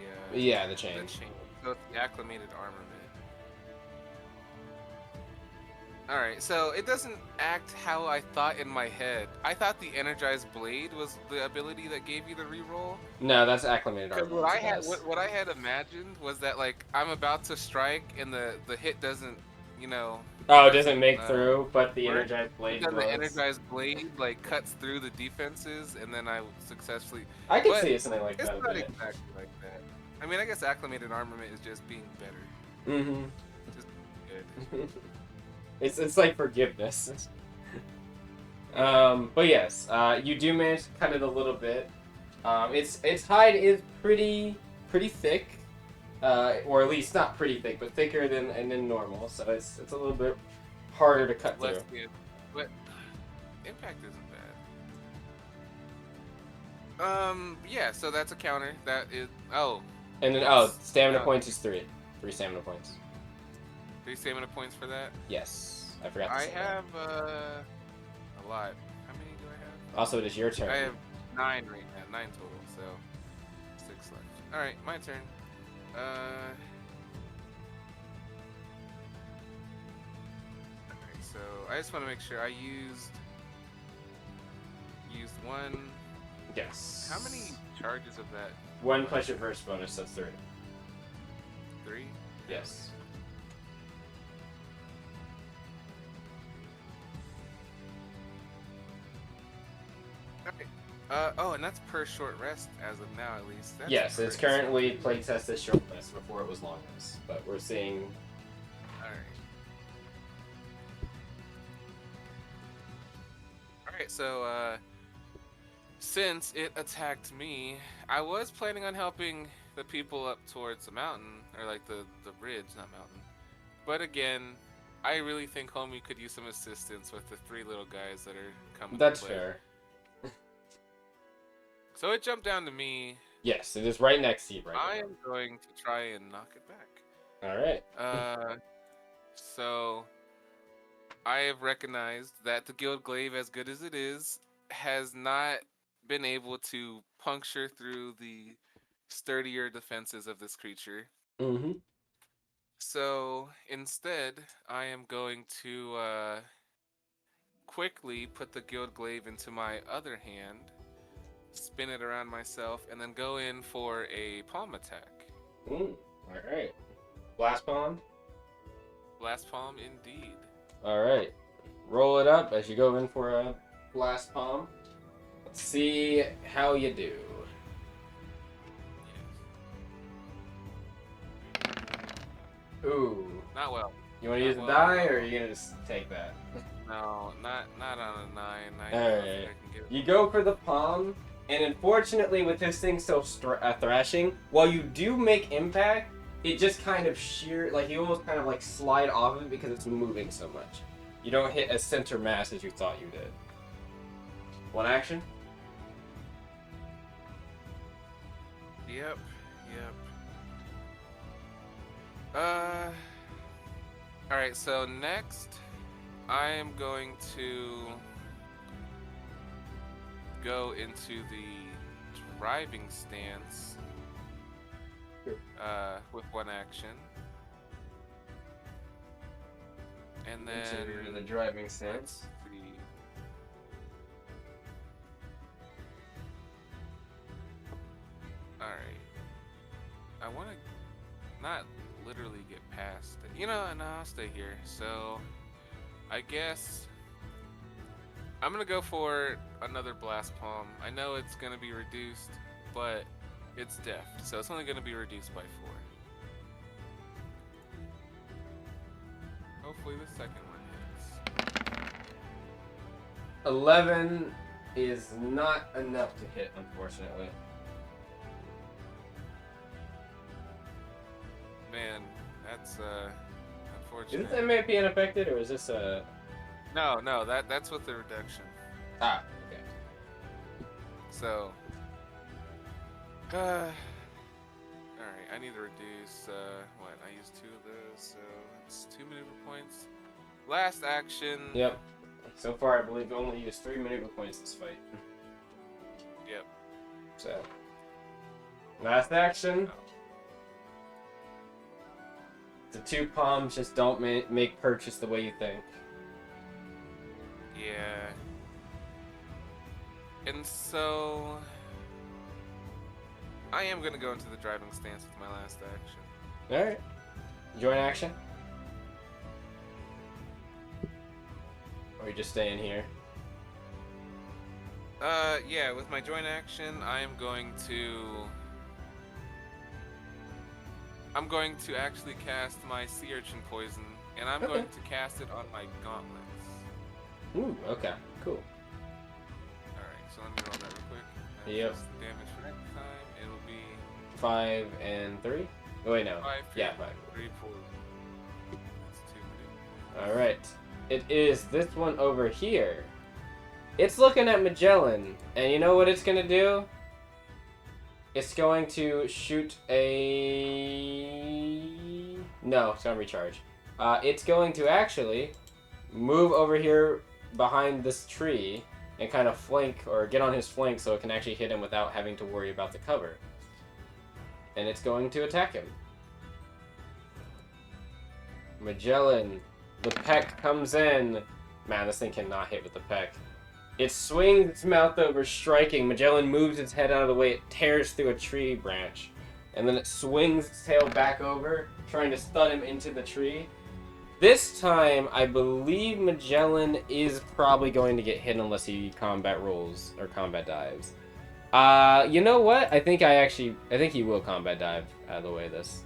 the chain. The chain. So it's the acclimated armament. Alright, so it doesn't act how I thought in my head. I thought the energized blade was the ability that gave you the reroll. No, that's acclimated Because armament. what I had imagined was that like I'm about to strike and the hit doesn't, Oh, it doesn't make through, but the energized blade does. The energized blade like cuts through the defenses, and then I successfully. I could see something like it's that. It's not exactly like that. I mean, I guess acclimated armament is just being better. Mm-hmm. Just good. It's like forgiveness. But yes, you do manage to cut it a little bit. Its hide is pretty thick, or at least not pretty thick, but thicker than normal. So it's a little bit harder to cut through. But impact isn't bad. Yeah. So that's a counter. That is. Oh. And then stamina points is 3. 3 stamina points. 3 stamina points for that? Yes. I forgot to say I have a lot. How many do I have? Also, it is your turn. I have 9 right now. 9 total, so 6 left. Alright, my turn. Alright, so I just want to make sure I used 1. Yes. How many charges of that? 1 plus your first bonus, that's 3. 3? Yes. Okay. And that's per short rest as of now, at least. That's yes, it's currently playtested short rest before it was long rest, but we're seeing. Alright, so, since it attacked me, I was planning on helping the people up towards the mountain, or like the bridge, not mountain. But again, I really think homie could use some assistance with the 3 little guys that are coming. That's fair. So it jumped down to me. Yes, it is right next to you right I now. am going to try and knock it back. All right. So I have recognized that the Guild Glaive, as good as it is, has not been able to puncture through the sturdier defenses of this creature. Mm-hmm. So instead, I am going to quickly put the Guild Glaive into my other hand, spin it around myself, and then go in for a palm attack. All right. Blast palm. Blast palm, indeed. All right. Roll it up as you go in for a blast palm. Let's see how you do. Ooh. Not well. You want to use a die, or are you gonna just take that? No, not on a 9. Alright. You go for the palm, and unfortunately, with this thing still thrashing, while you do make impact, it just kind of you almost kind of like slide off of it because it's moving so much. You don't hit a center mass as you thought you did. One action? Yep. Alright, so next, I am going to go into the driving stance with one action. And then the driving stance. Alright. I want to not literally get past it. You know, no, I'll stay here. So, I guess I'm going to go for another blast palm. I know it's going to be reduced, but it's deft. So, it's only going to be reduced by 4. Hopefully the second one hits. 11 is not enough to hit, unfortunately. Man, that's unfortunate. Is this MAP unaffected, or is this a... No, that's with the reduction. Ah, okay. So, alright, I need to reduce, what, I used 2 of those, so it's 2 maneuver points. Last action. Yep. So far, I believe you only used 3 maneuver points this fight. Yep. So, last action. The 2 palms just don't make purchase the way you think. Yeah. And so, I am going to go into the driving stance with my last action. Alright. Join action? Or you just staying here? Yeah, with my joint action, I am going to actually cast my sea urchin poison, and I'm going to cast it on my gauntlets. Ooh, okay, cool. Alright, so let me roll that real quick. Yep. That's the damage for next time. It'll be 5 and 3? Oh, wait, no. 5, 3, yeah, 5. 3, 4. That's 2. Alright. It is this one over here. It's looking at Magellan, and you know what it's gonna do? It's going to shoot a... No, it's gonna recharge. It's going to actually move over here behind this tree and kind of flank, or get on his flank so it can actually hit him without having to worry about the cover. And it's going to attack him. Magellan, the peck comes in. Man, this thing cannot hit with the peck. It swings its mouth over, striking. Magellan moves its head out of the way. It tears through a tree branch. And then it swings its tail back over, trying to stun him into the tree. This time, I believe Magellan is probably going to get hit unless he combat rolls or combat dives. You know what? I think he will combat dive out of the way of this.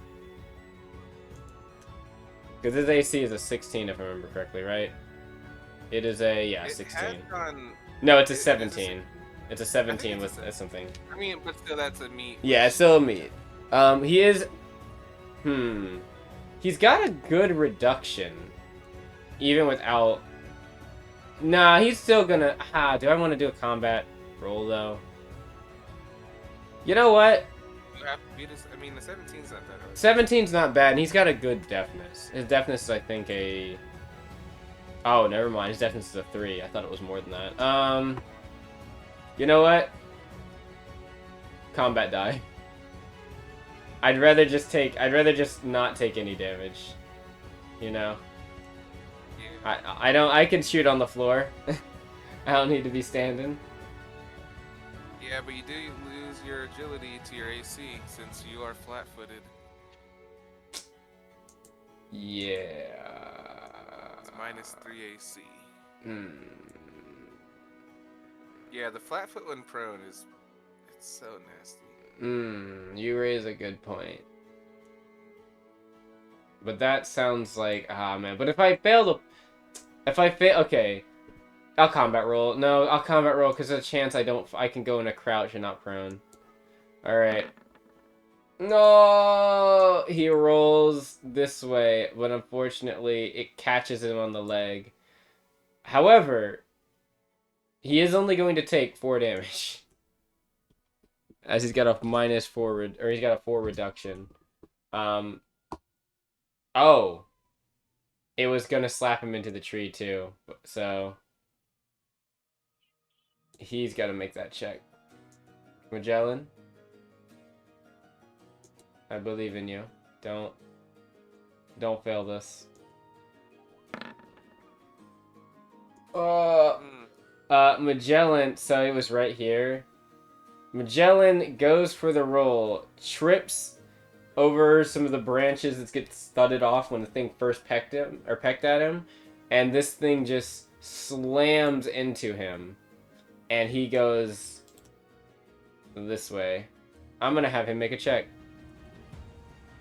Because his AC is a 16, if I remember correctly, right? It is a, 16. No, it's a 17. It's a 17 with something. I mean, but still, that's a meat. Yeah, it's still a meat. He is... He's got a good reduction. Even without... Nah, he's still gonna... do I want to do a combat roll, though? You know what? You have to beat us. I mean, the 17's not that hard. 17's not bad, and he's got a good deafness. His deafness is, I think, a... Oh, never mind. His deafness is a 3. I thought it was more than that. You know what? Combat die. I'd rather just not take any damage. You know? Yeah. I can shoot on the floor. I don't need to be standing. Yeah, but you do lose your agility to your AC since you are flat-footed. Yeah. It's -3 AC. Hmm. Yeah, the flat-foot when prone it's so nasty. You raise a good point. But that sounds like, man. But if I fail, okay. I'll combat roll. No, I'll combat roll because there's a chance I can go in a crouch and not prone. Alright. No! He rolls this way, but unfortunately it catches him on the leg. However, he is only going to take 4 damage. As he's got a -4, he's got a 4 reduction. Oh. It was gonna slap him into the tree too, so... He's gotta make that check. Magellan? I believe in you. Don't fail this. Magellan, so it was right here. Magellan goes for the roll, trips over some of the branches that get thudded off when the thing first pecked at him, and this thing just slams into him, and he goes this way. I'm gonna have him make a check.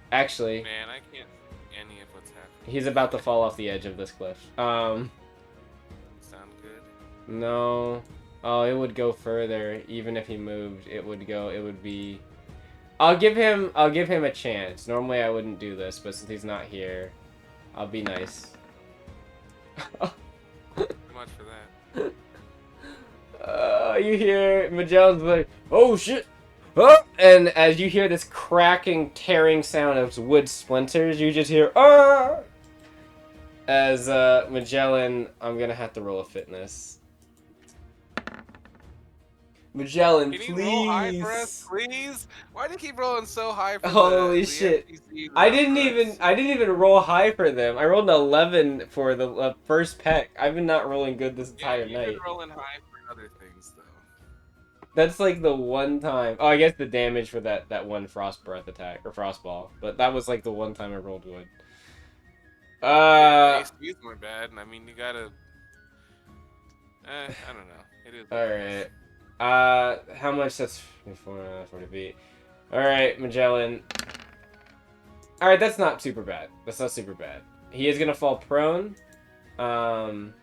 Actually, Man, I can't see any of what's happening. he's about to fall off the edge of this cliff. Sound good? No. Oh, it would go further. Even if he moved, it would be... I'll give him a chance. Normally I wouldn't do this, but since he's not here, I'll be nice. Too much for that. You hear Magellan's like, oh shit! Oh! And as you hear this cracking, tearing sound of wood splinters, you just hear, ah! As Magellan, I'm gonna have to roll a fitness. Magellan, Can please! you roll high for us, please? Why do you keep rolling so high for Holy the shit! NPC I didn't routes? even roll high for them. I rolled an 11 for the first peck. I've been not rolling good this entire You've night. been rolling high for other things though. That's like the one time. Oh, I guess the damage for that one frost breath attack or frost ball, but that was like the one time I rolled wood. AC's more bad, and I mean you gotta. I don't know. It is. All right. How much? That's 40 feet. All right, Magellan. All right, that's not super bad. That's not super bad. He is gonna fall prone. And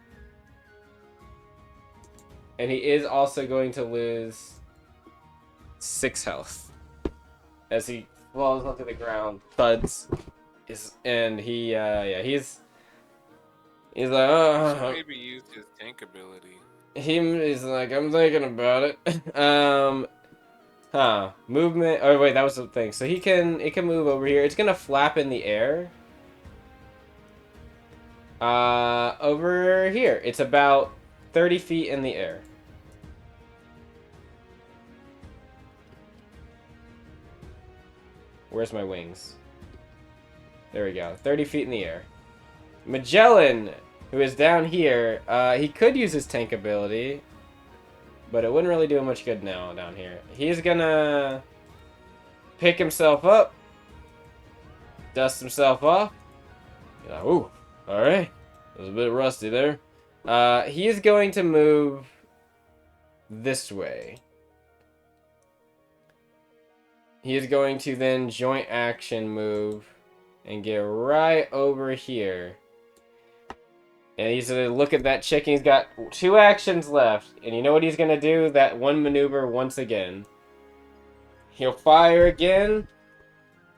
he is also going to lose 6 health as he falls onto the ground, thuds, and he he's like, Should oh. maybe use his tank ability. He's like, I'm thinking about it. Movement. Oh wait, that was the thing. So it can move over here. It's gonna flap in the air. Over here. It's about 30 feet in the air. Where's my wings? There we go. 30 feet in the air. Magellan, who is down here, he could use his tank ability, but it wouldn't really do him much good now down here. He's gonna pick himself up, dust himself off. Like, ooh, alright. It was a bit rusty there. He is going to move this way. He is going to then joint action move and get right over here. And he's going to look at that chicken. He's got 2 actions left. And you know what he's going to do? That one maneuver once again. He'll fire again.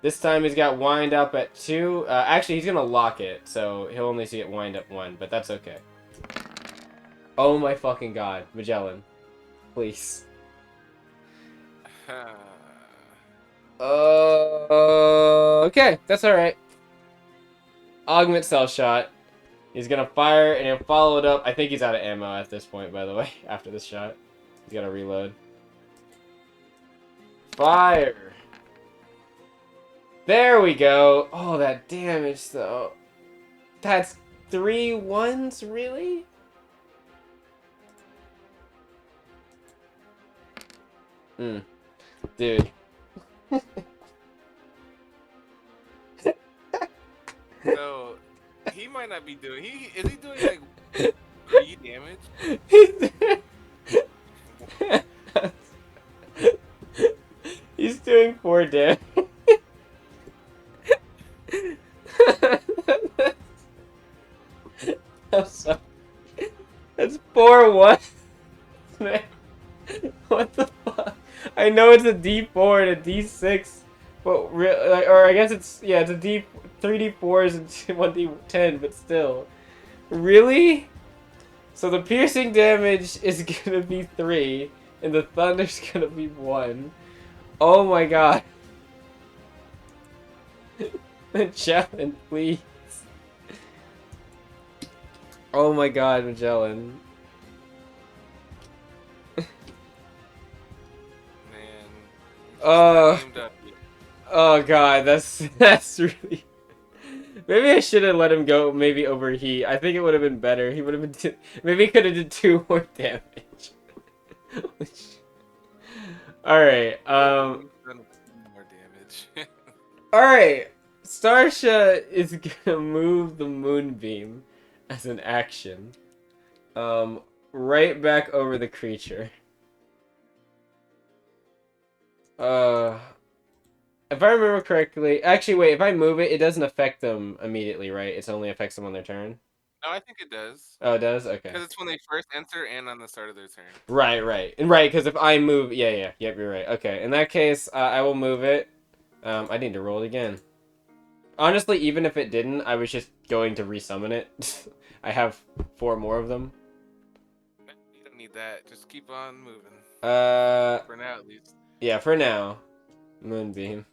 This time he's got wind up at 2. Actually, he's going to lock it. So he'll only see it wind up 1. But that's okay. Oh my fucking god. Magellan. Please. Okay, that's alright. Augment cell shot. He's gonna fire and he'll follow it up. I think he's out of ammo at this point, by the way, after this shot. He's gotta reload. Fire! There we go! Oh, that damage, though. That's 3 ones, really? Dude. So he might not be doing. Is he doing like 3 damage? He's doing 4 damage. I'm sorry. That's 4 ones, man. What the fuck? I know it's a D4 and a D6, but or I guess it's it's a D 3D4s and 1D10, but still, really? So the piercing damage is gonna be 3, and the thunder's gonna be 1. Oh my god! Magellan, please. Oh my god, Magellan. Man. Oh god, that's really. Maybe I should have let him go. Maybe overheat. I think it would have been better. He would have been. Maybe he could have did 2 more damage. All right. More damage. All right. Starsha is gonna move the moonbeam as an action. Right back over the creature. If I remember correctly, actually wait, if I move it, it doesn't affect them immediately, right? It only affects them on their turn. No, I think it does. Oh, it does? Okay. Because it's when they first enter and on the start of their turn. Right, and right, because if I move, yep, you're right. Okay, in that case, I will move it. I need to roll it again. Honestly, even if it didn't, I was just going to resummon it. I have 4 more of them. You don't need that. Just keep on moving. For now, at least. Yeah, for now. Moonbeam.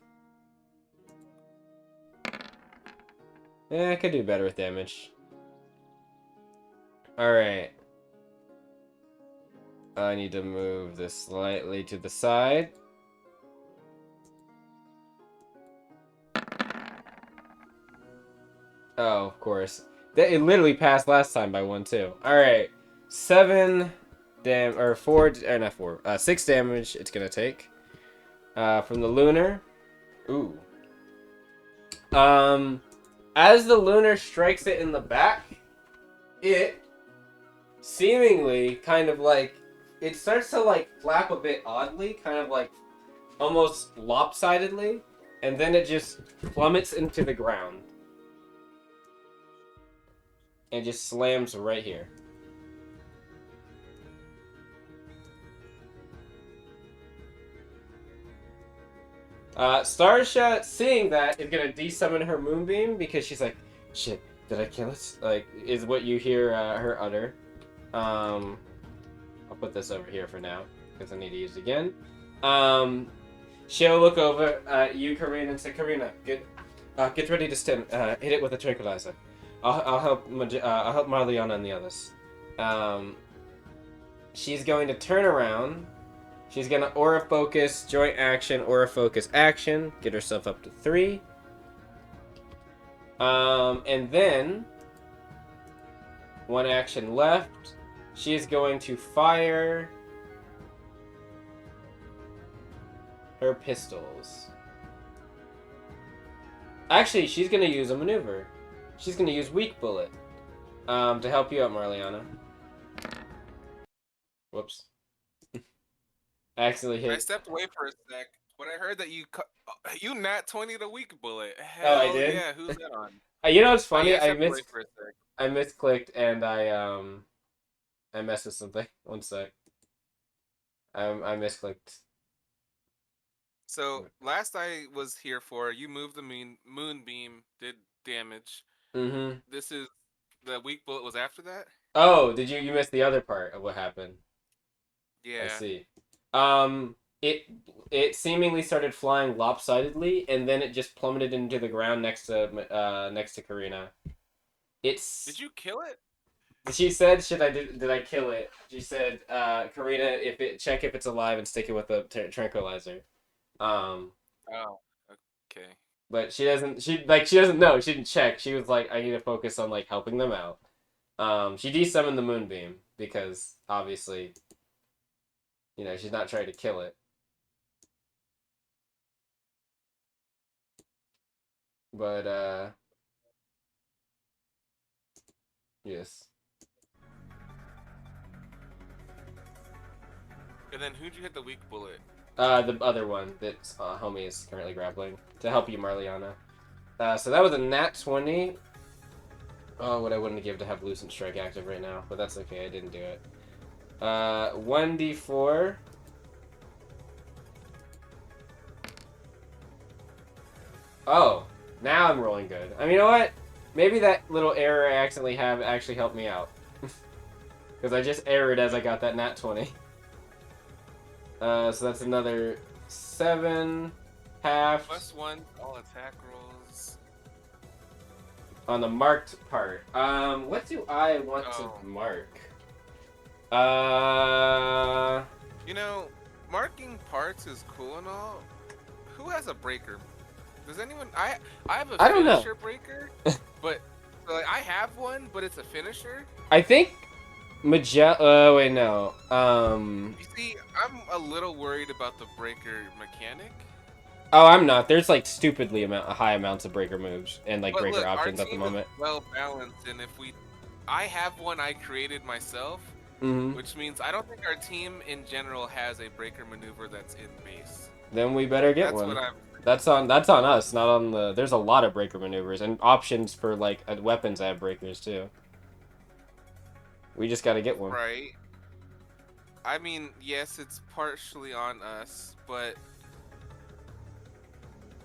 Yeah, I could do better with damage. Alright. I need to move this slightly to the side. Oh, of course. It literally passed last time by 1 too. Alright. 6 damage it's gonna take. From the lunar. Ooh. As the lunar strikes it in the back, it seemingly kind of like it starts to like flap a bit oddly, kind of like almost lopsidedly, and then it just plummets into the ground. And just slams right here. Starsha, seeing that, is gonna desummon her moonbeam because she's like, shit, did I kill it? Like, is what you hear her utter. I'll put this over here for now because I need to use it again. She'll look over at you, Karina, and say, Karina, get ready to stim. Hit it with a tranquilizer. I'll help Marliana and the others. She's going to turn around. She's gonna aura focus, joint action, aura focus action, get herself up to 3. And then 1 action left. She's going to fire her pistols. Actually, she's gonna use a maneuver. She's gonna use weak bullet to help you out, Marliana. Whoops. I accidentally hit. I stepped away for a sec, but I heard that you nat 20 the weak bullet. Oh, I Hell did? yeah, who's that on? You know what's funny? I I misclicked and I messed with something. 1 sec. I misclicked. So last I was here for, you moved the moonbeam, did damage. Mm-hmm. This is the weak bullet was after that. Oh, did you missed the other part of what happened? Yeah. I see. it seemingly started flying lopsidedly, and then it just plummeted into the ground next to Karina. Did you kill it? She said, did I kill it? She said, Karina, check if it's alive and stick it with a tranquilizer. Oh, okay. But she doesn't know. She didn't check. She was like, I need to focus on like helping them out. She desummoned the moonbeam because obviously, she's not trying to kill it. But yes. And then who'd you hit the weak bullet? The other one that homie is currently grappling to help you, Marliana. So that was a nat 20. Oh, what I wouldn't give to have Lucent Strike active right now, but that's okay. I didn't do it. 1d4. Oh, now I'm rolling good. I mean, you know what? Maybe that little error I accidentally have actually helped me out. Because I just errored as I got that nat 20. So that's another 7 half. +1 all attack rolls. On the marked part. What do I want to mark? Marking parts is cool and all. Who has a breaker? Does anyone? I have a finisher breaker, but like I have one, but it's a finisher. I think oh wait, no. You see, I'm a little worried about the breaker mechanic. Oh, I'm not. There's like stupidly high amounts of breaker moves and like breaker look, options our at the team moment. Is well balanced, and I have one I created myself, which means I don't think our team in general has a breaker maneuver that's in base. Then we better get one. That's on us, not on the. There's a lot of breaker maneuvers and options for like weapons that have breakers too. We just got to get one. Right. I mean, yes, it's partially on us, but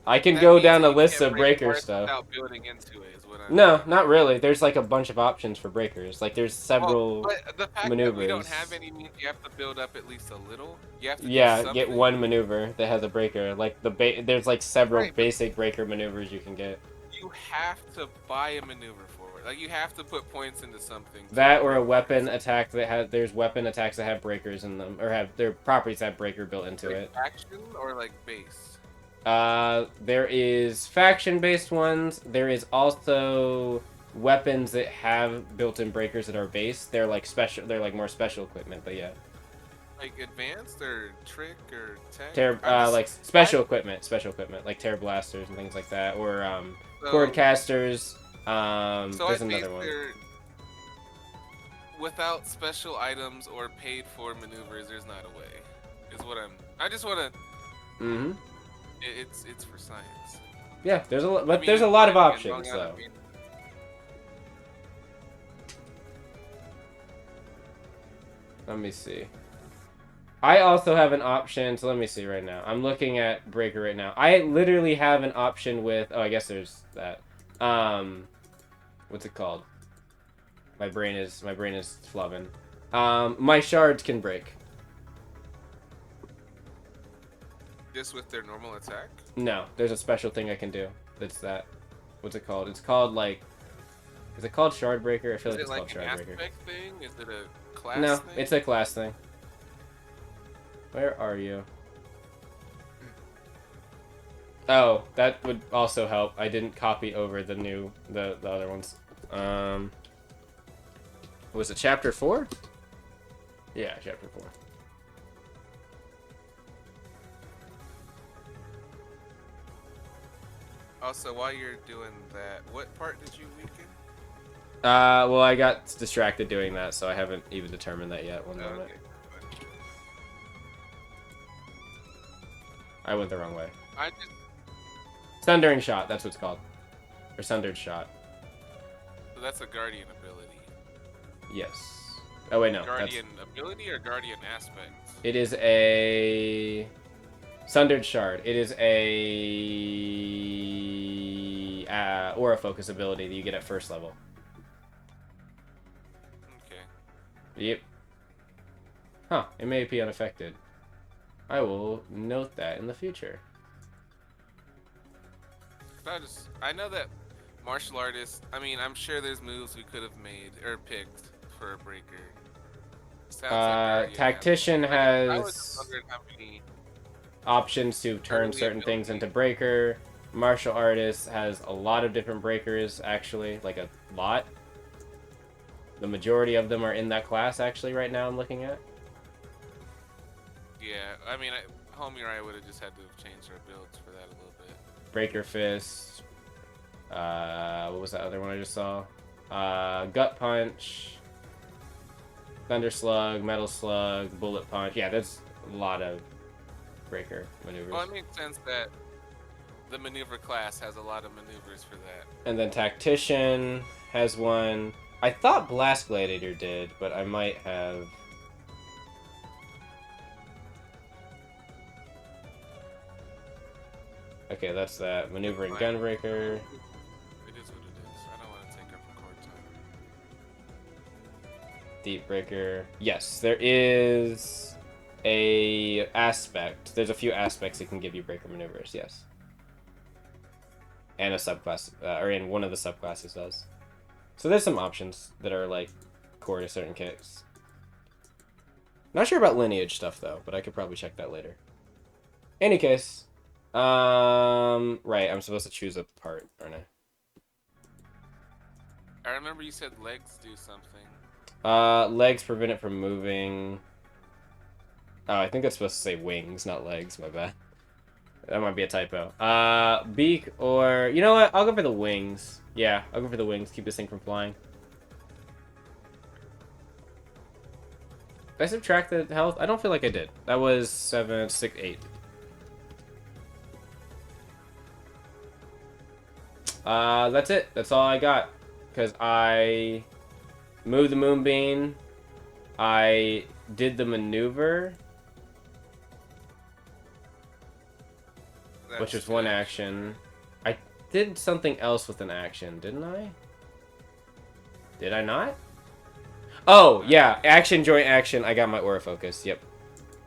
I can go down a list of breaker stuff. Without building into it is what I'm No, not really. There's like a bunch of options for breakers. Like there's several but the fact maneuvers. That we don't have any means you have to build up at least a little. You have to get one maneuver that has a breaker. Like there's like several basic breaker maneuvers you can get. You have to buy a maneuver for it. Like you have to put points into something. That or a weapon attack that there's weapon attacks that have breakers in them, or have their properties that have breaker built into it. Faction or like base. There is faction-based ones. There is also weapons that have built-in breakers that are base. They're like special. They're like more special equipment, but yeah. Like advanced or trick or tech. Like special equipment, like tear blasters and things like that, or cord casters. There's another one. Without special items or paid for maneuvers, there's not a way. Is what I just want to. It's for science. Yeah, there's a lot of options though. Let me see. I also have an option, so let me see right now. I'm looking at breaker right now. I literally have an option with I guess there's that. What's it called? My brain is flubbing. My shards can break. Just with their normal attack? No, there's a special thing I can do. That's that. What's it called? It's called like. Is it called Shard Breaker? I feel like it's called Shard Breaker. Is it like an aspect thing? Is it a class No, thing? it's a class thing. Where are you? Oh, that would also help. I didn't copy over the other ones. Was it chapter 4? Yeah, chapter 4. Also, while you're doing that, what part did you weaken? Well, I got distracted doing that, so I haven't even determined that yet. One moment. I went the wrong way. Sundering Shot, that's what it's called. Or Sundered Shot. So that's a Guardian ability. Yes. Oh, wait, no. Guardian ability or Guardian aspect? It is a... Sundered Shard. It is a... Aura Focus ability that you get at first level. Okay. Yep. Huh. It may be unaffected. I will note that in the future. I know that martial artists. I mean, I'm sure there's moves we could have made or picked for a breaker. Sounds like we already Tactician have. I was just has wondering how many options to turn early certain things ability. into breaker. Martial artist has a lot of different breakers, actually, like a lot. The majority of them are in that class, actually, right now I'm looking at. Yeah, I mean, Homie or I would have just had to have changed our builds for that a little bit. Breaker Fist. What was that other one I just saw? Gut Punch. Thunder Slug, Metal Slug, Bullet Punch. Yeah, there's a lot of breaker maneuvers. Well, it makes sense that the maneuver class has a lot of maneuvers for that. And then Tactician has one. I thought Blast Gladiator did, but I might have... Okay, that's that. Maneuvering Gunbreaker. It is what it is. I don't want to take up record time. Deep Breaker. Yes, there is a aspect. There's a few aspects that can give you breaker maneuvers, yes. And a subclass, or in one of the subclasses does. So there's some options that are like core to certain kicks. Not sure about lineage stuff though, but I could probably check that later. Any case, right, I'm supposed to choose a part, aren't I? I remember you said legs do something. Legs prevent it from moving. Oh, I think that's supposed to say wings, not legs, my bad. That might be a typo. Beak or... You know what? I'll go for the wings. Yeah, I'll go for the wings. Keep this thing from flying. Did I subtract the health? I don't feel like I did. That was 7, 6, 8. That's it. That's all I got. Because I moved the Moonbeam. I did the maneuver. Which was one action. I did something else with an action, didn't I? Did I not? Oh, yeah. Action, joint action. I got my aura focus. Yep.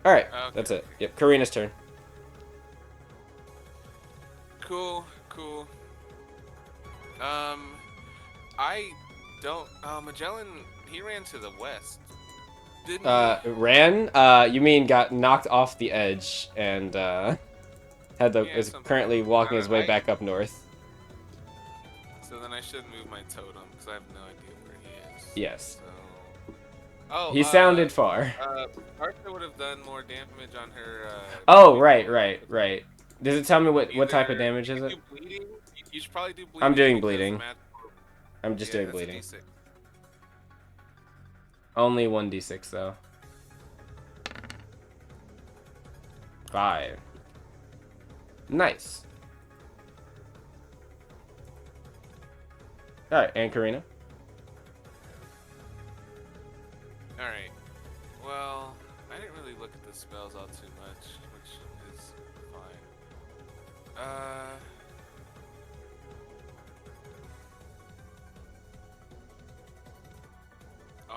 Alright. Okay. That's it. Yep. Karina's turn. Cool, cool. I don't... Magellan, he ran to the west. Didn't he? Ran? You mean got knocked off the edge and, is currently walking his way back up north. So then I should move my totem, because I have no idea where he is. Yes. So... Oh, he sounded far. Arthur would have done more damage on her, oh, right. Does it tell me what type of damage is it? Bleeding? You should probably do bleeding. I'm doing bleeding. I'm just doing bleeding. Only 1d6 though. 5. Nice. Alright, and Karina? Alright. Well, I didn't really look at the spells all too much, which is fine. Oh,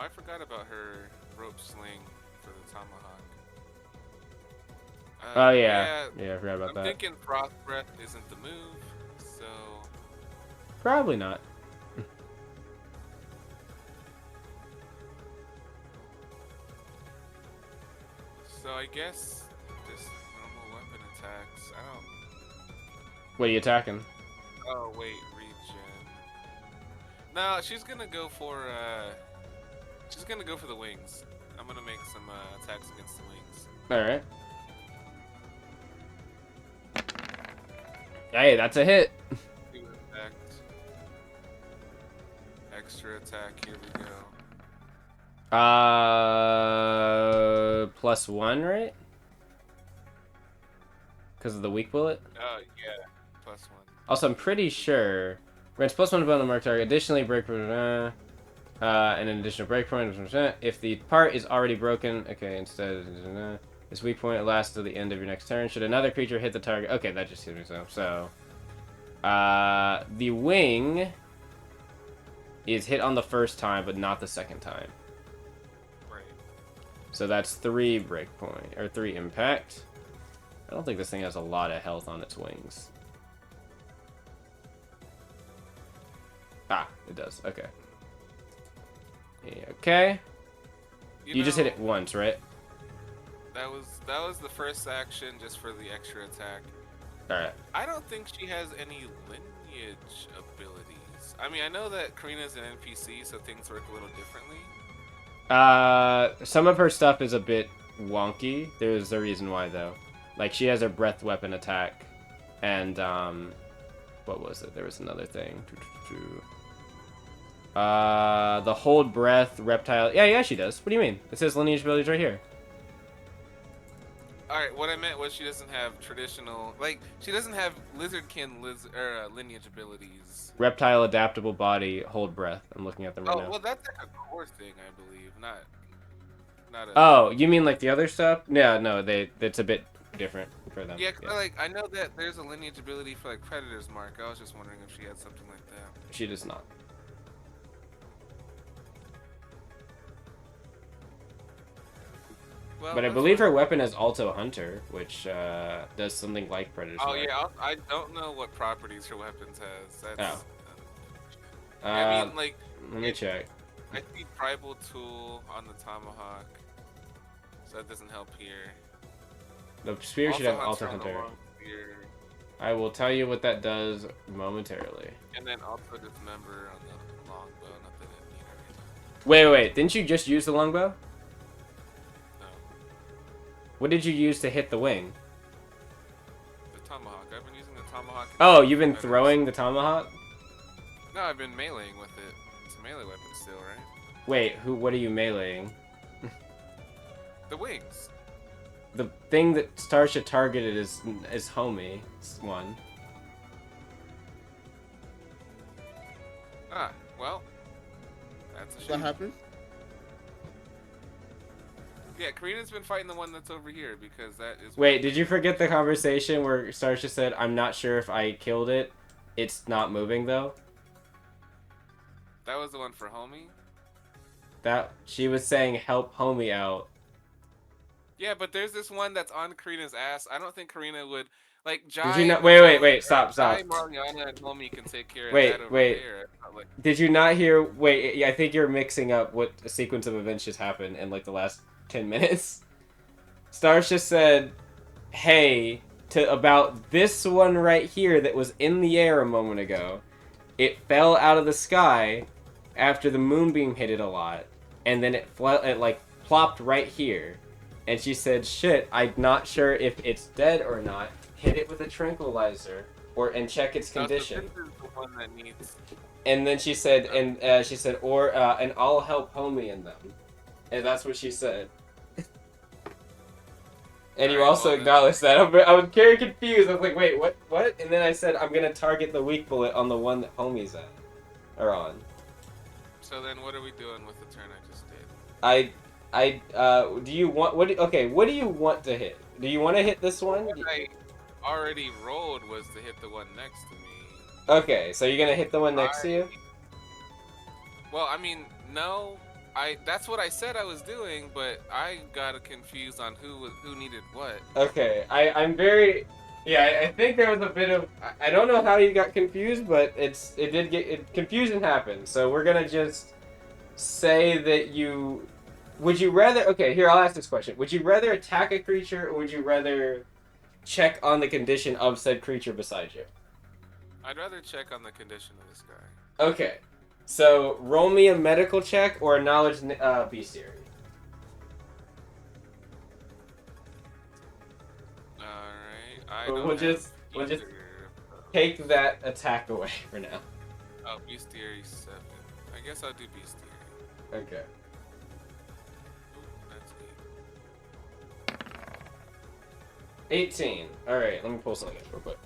I forgot about her rope sling for the tomahawk. Oh, yeah. Yeah, I forgot about that. I'm thinking Frost Breath isn't the move, so... Probably not. So I guess just normal weapon attacks. I don't... What are you attacking? Oh, wait, regen. No, she's gonna go for, she's gonna go for the wings. I'm gonna make some, attacks against the wings. Alright. Hey, that's a hit. Extra attack, here we go. +1, right? Because of the weak bullet? Oh, yeah, +1. Also, I'm pretty sure... Grants +1 to bone mark target. Additionally, break... and an additional breakpoint. If the part is already broken... Okay, instead... This weak point lasts till the end of your next turn. Should another creature hit the target... Okay, that just hit me so. The wing is hit on the first time, but not the second time. Right. So that's 3 breakpoint, or 3 impact. I don't think this thing has a lot of health on its wings. Ah, it does. Okay. Yeah, okay. You just hit it once, right? That was the first action just for the extra attack. Alright. I don't think she has any lineage abilities. I mean, I know that Karina's an NPC, so things work a little differently. Some of her stuff is a bit wonky. There's a reason why, though. Like, she has her breath weapon attack, and, what was it? There was another thing. The hold breath, reptile. Yeah, she does. What do you mean? It says lineage abilities right here. Alright, what I meant was she doesn't have traditional, like, she doesn't have lizardkin lineage abilities. Reptile, adaptable body, hold breath. I'm looking at them right now. Oh, well, that's like a core thing, I believe, not a... Oh, you mean like the other stuff? Yeah, no, it's a bit different for them. Yeah, like, I know that there's a lineage ability for, like, Predator's Mark. I was just wondering if she had something like that. She does not. Well, But I believe her weapon is also Hunter, which does something like Predator's Mark. Oh, yeah, I don't know what properties her weapons has. That's... I mean, like... Let me check. I see Tribal Tool on the Tomahawk, so that doesn't help here. The spear should have also also Hunter. Spear. I will tell you what that does momentarily. And then also dismember on the longbow, not that it need everything. Wait, didn't you just use the longbow? No. What did you use to hit the wing? The Tomahawk. I've been using the Tomahawk. Oh, you've been throwing the Tomahawk? No, I've been meleeing with it. It's a melee weapon still, right? Wait, what are you meleeing? The wings. The thing that Starsha targeted is homie. It's one. Ah, well, that's a shame. What happened? Yeah, Karina's been fighting the one that's over here because that is... Wait, did you forget the conversation where Starsha said, I'm not sure if I killed it. It's not moving, though? That was the one for homie? She was saying, help homie out. Yeah, but there's this one that's on Karina's ass. I don't think Karina would... Like, Jai... Did you not... Wait, stop. Jai, Marliana, and homie can take care of that over Wait. there. Like... Did you not hear... Wait, I think you're mixing up what a sequence of events just happened in, like, the last 10 minutes. Starsha said, hey, to about this one right here that was in the air a moment ago. It fell out of the sky after the moonbeam hit it a lot. And then it like, plopped right here. And she said, shit, I'm not sure if it's dead or not. Hit it with a tranquilizer and check its condition. So this is the one that needs... And then she said, and I'll help homie in them. And that's what she said. And you also acknowledged that. I was very confused. I was like, wait, what? And then I said, I'm gonna target the weak bullet on the one that homie's at. Or on. So then what are we doing with the turn I just did? Do you want, what do you want to hit? Do you want to hit this one? What I already rolled was to hit the one next to me. Okay, so you're gonna hit the one next to you? Well, I mean, no. That's what I said I was doing, but I got confused on who needed what. Okay, I think there was a bit of, I don't know how you got confused, but confusion happened. So we're gonna just say that would you rather, okay, here, I'll ask this question. Would you rather attack a creature, or would you rather check on the condition of said creature beside you? I'd rather check on the condition of this guy. Okay, so roll me a medical check or a knowledge bestiary. Alright, We'll just take that attack away for now. Oh, bestiary 7. I guess I'll do bestiary. Okay. That's 18. Alright, let me pull something up real quick.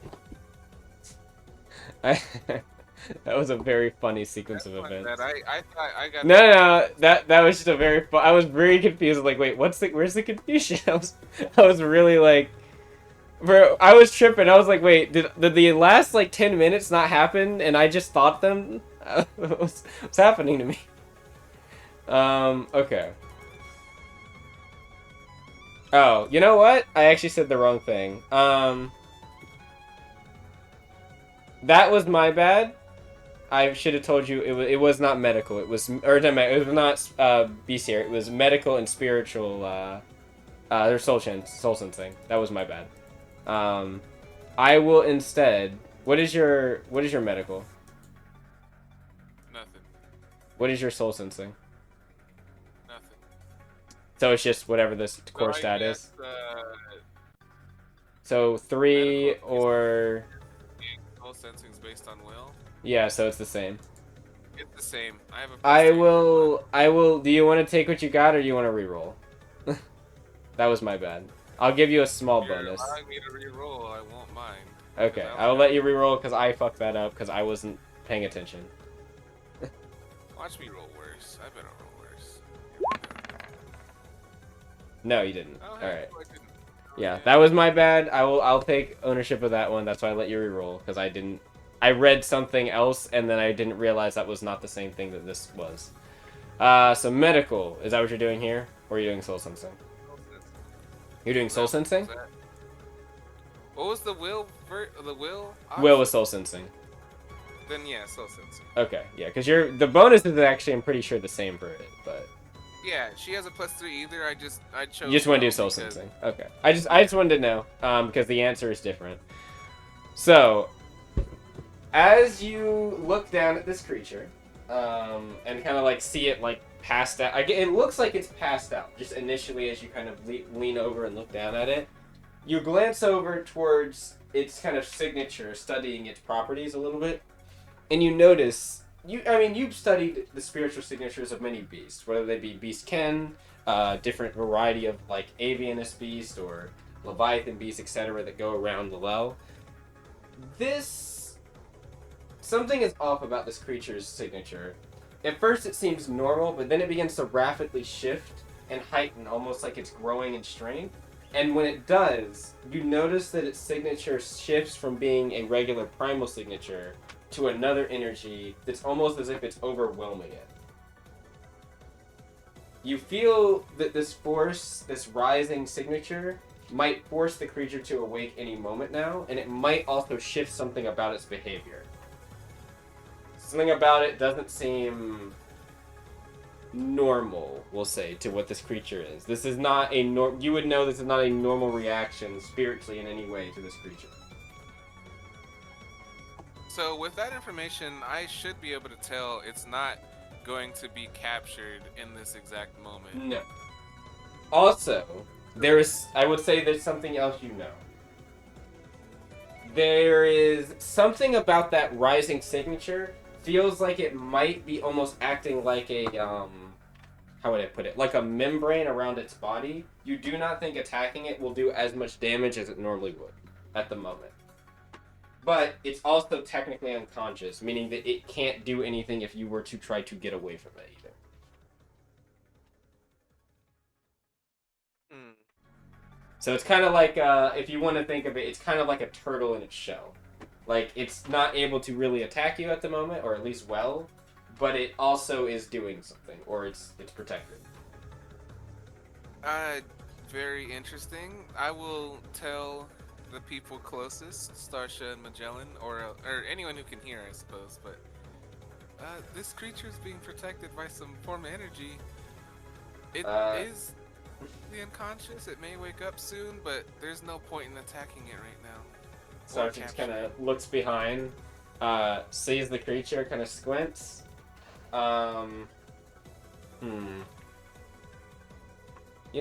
That was a very funny sequence of events. I thought I got... No, that was just a very fun... I was very confused. Like, wait, where's the confusion? I was really like... Bro, I was tripping. I was like, wait, did the last, like, 10 minutes not happen and I just thought them? What's happening to me? Okay. Oh, you know what? I actually said the wrong thing. That was my bad. I should have told you it was not medical. It was it was not bestiary. It was medical and spiritual. Their soul sensing. That was my bad. I will instead. What is your medical? Nothing. What is your soul sensing? Nothing. So it's just whatever this core So I stat guess, is. So 3 medical or soul sensing's based on will. yeah, so it's the same. It's the same. I have a. I will. Do you want to take what you got, or do you want to reroll? That was my bad. I'll give you a small bonus. Allowing me to reroll, I won't mind. Okay, I will let you reroll because I fucked that up because I wasn't paying attention. Watch me roll worse. I better roll worse. No, you didn't. Oh, All hey, right. I didn't. Yeah, that was my bad. I'll take ownership of that one. That's why I let you reroll because I didn't. I read something else and then I didn't realize that was not the same thing that this was. So medical, is that what you're doing here, or are you doing soul sensing? You're doing soul sensing? What was the will? The will? Will was soul sensing. Then yeah, soul sensing. Okay, yeah, because the bonus is actually I'm pretty sure the same for it, but yeah, she has a +3 either. I chose. You just want to do soul sensing. Okay, I just wanted to know because the answer is different. So, as you look down at this creature, and kind of like see it like passed out. It looks like it's passed out just initially as you kind of lean over and look down at it. You glance over towards its kind of signature, studying its properties a little bit, and you notice. You've studied the spiritual signatures of many beasts, whether they be beastkin, different variety of like avianus beast or leviathan beast, etc., that go around the well. Something is off about this creature's signature. At first it seems normal, but then it begins to rapidly shift and heighten, almost like it's growing in strength. And when it does, you notice that its signature shifts from being a regular primal signature to another energy that's almost as if it's overwhelming it. You feel that this force, this rising signature, might force the creature to awake any moment now, and it might also shift something about its behavior. Something about it doesn't seem normal, we'll say, to what this creature is. This is not a you would know this is not a normal reaction spiritually in any way to this creature. So with that information, I should be able to tell it's not going to be captured in this exact moment. No. Also, I would say there's something else you know. There is something about that rising signature feels like it might be almost acting like a, how would I put it? Like a membrane around its body. You do not think attacking it will do as much damage as it normally would at the moment. But it's also technically unconscious, meaning that it can't do anything if you were to try to get away from it either. So it's kind of like, if you want to think of it, it's kind of like a turtle in its shell. Like, it's not able to really attack you at the moment, or at least well, but it also is doing something, or it's protected. Very interesting. I will tell the people closest, Starsha and Magellan, or anyone who can hear, I suppose, but this creature is being protected by some form of energy. It is the unconscious. It may wake up soon, but there's no point in attacking it right now. So it just kind of looks behind, sees the creature, kind of squints. You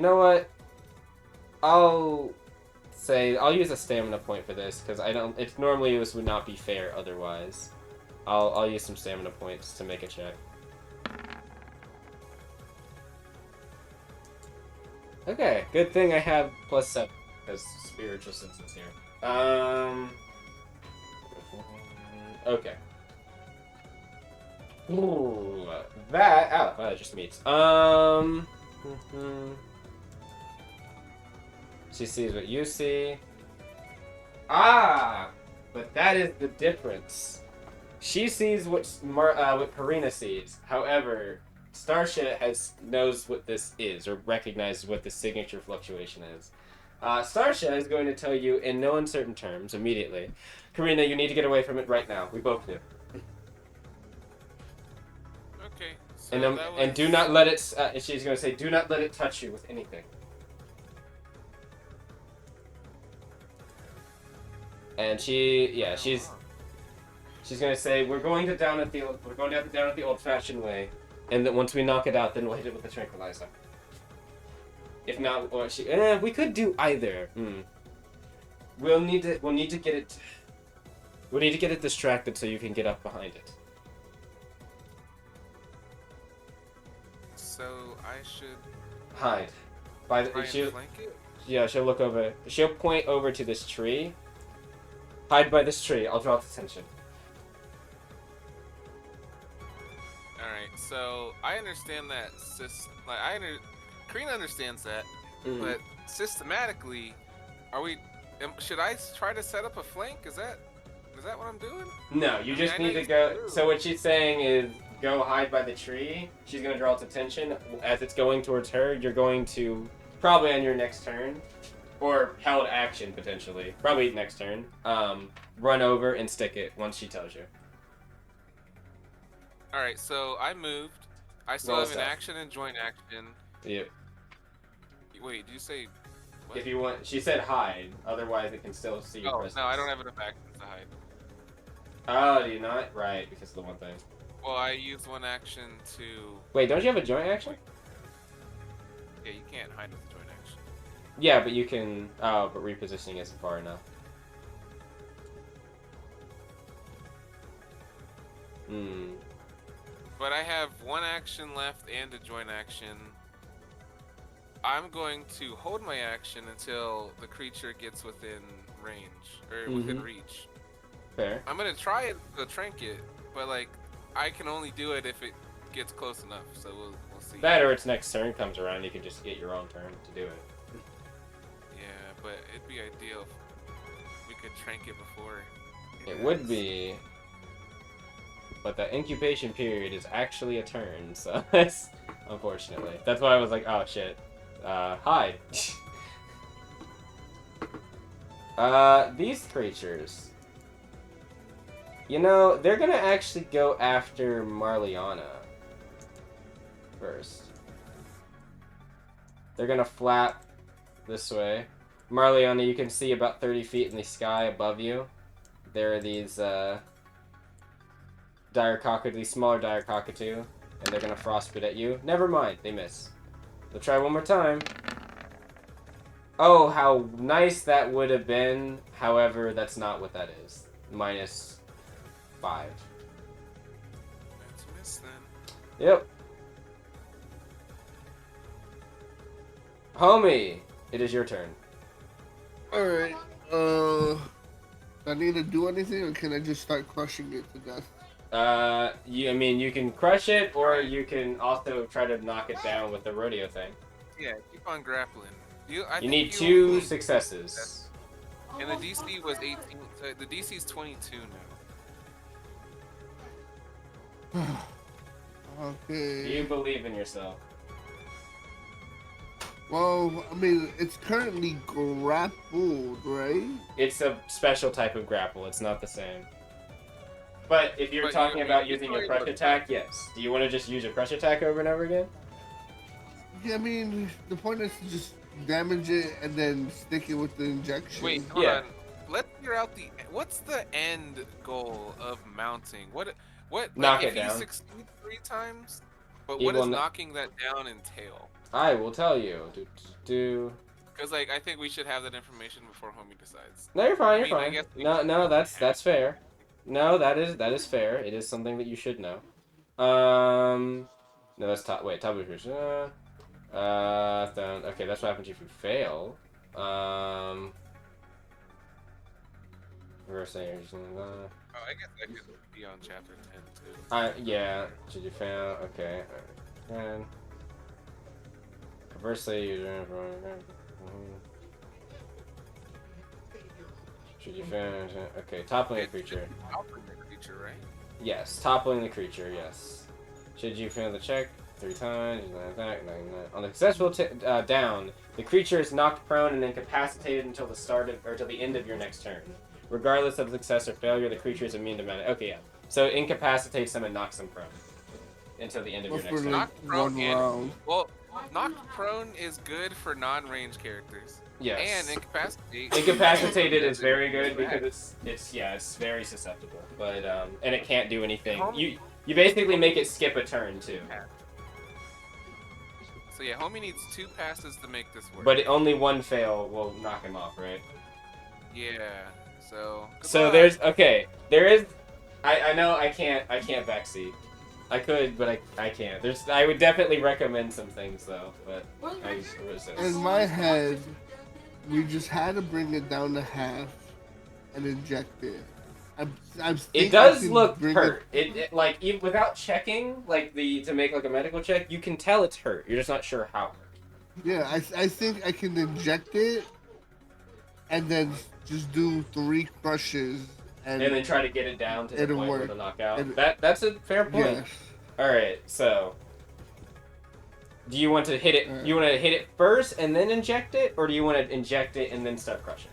know what? I'll use a stamina point for this because normally this would not be fair otherwise. I'll use some stamina points to make a check. Okay, good thing I have +7 as spiritual senses here. Okay. Ooh, that just meets. She sees what you see. But that is the difference. She sees what Karina sees. However, Starsha knows what this is, or recognizes what the signature fluctuation is. Starsha is going to tell you in no uncertain terms immediately, Karina, you need to get away from it right now. We both do. Okay. So And do not let it. She's going to say, do not let it touch you with anything. And she's going to say, we're going down it the old-fashioned way, and that once we knock it out, then we'll hit it with a tranquilizer. If not, or we could do either. We'll need to get it. We'll need to get it distracted so you can get up behind it. So I should hide. try and flank it? Yeah, she'll look over. She'll point over to this tree. Hide by this tree. I'll draw attention. All right. So I understand that. Karina understands that, but systematically, should I try to set up a flank? Is that what I'm doing? No, you just need to go. So what she's saying is go hide by the tree. She's gonna draw its attention. As it's going towards her, you're going to probably on your next turn, or held action potentially, probably next turn. Run over and stick it once she tells you. All right. So I moved. I still have an action and joint action. Yep. Wait, did you say? What? If you want, she said hide. Otherwise, it can still see your presence. No, I don't have enough actions to hide. Oh, do you not? Right, because of the one thing. Well, I used one action to. Wait, don't you have a joint action? Yeah, you can't hide with a joint action. Yeah, but you can. Oh, but repositioning isn't far enough. But I have one action left and a joint action. I'm going to hold my action until the creature gets within range, or within reach. Fair. I'm gonna try it, the trinket, but like, I can only do it if it gets close enough, so we'll see. That or its next turn comes around, you can just get your own turn to do it. Yeah, but it'd be ideal if we could trinket before. It would be. But the incubation period is actually a turn, so that's unfortunately. That's why I was like, oh shit. Hide. These creatures. You know, they're gonna actually go after Marliana first. They're gonna flap this way. Marliana, you can see about 30 feet in the sky above you. There are these, these smaller Direcockatoo, and they're gonna frostbite at you. Never mind, they miss. They'll try one more time. Oh, how nice that would have been. However, that's not what that is. -5. That's a miss then. Yep. Homie, it is your turn. Alright, I need to do anything, or can I just start crushing it to death? You can crush it, or you can also try to knock it down with the rodeo thing. Yeah, keep on grappling. You need 2 successes. And the DC was 18. So the DC is 22 now. Okay. Do you believe in yourself? Well, I mean, it's currently grappled, right? It's a special type of grapple. It's not the same. But if you're talking about using a crush attack, yes. Do you want to just use a crush attack over and over again? Yeah, I mean, the point is to just damage it and then stick it with the injection. Wait, hold on. Let's figure out what's the end goal of mounting? What knock like, it down. If you succeed 3 times, but what does knocking that down entail? I will tell you. Because like I think we should have that information before Homie decides. No, you're fine. You're fine. No, that's fair. No, that is fair. It is something that you should know. No, that's top. Wait, top of your okay, that's what happens if you fail. Reverse energy. Oh, I guess I could be on chapter 10 too. Yeah. Should you fail? Okay. And conversely, should you fail? Okay, toppling a creature. Toppling the creature, right? Yes, toppling the creature. Yes. Should you fail the check? 3 times. On the successful down, the creature is knocked prone and incapacitated until the end of your next turn. Regardless of success or failure, the creature is immune to mana. Okay, yeah. So it incapacitates them and knocks them prone until the end of your next turn. Knocked prone well, knocked prone is good for non-range characters. Yes. And incapacitated is very good because it's very susceptible. But and it can't do anything. You basically make it skip a turn too. So yeah, homie needs 2 passes to make this work. But only one fail will knock him off, right? Yeah. So there is I know I can't backseat. I could, but I can't. I would definitely recommend some things though, but I resist. In my head, we just had to bring it down to half and inject it. It does look hurt. It like even without checking to make like a medical check, you can tell it's hurt. You're just not sure how hurt. Yeah, I think I can inject it and then just do 3 crushes and then try to get it down to the point where it'll knock out. That's a fair point. Yes. All right, so do you want to hit it? You want to hit it first and then inject it, or do you want to inject it and then start crushing?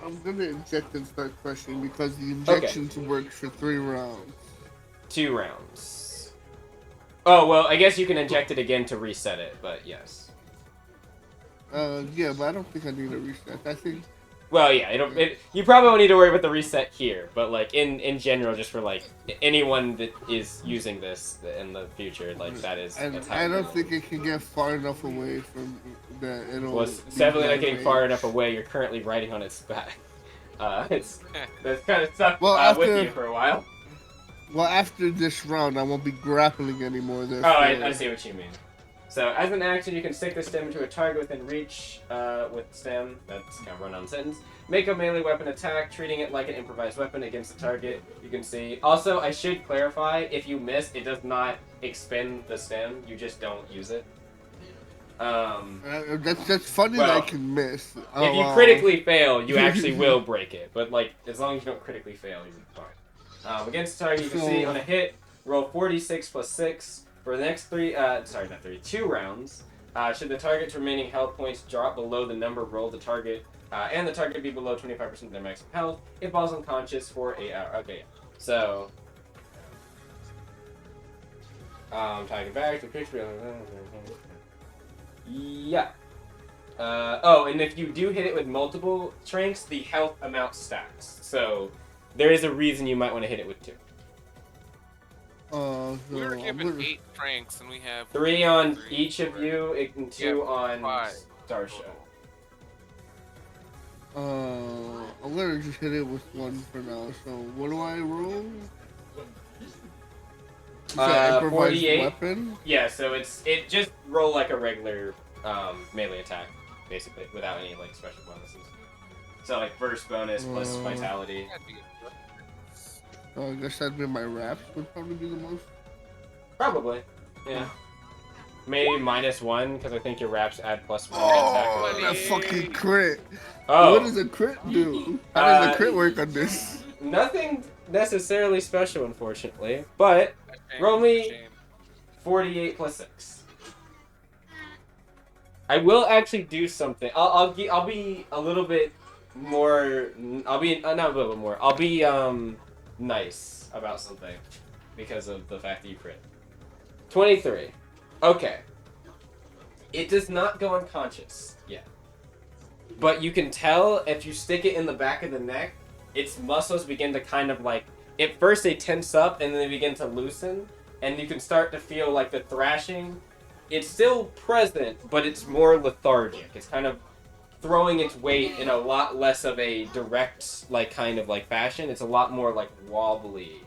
I'm gonna inject and start crushing because the injections work for 3 rounds. 2 rounds. Oh well, I guess you can inject it again to reset it, but yes. Yeah, but I don't think I need a reset. I think. Well, yeah, you probably won't need to worry about the reset here, but like in general, just for like anyone that is using this in the future, like that is. And I don't think it can get far enough away from that. Well, it's definitely not getting far enough away. You're currently riding on its back. That's kind of stuck with you for a while. Well, after this round, I won't be grappling anymore. Oh, I see what you mean. So, as an action, you can stick the stem to a target within reach with stem. That's kind of a run-on sentence. Make a melee weapon attack, treating it like an improvised weapon against the target. You can see. Also, I should clarify, if you miss, it does not expend the stem. You just don't use it. That's funny that I can miss. If you critically fail, you actually will break it. But, like, as long as you don't critically fail, you're fine. Against the target, you can see on a hit, roll 46 plus 6. For the next 2 rounds, should the target's remaining health points drop below the number rolled the target, and the target be below 25% of their maximum health, it falls unconscious for 8 hours. Okay, so target back to creature. Yeah. And if you do hit it with multiple strengths, the health amount stacks. So there is a reason you might want to hit it with 2. We were given 8 strengths, and we have 3 on each of you, and 2 on Starsha. I'm gonna just hit it with 1 for now. So what do I roll? 48. Weapon? Yeah, so it just roll like a regular melee attack, basically, without any like special bonuses. So like burst bonus plus vitality. I guess that'd be my wraps would probably be the most. Probably, yeah. Maybe -1 because I think your wraps add +1 Oh, attack. that fucking crit! Oh. What does a crit do? How does a crit work on this? Nothing necessarily special, unfortunately. But roll me 48 plus 6. I will actually do something. I'll be a little bit more. I'll be not a little bit more. I'll be nice about something because of the fact that you crit. 23. Okay. It does not go unconscious yet. But you can tell if you stick it in the back of the neck, its muscles begin to kind of like, at first they tense up and then they begin to loosen, and you can start to feel like the thrashing. It's still present, but it's more lethargic. It's kind of throwing its weight in a lot less of a direct, like, kind of like fashion. It's a lot more like wobbly,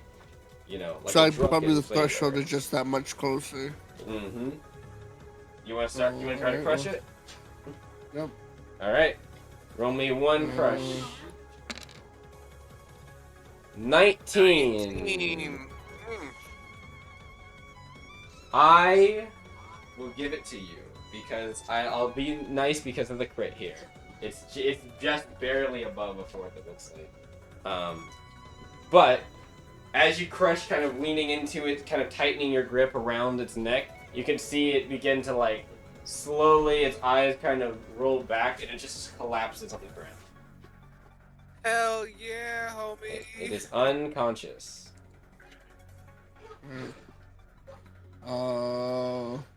you know. Like so probably the threshold is just that much closer. Mm-hmm. You want to start? You want to try to crush it? Yep. All right. Roll me 1 crush. 19. I will give it to you because I'll be nice because of the crit here. It's just barely above a 4th, it looks like. But as you crush, kind of leaning into it, kind of tightening your grip around its neck, you can see it begin to, like, slowly, its eyes kind of roll back, and it just collapses on the ground. Hell yeah, homie. It is unconscious.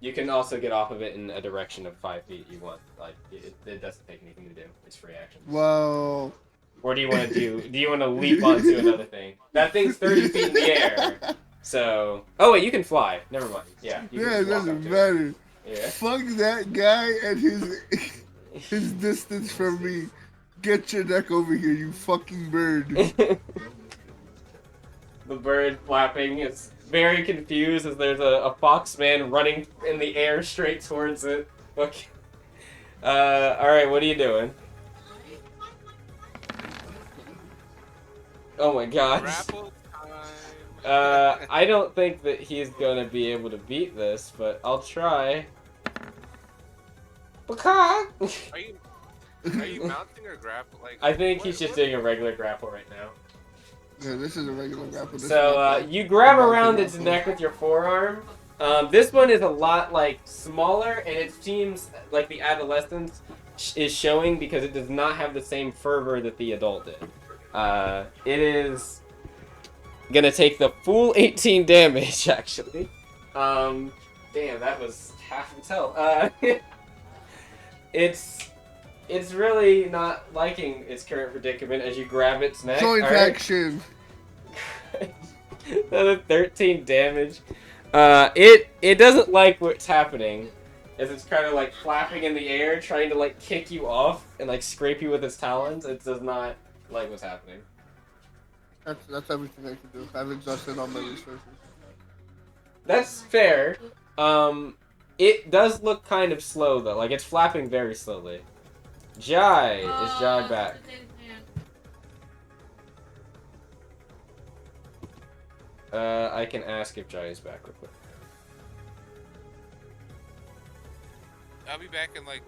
You can also get off of it in a direction of 5 feet you want. Like, it doesn't take anything to do. It's free action. Well... Or do you want to do you want to leap onto another thing? That thing's 30 feet in the air. So... Oh, wait, you can fly. Never mind. Yeah, you Yeah, it doesn't matter. Yeah. Fuck that guy and his distance from me. Get your neck over here, you fucking bird. The bird flapping is very confused as there's a foxman running in the air straight towards it. Okay. Alright, what are you doing? Oh my gosh. Grapple time. I don't think that he's gonna be able to beat this, but I'll try. Are you mounting or grapple? Like, I think he's just doing a regular grapple right now. Yeah, this is a regular grapple. So, you grab around its neck with your forearm. This one is a lot, like, smaller, and it seems like the adolescence is showing because it does not have the same fervor that the adult did. It is gonna take the full 18 damage, actually. Damn, that was half its health. It's really not liking its current predicament as you grab its neck. Joint action. Another 13 damage. It doesn't like what's happening, as it's kind of like flapping in the air, trying to like kick you off and like scrape you with its talons. It does not like what's happening. That's everything I can do. I've exhausted all my resources. That's fair. It does look kind of slow though. Like it's flapping very slowly. Jai is Jai back. I can ask if Jai is back real quick. I'll be back in like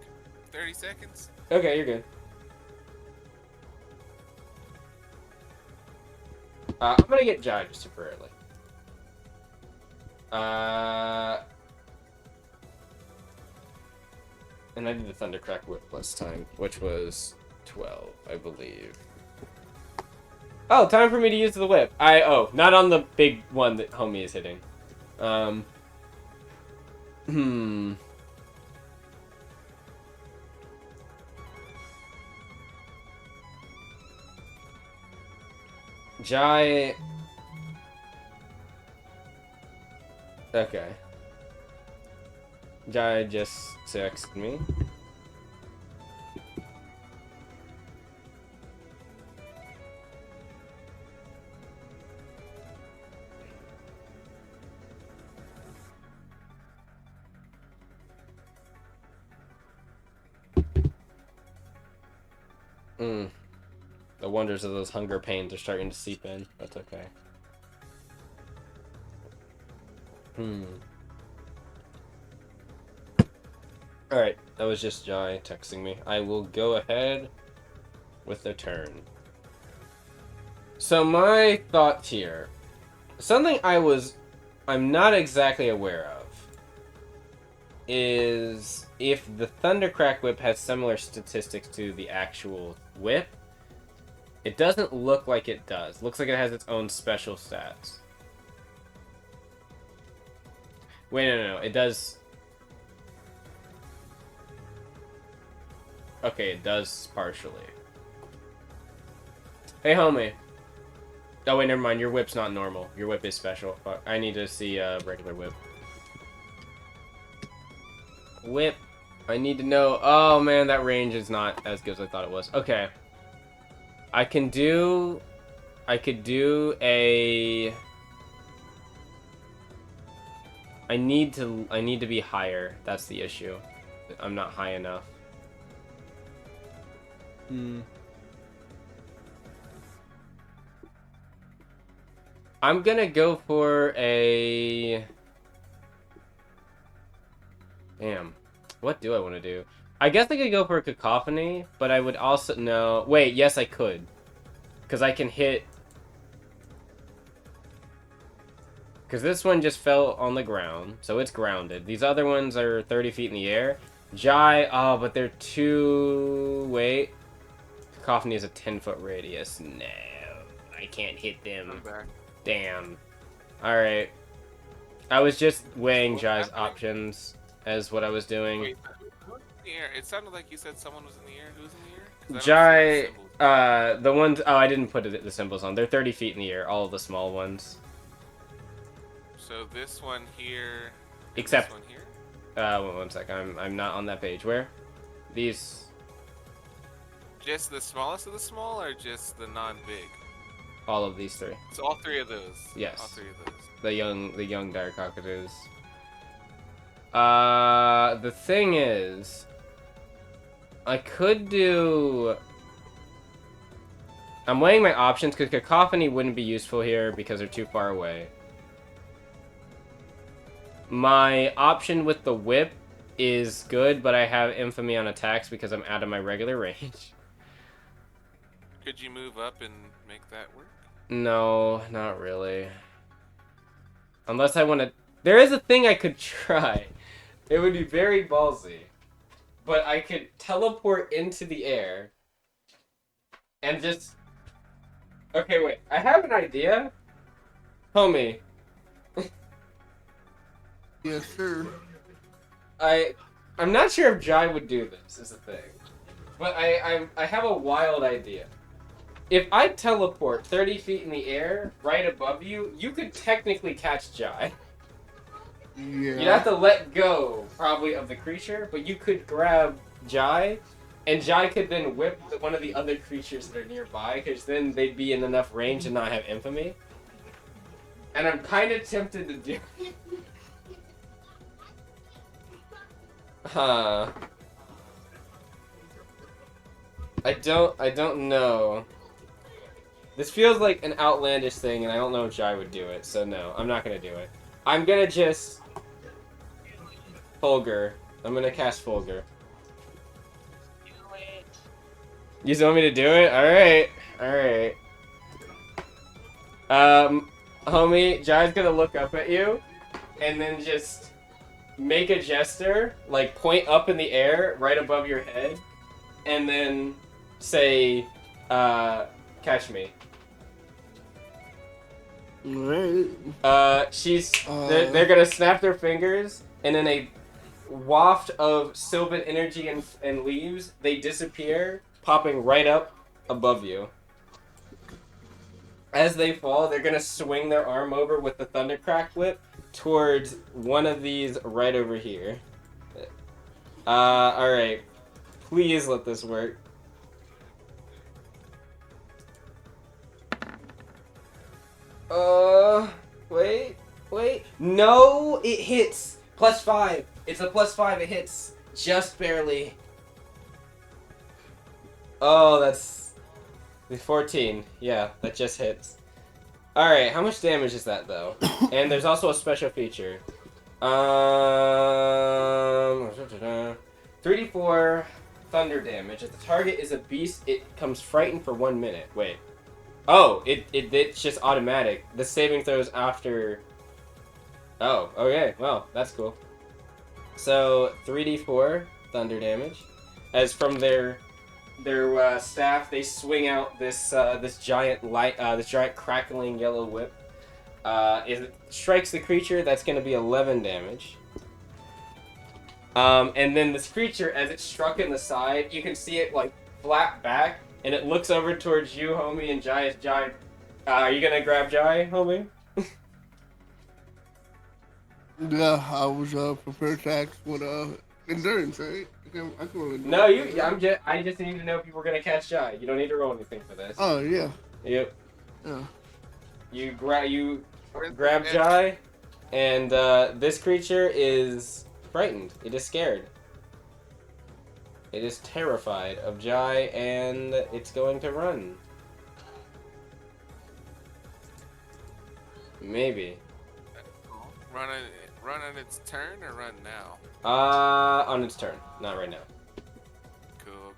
30 seconds. Okay, you're good. I'm gonna get Jai just temporarily. And I did the Thundercrack Whip last time, which was 12, I believe. Oh, time for me to use the whip. Not on the big one that homie is hitting. Jai. Okay. Jai just texted me. The wonders of those hunger pains are starting to seep in. That's okay. Alright, that was just Jai texting me. I will go ahead with the turn. So my thoughts here. Something I'm not exactly aware of is if the Thundercrack Whip has similar statistics to the actual whip. It doesn't look like it does. Looks like it has its own special stats. Wait, no, it does. Okay, it does partially. Hey, homie. Oh, wait, never mind. Your whip's not normal. Your whip is special. Fuck. I need to see a regular whip. Whip. I need to know. Oh, man, that range is not as good as I thought it was. Okay. I could do a... I need to be higher. That's the issue. I'm not high enough. I'm gonna go for a... Damn. What do I want to do? I guess I could go for a cacophony, but I would also... No. Wait, yes I could. Because I can hit... Because this one just fell on the ground, so it's grounded. These other ones are 30 feet in the air. Jai, oh, but they're too... Wait. Cacophony is a 10-foot radius. No, I can't hit them. Damn. Alright. I was just weighing Jai's options as what I was doing. Wait, who's in the air? It sounded like you said someone was in the air. Who's in the air? 'Cause I don't see Jai, the symbols. the ones... Oh, I didn't put the symbols on. They're 30 feet in the air, all of the small ones. So this one here... Except... This one here? One sec. I'm not on that page. Where? These... Just the smallest of the small, or just the non-big? All of these three. So all three of those. Yes. All three of those. The young Direcockatoos. The thing is... I could do... I'm weighing my options, because Cacophony wouldn't be useful here because they're too far away. My option with the whip is good, but I have infamy on attacks because I'm out of my regular range. Could you move up and make that work? No, not really. Unless I want to... There is a thing I could try. It would be very ballsy. But I could teleport into the air. And just... Okay, wait. I have an idea. Homie. Yes, sir. I'm not sure if Jai would do this, is the thing. But I have a wild idea. If I teleport 30 feet in the air, right above you, you could technically catch Jai. Yeah. You'd have to let go, probably, of the creature, but you could grab Jai, and Jai could then whip one of the other creatures that are nearby, because then they'd be in enough range to not have infamy. And I'm kind of tempted to do... Huh. I don't know. This feels like an outlandish thing, and I don't know if Jai would do it, so no, I'm not gonna do it. I'm gonna just... Fulgur. I'm gonna cast Fulgur. Do it. You just want me to do it? Alright. Alright. Homie, Jai's gonna look up at you, and then just make a gesture, like point up in the air, right above your head, and then say, catch me. Alright. They're gonna snap their fingers, and in a waft of sylvan energy and leaves, they disappear, popping right up above you. As they fall, they're gonna swing their arm over with the Thundercrack whip towards one of these right over here. Alright. Please let this work. Wait. No, it hits. +5. It's a +5. It hits. Just barely. Oh, that's 14. Yeah, that just hits. Alright, how much damage is that, though? And there's also a special feature. 3d4 thunder damage. If the target is a beast, it comes frightened for 1 minute. Wait. Oh, it's just automatic. The saving throws after... Oh, okay. Well, that's cool. So, 3d4 thunder damage. As from their staff, they swing out this giant crackling yellow whip. If it strikes the creature, that's going to be 11 damage. And then this creature, as it's struck in the side, you can see it like flap back, and it looks over towards you, homie, and Jai is Jai. Are you gonna grab Jai, homie? Yeah, I was prepared to act with endurance, right? I can roll No, I just need to know if you were gonna catch Jai. You don't need to roll anything for this. Oh yeah. Yep. Yeah. You grab Jai, and this creature is frightened. It is scared. It is terrified of Jai, and it's going to run. Maybe. Run on its turn or run now? On its turn. Not right now. Cool.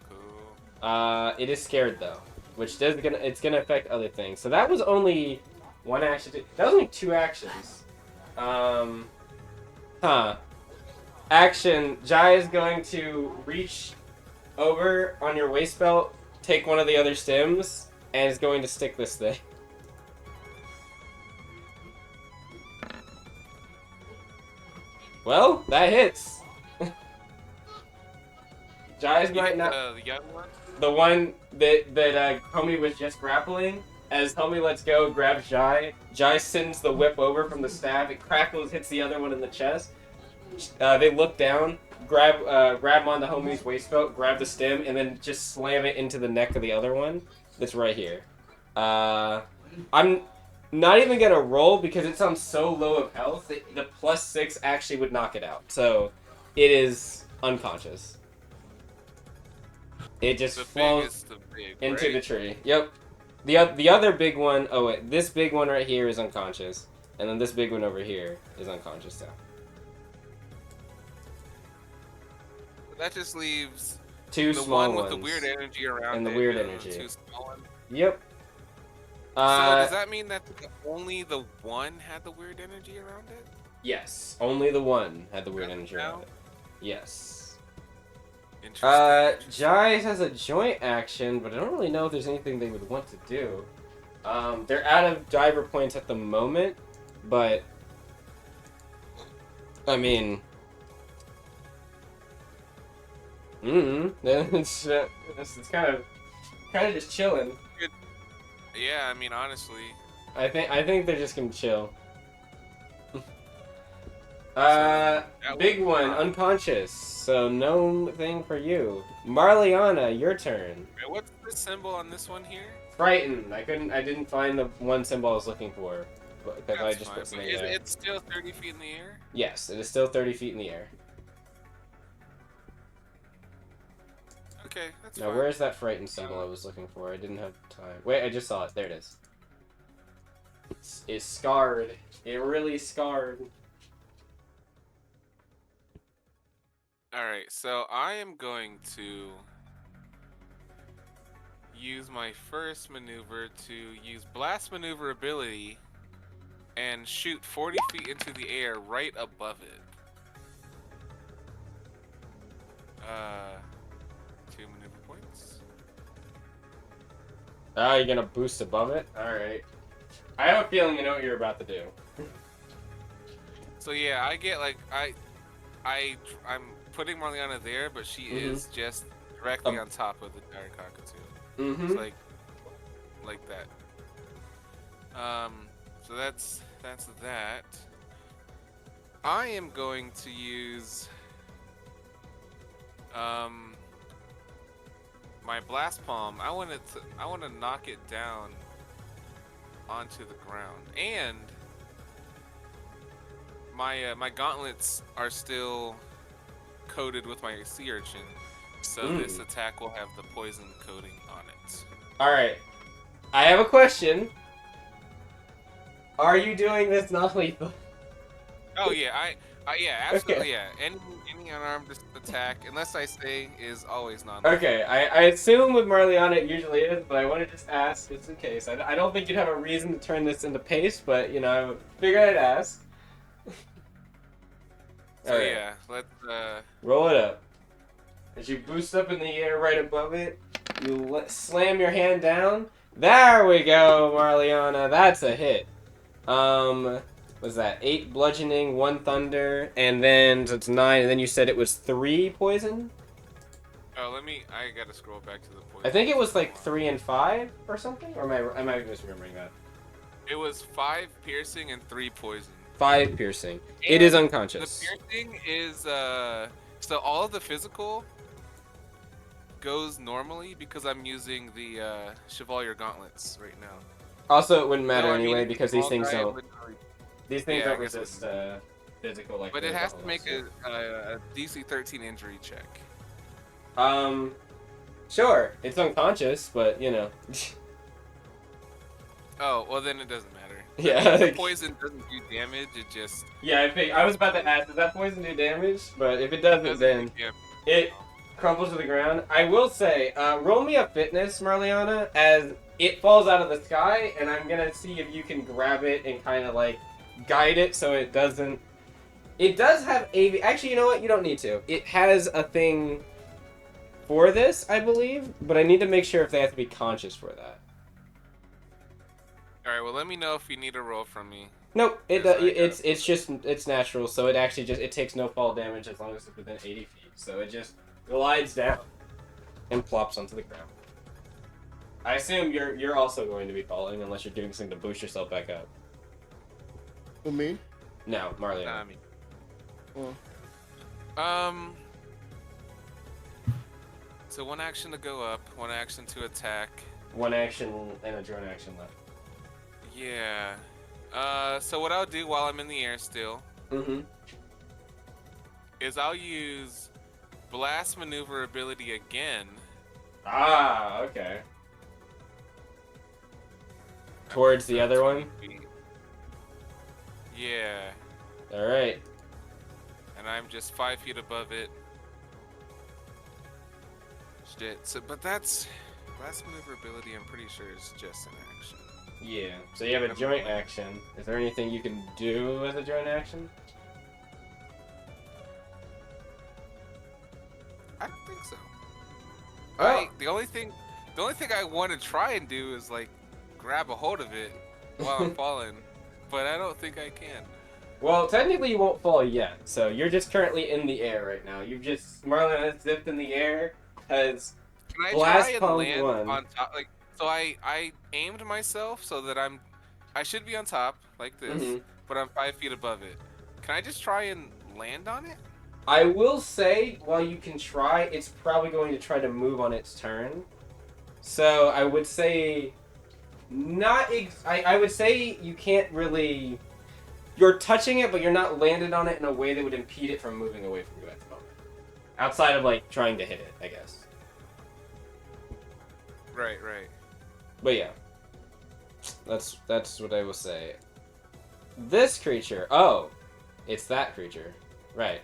It is scared though, which it's gonna affect other things. So that was only one action. That was only 2 actions. Action. Jai is going to reach over on your waist belt, take one of the other stems, and is going to stick this thing. Well, that hits. Jai's might not. The young one? The one that Homie was just grappling. As Homie lets go, grabs Jai. Jai sends the whip over from the stab. It crackles, hits the other one in the chest. They look down, grab him on the Homie's waist belt, grab the stem, and then just slam it into the neck of the other one. That's right here. I'm not even gonna roll because it's on so low of health that the +6 actually would knock it out. So it is unconscious. It just falls into the tree. Yep. The other big one. Oh wait, this big one right here is unconscious, and then this big one over here is unconscious now. That just leaves two the small one ones with the weird energy around and the it, weird and energy. the two small ones. Yep. So does that mean that only the one had the weird energy around it? Yes, only the one had the weird energy now? around it. Yes. Interesting. Jai has a joint action, but I don't really know if there's anything they would want to do. They're out of diver points at the moment, but I mean, it's kind of just chilling. Yeah, I mean, honestly. I think they're just gonna chill. Big one, unconscious. So no thing for you. Marliana, your turn. Wait, what's the symbol on this one here? Frightened. I didn't find the one symbol I was looking for because I just put something there. It's still 30 feet in the air? Yes, it is still 30 feet in the air. Okay, that's now, fine. where's that frightened symbol I was looking for? I didn't have time. Wait, I just saw it. There it is. It's scarred. It really scarred. Alright, so I am going to use my first maneuver to use blast maneuverability and shoot 40 feet into the air right above it. 2 maneuver points. Oh, you're gonna boost above it? Alright. I have a feeling you know what you're about to do. So yeah, I get like I'm putting Marliana there, but she is just directly on top of the Direcockatoo. It's like that. So that's that. I am going to use my blast palm. I want to knock it down onto the ground, and my gauntlets are still coated with my sea urchin, so this attack will have the poison coating on it. Alright. I have a question. Are you doing this non-lethal? Oh yeah, yeah, absolutely, Okay. yeah. Any unarmed attack, unless I say, is always non. Okay, I assume with Marliana it usually is, but I want to just ask just in case. I don't think you'd have a reason to turn this into pace, but you know, I figured I'd ask. So Alright. yeah, let's Roll it up. As you boost up in the air right above it, you slam your hand down. There we go, Marliana. That's a hit. Was that 8 bludgeoning, 1 thunder, and then so it's 9, and then you said it was 3 poison? oh, I gotta scroll back to the poison. I think it was like 3 and 5 or something, or am I misremembering that? It was 5 piercing and 3 poison. 5 piercing. It is unconscious. The piercing is so all of the physical goes normally because I'm using the Chevalier gauntlets right now. Also, it wouldn't matter No, I mean, anyway because these all things guy don't. would- These things Yeah, I don't guess resist physical like. But it the has to other make ones a DC 13 injury check. do. Sure, it's unconscious, but you know. Oh, well then it doesn't matter. Yeah. The poison doesn't do damage, it just... Yeah, I was about to ask, does that poison do damage? But if it doesn't, then it crumbles to the ground. I will say, roll me a fitness, Marliana, as it falls out of the sky, and I'm gonna see if you can grab it and kind of like guide it so it doesn't. It does have AV. Actually, you know what? You don't need to. It has a thing for this, I believe, but I need to make sure if they have to be conscious for that. All right. Well, let me know if you need a roll from me. Nope. It's natural, so it actually it takes no fall damage as long as it's within 80 feet. So it just glides down and plops onto the ground. I assume you're also going to be falling unless you're doing something to boost yourself back up. For me? No, Marliana. Nah, me. Oh. So one action to go up, one action to attack. One action and a drone action left. Yeah. So what I'll do while I'm in the air still is I'll use blast maneuverability again. Ah, okay. Towards the other one? Yeah. Alright. And I'm just 5 feet above it. Shit. So, but that's blast maneuverability. I'm pretty sure is just an action. Yeah. So you have a joint action. Is there anything you can do as a joint action? I don't think so. Oh. The only thing I want to try and do is like grab a hold of it while I'm falling, but I don't think I can. Well, technically you won't fall yet. So you're just currently in the air right now. You've just Marliana has zipped in the air. Has Can I blast try and pumped land one. on top? Like, so I aimed myself so that I should be on top like this, but I'm 5 feet above it. Can I just try and land on it? I will say, while you can try, it's probably going to try to move on its turn. So I would say, I would say you can't really. You're touching it, but you're not landed on it in a way that would impede it from moving away from you at the moment. Outside of like trying to hit it, I guess. Right. But yeah, that's what I will say. This creature. Oh, it's that creature, right?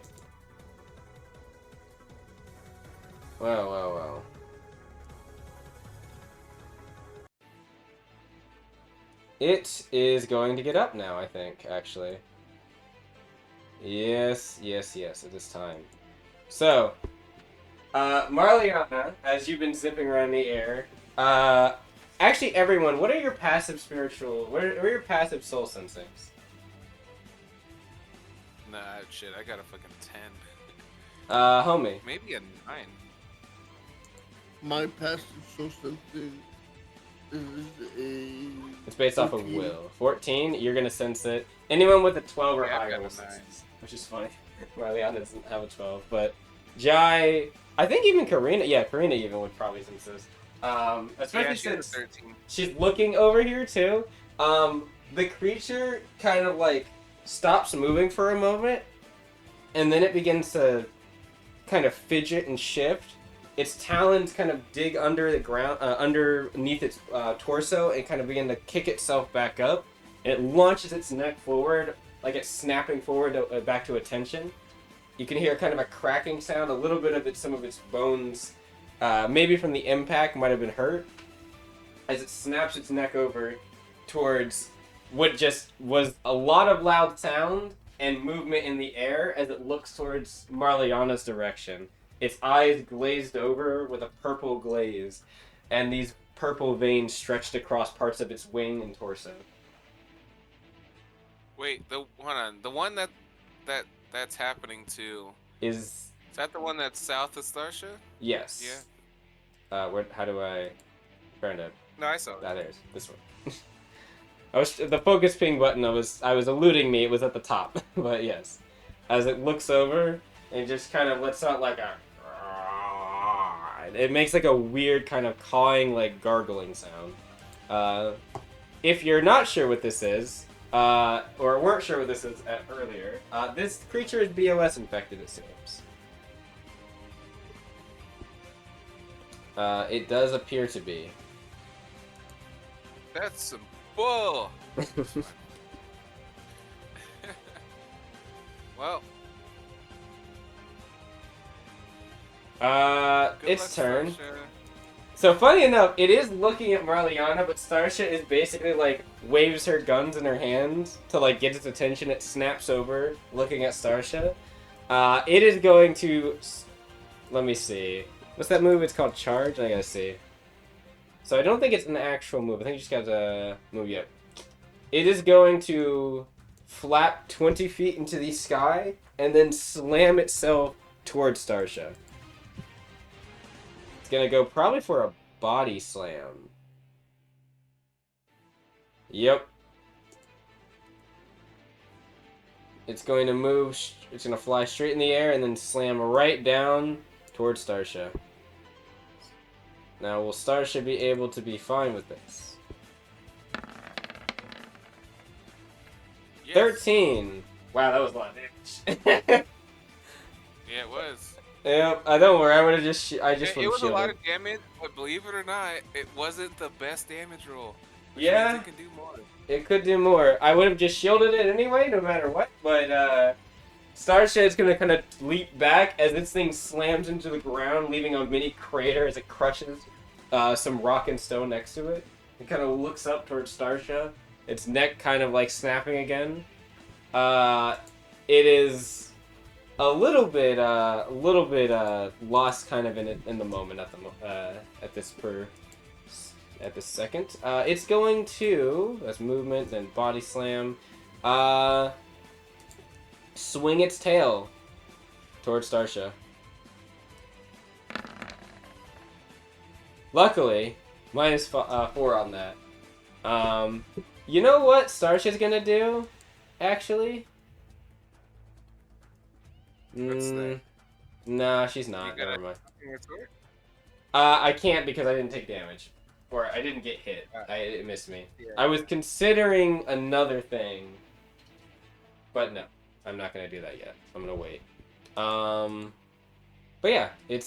Well. It is going to get up now, I think, actually. Yes, it is time. So, Marliana, as you've been zipping around in the air, actually everyone, what are your passive spiritual, what are your passive soul sensings? Nah, shit, I got a fucking 10. Homie. Maybe a 9. My passive soul something is a... It's based 14. off of will. 14, you're gonna sense it. Anyone with a 12 or Yeah, I've higher got will a sense 9. it, which is funny. Marliana doesn't have a 12, but Jai, I think even Karina even would probably sense this. Especially since she's looking over here too. The creature kind of like stops moving for a moment, and then it begins to kind of fidget and shift. Its talons kind of dig under the ground, underneath its torso, and kind of begin to kick itself back up. And it launches its neck forward, like it's snapping forward back to attention. You can hear kind of a cracking sound. A little bit of some of its bones, maybe from the impact, might have been hurt. As it snaps its neck over towards what just was a lot of loud sound and movement in the air as it looks towards Marliana's direction. Its eyes glazed over with a purple glaze, and these purple veins stretched across parts of its wing and torso. Wait, hold on. The one that's happening to Is that the one that's south of Starsha? Yes. Yeah. How do I turn it? No, I saw it. There's this one. The focus ping button. I was eluding me. It was at the top, but yes, as it looks over, it just kind of lets out like a. It makes like a weird kind of cawing, like gargling sound. If you're not sure what this is, or weren't sure what this is earlier, this creature is BOS infected, it seems. It does appear to be. That's some bull. Well. Its turn. So funny enough, it is looking at Marliana, but Starsha is basically like waves her guns in her hand to like get its attention. It snaps over, looking at Starsha. It is going to. Let me see. What's that move? It's called Charge. I gotta see. So I don't think it's an actual move. I think you just got to move yet. It is going to flap 20 feet into the sky and then slam itself towards Starsha. It's gonna go probably for a body slam. Yep. It's going to move. It's going to fly straight in the air and then slam right down towards Starsha. Now, will Starsha be able to be fine with this? Yes. 13. Wow, that was a lot of damage. Yeah, it was. Yep. Don't worry. I would have just. It was a lot of damage, but believe it or not, it wasn't the best damage roll. Yeah. It can do more. It could do more. I would have just shielded it anyway, no matter what. But Starsha is gonna kind of leap back as this thing slams into the ground, leaving a mini crater as it crushes some rock and stone next to it. It kind of looks up towards Starsha. Its neck kind of like snapping again. It is a little bit lost kind of in the moment at this second. It's going to, that's movement, then body slam, swing its tail towards Starsha. Luckily, minus 4 on that. You know what Starsha's gonna do, actually? Nah, she's not. Never mind. I can't because I didn't take damage. Or I didn't get hit. It missed me. Yeah. I was considering another thing. But no. I'm not going to do that yet. I'm going to wait. But yeah. It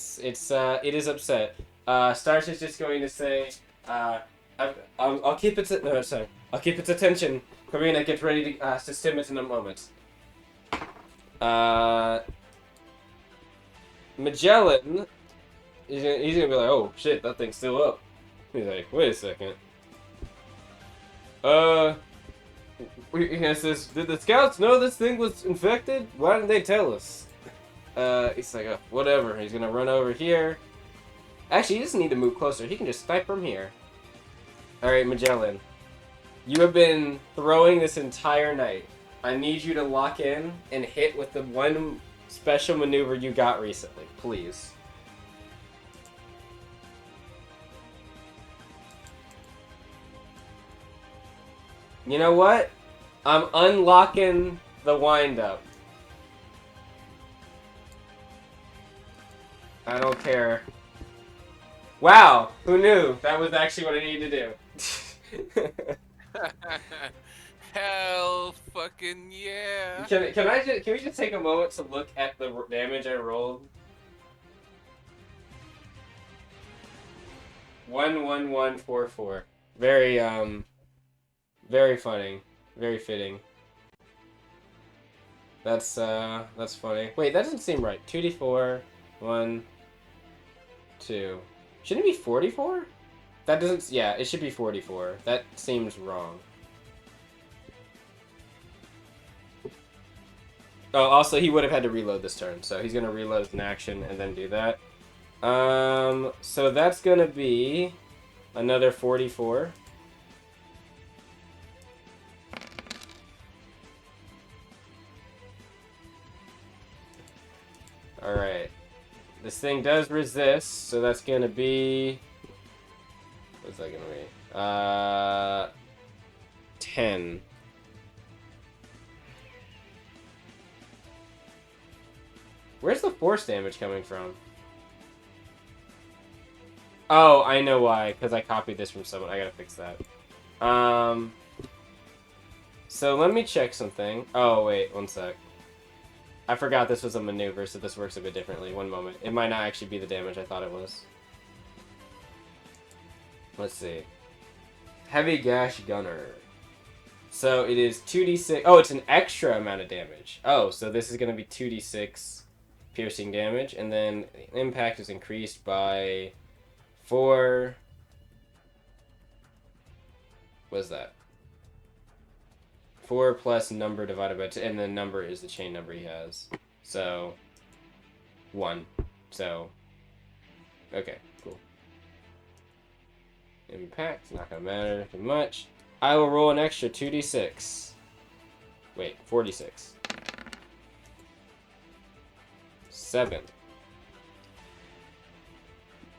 is upset. Starsha's just going to say, I'll keep its... No, sorry. I'll keep its attention. Karina, get ready to stim it in a moment. Magellan, he's gonna be like, oh shit, that thing's still up. He's like, wait a second. He says, did the scouts know this thing was infected? Why didn't they tell us? He's like, oh, whatever. He's gonna run over here. Actually, he doesn't need to move closer. He can just snipe from here. Alright, Magellan. You have been throwing this entire night. I need you to lock in and hit with the one special maneuver you got recently, please. You know what? I'm unlocking the wind-up. I don't care. Wow! Who knew? That was actually what I needed to do. Hell fucking yeah! Can we just take a moment to look at the damage I rolled? 11144. Very very funny. Very fitting. That's funny. Wait, that doesn't seem right. 2d4, 1, 2. Shouldn't it be 44? That doesn't. Yeah, it should be 44. That seems wrong. Oh, also, he would have had to reload this turn, so he's going to reload as an action and then do that. So that's going to be another 44. Alright. This thing does resist, so that's going to be... What's that going to be? 10. Where's the force damage coming from? Oh, I know why. Because I copied this from someone. I gotta fix that. So let me check something. Oh, wait. One sec. I forgot this was a maneuver, so this works a bit differently. One moment. It might not actually be the damage I thought it was. Let's see. Heavy Gash Gunner. So it is 2d6. Oh, it's an extra amount of damage. Oh, so this is going to be 2d6 piercing damage, and then impact is increased by 4. What's that? 4 plus number divided by 2, and the number is the chain number he has. So 1. So okay, cool. Impact, not gonna matter too much. I will roll an extra 2d6. Wait, 4d6. 7.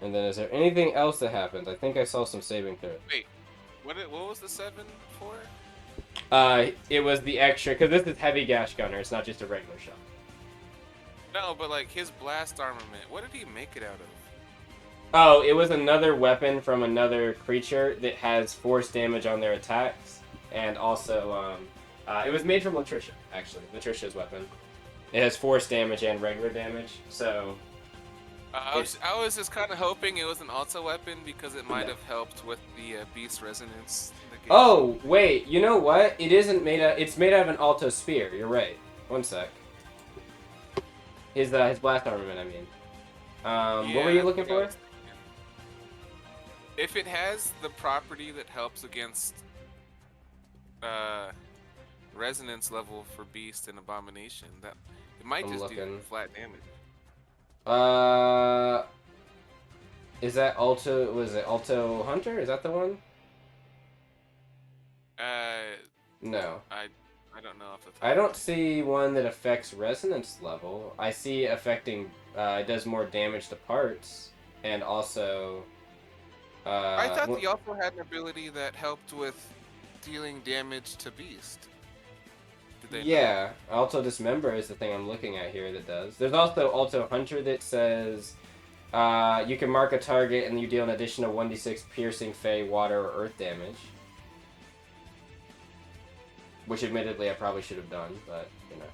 And then is there anything else that happens? I think I saw some saving throws. Wait, what was the 7 for? It was the extra, because this is heavy gash gunner, it's not just a regular shot. No, but like his blast armament, what did he make it out of? Oh, it was another weapon from another creature that has force damage on their attacks, and also, it was made from Latricia, actually, Latricia's weapon. It has force damage and regular damage, so... I was just kind of hoping it was an auto weapon because it might have helped with the beast resonance negation. Oh, wait, you know what? It isn't made out... It's made out of an alto spear, you're right. One sec. His blast armament, I mean. What were you looking for? If it has the property that helps against resonance level for beast and abomination, that it might just do flat damage. Is that Alto? Was it Alto Hunter? Is that the one? No. I don't know if that's. I don't see one that affects resonance level. I see affecting. It does more damage to parts, and also. I thought he also had an ability that helped with dealing damage to beast. Yeah, Alto Dismember is the thing I'm looking at here that does. There's also Alto Hunter that says you can mark a target and you deal an additional 1d6 piercing, fey, water, or earth damage. Which admittedly I probably should have done, but you know.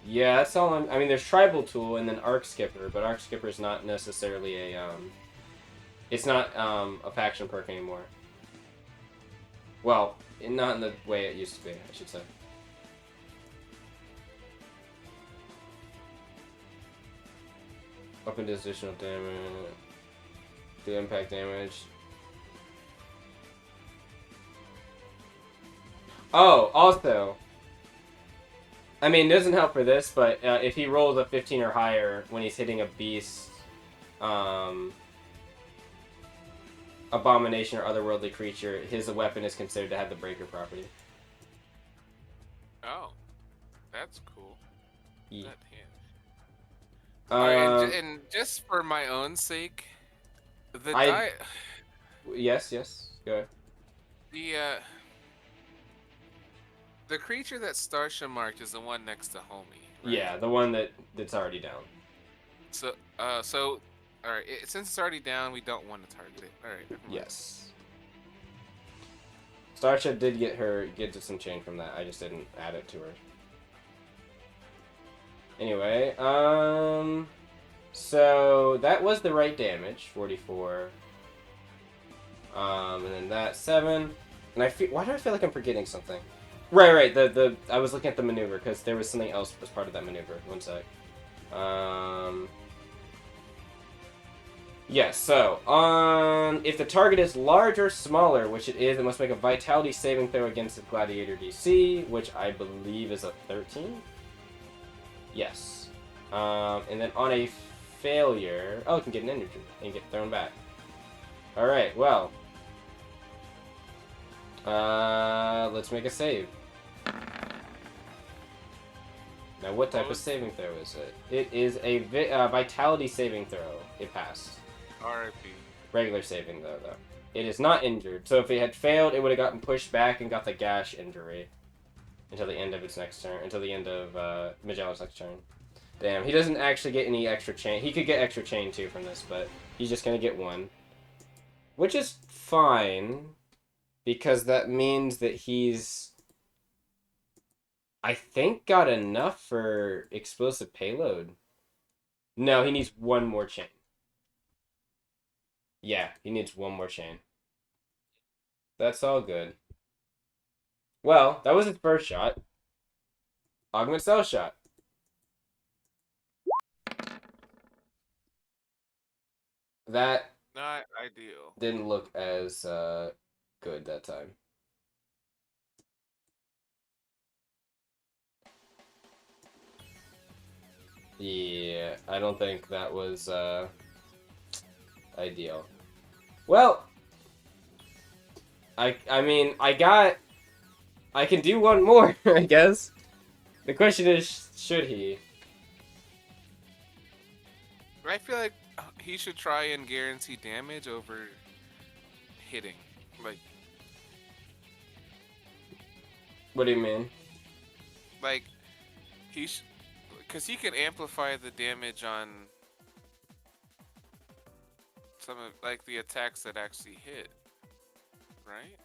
Yeah, that's all I mean, there's Tribal Tool and then Arc Skipper, but Arc Skipper is not necessarily a it's not a faction perk anymore. Well, not in the way it used to be, I should say. Open additional damage. Do impact damage. Oh, also. I mean, it doesn't help for this, but if he rolls a 15 or higher when he's hitting a beast, abomination or otherworldly creature, his weapon is considered to have the breaker property. Oh, that's cool. Yeah. Alright, and just for my own sake, Yes, go ahead. The creature that Starsha marked is the one next to Homie. Right? Yeah, the one that's already down. So, alright, since it's already down, we don't want to target it. Alright, never mind. Yes. Starsha did get some chain from that. I just didn't add it to her. Anyway, so that was the right damage, 44. And then that 7. And why do I feel like I'm forgetting something? Right. I was looking at the maneuver because there was something else as part of that maneuver. One sec. Yeah, so, if the target is large or smaller, which it is, it must make a vitality saving throw against the gladiator DC, which I believe is a 13? Yes. And then on a failure... Oh, it can get an energy and get thrown back. Alright, well. Let's make a save. Now, what type of saving throw is it? It is a vitality saving throw. It passed. R.I.P. Regular saving, though. It is not injured. So if it had failed, it would have gotten pushed back and got the gash injury. Until the end of its next turn. Until the end of Magellan's next turn. Damn, he doesn't actually get any extra chain. He could get extra chain, too, from this, but he's just going to get 1. Which is fine. Because that means that he's... I think got enough for explosive payload. No, he needs 1 more chain. Yeah, he needs 1 more chain. That's all good. Well, that was his first shot. Augment Cell Shot. That Not ideal. didn't look as good that time. Yeah, I don't think that was ideal. Well, I mean, I can do one more, I guess. The question is, should he? I feel like he should try and guarantee damage over hitting. Like, What do you mean? like because he can amplify the damage on some of like the attacks that actually hit, right?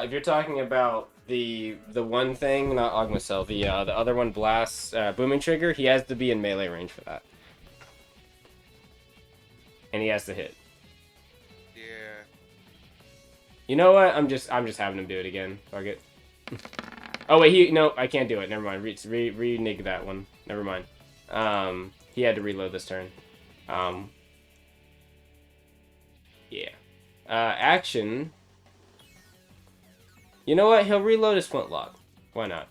If you're talking about the one thing, not Ogmacell, the other one, Blast, Booming Trigger, he has to be in melee range for that. And he has to hit. Yeah. You know what? I'm just having him do it again. Fuck it. Oh wait, no, I can't do it. Never mind. Renege that one. Never mind. He had to reload this turn. Yeah. Action. You know what? He'll reload his flintlock. Why not?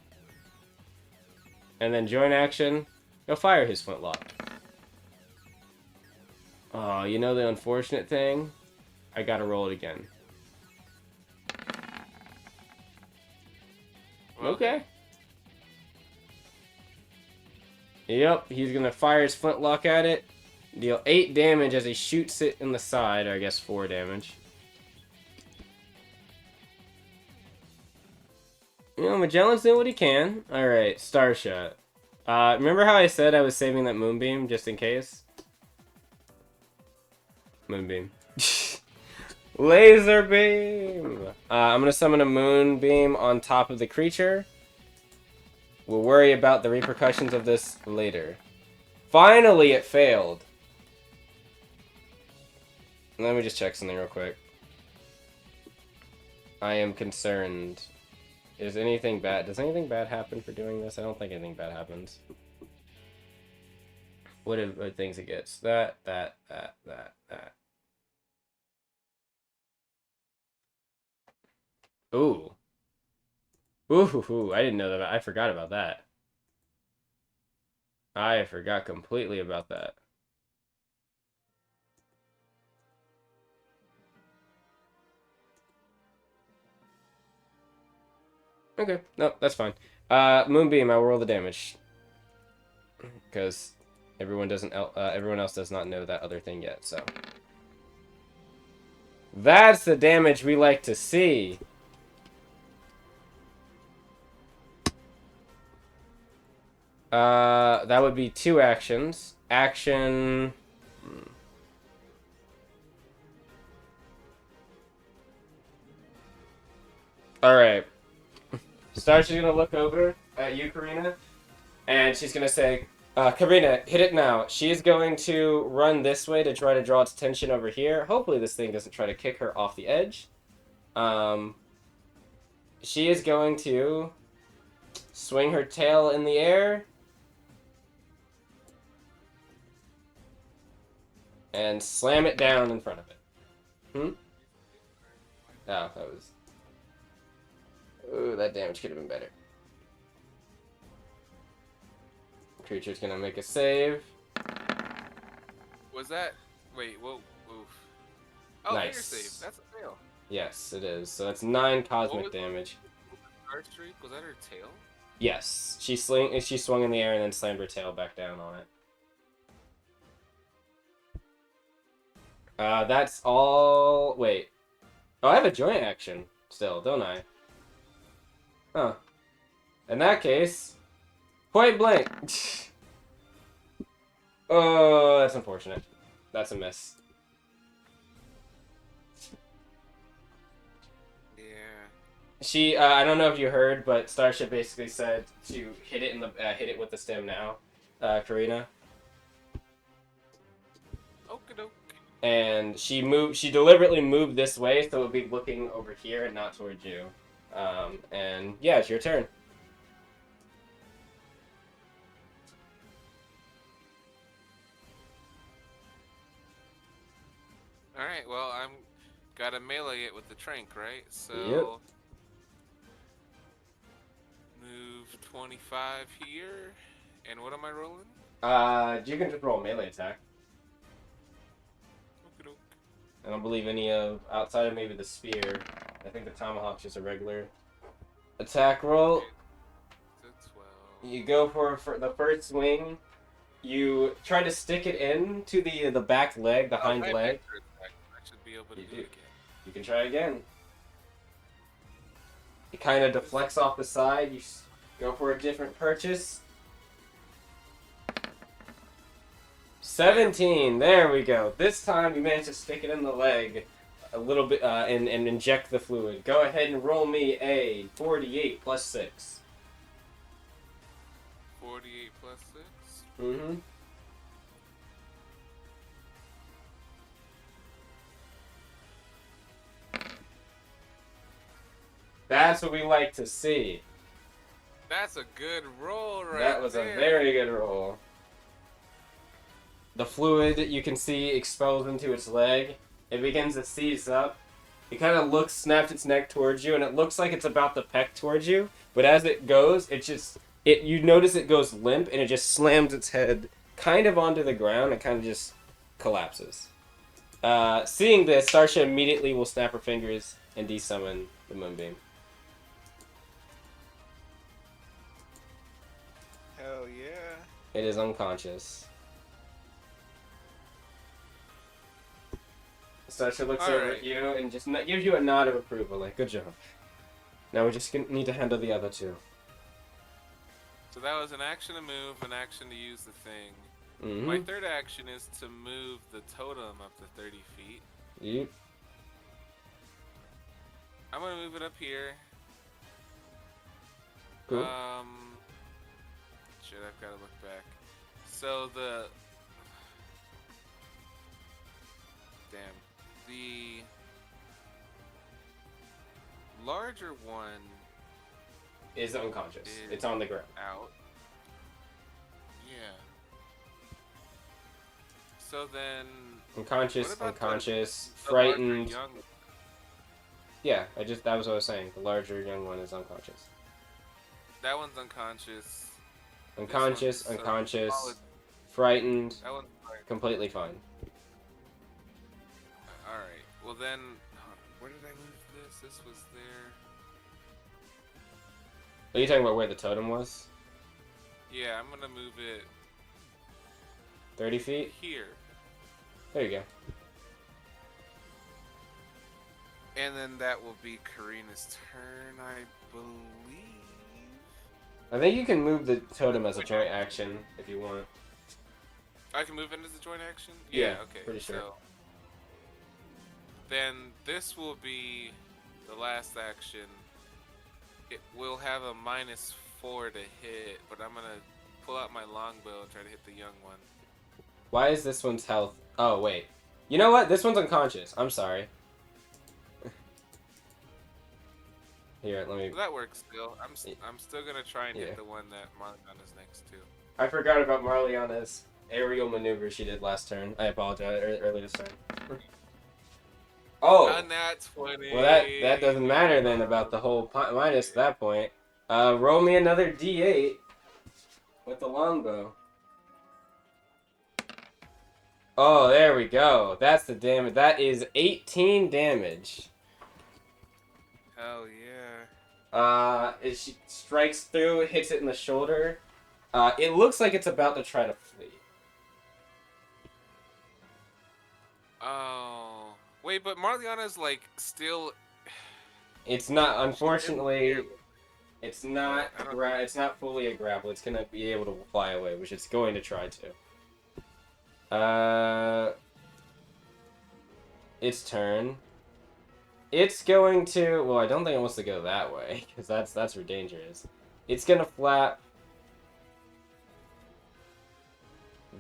And then join action. He'll fire his flintlock. Oh, you know the unfortunate thing? I gotta roll it again. Okay. Yep, he's gonna fire his flintlock at it. Deal 8 damage as he shoots it in the side, or I guess 4 damage. You know, Magellan's doing what he can. Alright, Star Shot. Remember how I said I was saving that Moonbeam just in case? Moonbeam. Laser Beam! I'm gonna summon a Moonbeam on top of the creature. We'll worry about the repercussions of this later. Finally, it failed. Let me just check something real quick. I am concerned. Is anything bad? Does anything bad happen for doing this? I don't think anything bad happens. What things it gets? That. Ooh. Ooh, I didn't know that. I forgot about that. I forgot completely about that. Okay, no, that's fine. Moonbeam, I will roll the damage. Because everyone else does not know that other thing yet, so. That's the damage we like to see. That would be 2 actions. Action... Alright. Star's gonna look over at you, Karina, and she's gonna say, Karina, hit it now. She's going to run this way to try to draw its attention over here. Hopefully this thing doesn't try to kick her off the edge. She is going to swing her tail in the air. And slam it down in front of it. Oh, that was... Ooh, that damage could have been better. Creature's gonna make a save. Was that... Wait, whoa, oof. Oh, Nice. nice. Save. That's a fail. Yes, it is. So that's 9 cosmic damage. Star streak? Was that her tail? Yes. She swung in the air and then slammed her tail back down on it. That's all... Wait. Oh, I have a joint action still, don't I? Huh. In that case... Point blank! Oh, that's unfortunate. That's a miss. Yeah. She, I don't know if you heard, but Starship basically said to hit it hit it with the stem now, Karina. Okie-doke. And she deliberately moved this way so it would be looking over here and not towards you. And yeah, it's your turn. All right. Well, I'm gotta melee it with the trank, right? So Yep. move 25 here, and what am I rolling? You can just roll a melee attack. Okey-doke. I don't believe any of outside of maybe the spear. I think the tomahawk's just a regular attack roll. It's a 12. You go for the first swing. You try to stick it in to the back leg, the hind right leg. back to attack. I should be able to do it again. You can try again. It kind of deflects off the side. You go for a different purchase. 17. There we go. This time you managed to stick it in the leg a little bit and inject the fluid. Go ahead and roll me a 48 plus 6. 48 plus 6. Mm-hmm. That's what we like to see. That's a good roll right That was there. a very good roll. The fluid you can see expelled into its leg. It begins to seize up. It kind of snaps its neck towards you, and it looks like it's about to peck towards you. But as it goes, you notice it goes limp, and it just slams its head kind of onto the ground and kind of just collapses. Seeing this, Starsha immediately will snap her fingers and desummon the moonbeam. Hell yeah. It is unconscious. Starsha looks over at you and just gives you a nod of approval, like, good job. Now we just need to handle the other two. So that was an action to move, an action to use the thing. Mm-hmm. My third action is to move the totem up to 30 feet. Yep. I'm gonna move it up here. Cool. Shit, I've gotta look back. So the larger one is unconscious. It's on the ground. Out. Yeah. So then. Unconscious, what about unconscious, the frightened. young... Yeah, that was what I was saying. The larger young one is unconscious. That one's unconscious. Unconscious, one's, unconscious, frightened, that one's frightened. completely fine. Alright, well then, where did I move this? This was there. Are you talking about where the totem was? Yeah, I'm gonna move it 30 feet? here. There you go. And then that will be Karina's turn, I believe. I think you can move the totem as a joint action if you want. I can move it as a joint action? Yeah, okay. pretty sure. So then this will be the last action. It will have a -4 to hit, but I'm gonna pull out my longbow and try to hit the young one. Why is this one's health? Oh, wait. You know what? This one's unconscious. I'm sorry. Here, let me... Well, that works still. I'm still gonna try and hit the one that Marliana's next to. I forgot about Marliana's aerial maneuver she did last turn. I apologize, early this turn. Oh! And that's 20. Well, that doesn't matter then about the whole minus at that point. Roll me another d8 with the longbow. Oh, there we go. That's the damage. That is 18 damage. Hell yeah. She strikes through, hits it in the shoulder. It looks like it's about to try to flee. Oh. Wait, but Marliana's like still... It's not, unfortunately, it's not fully a grapple. It's gonna be able to fly away, which it's going to try to. Its turn. It's going to... Well, I don't think it wants to go that way, because that's where danger is. It's gonna flap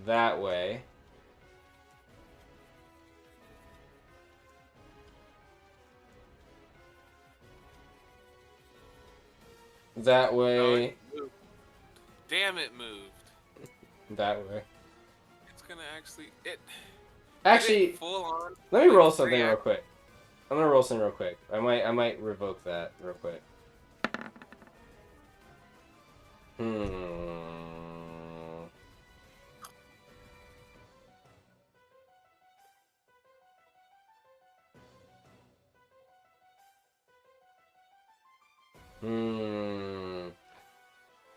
that way. That way. Oh, it moved. Damn, it moved. That way. It's gonna actually... Actually, full on. let me roll something real quick. I'm gonna roll something real quick. I might revoke that real quick.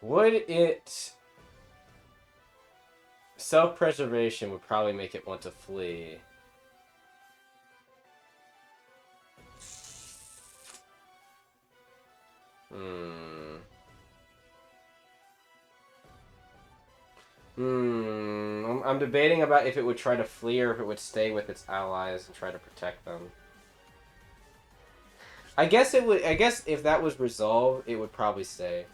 Would it... Self-preservation would probably make it want to flee. I'm debating about if it would try to flee or if it would stay with its allies and try to protect them. I guess it would. I guess if that was resolved, it would probably stay.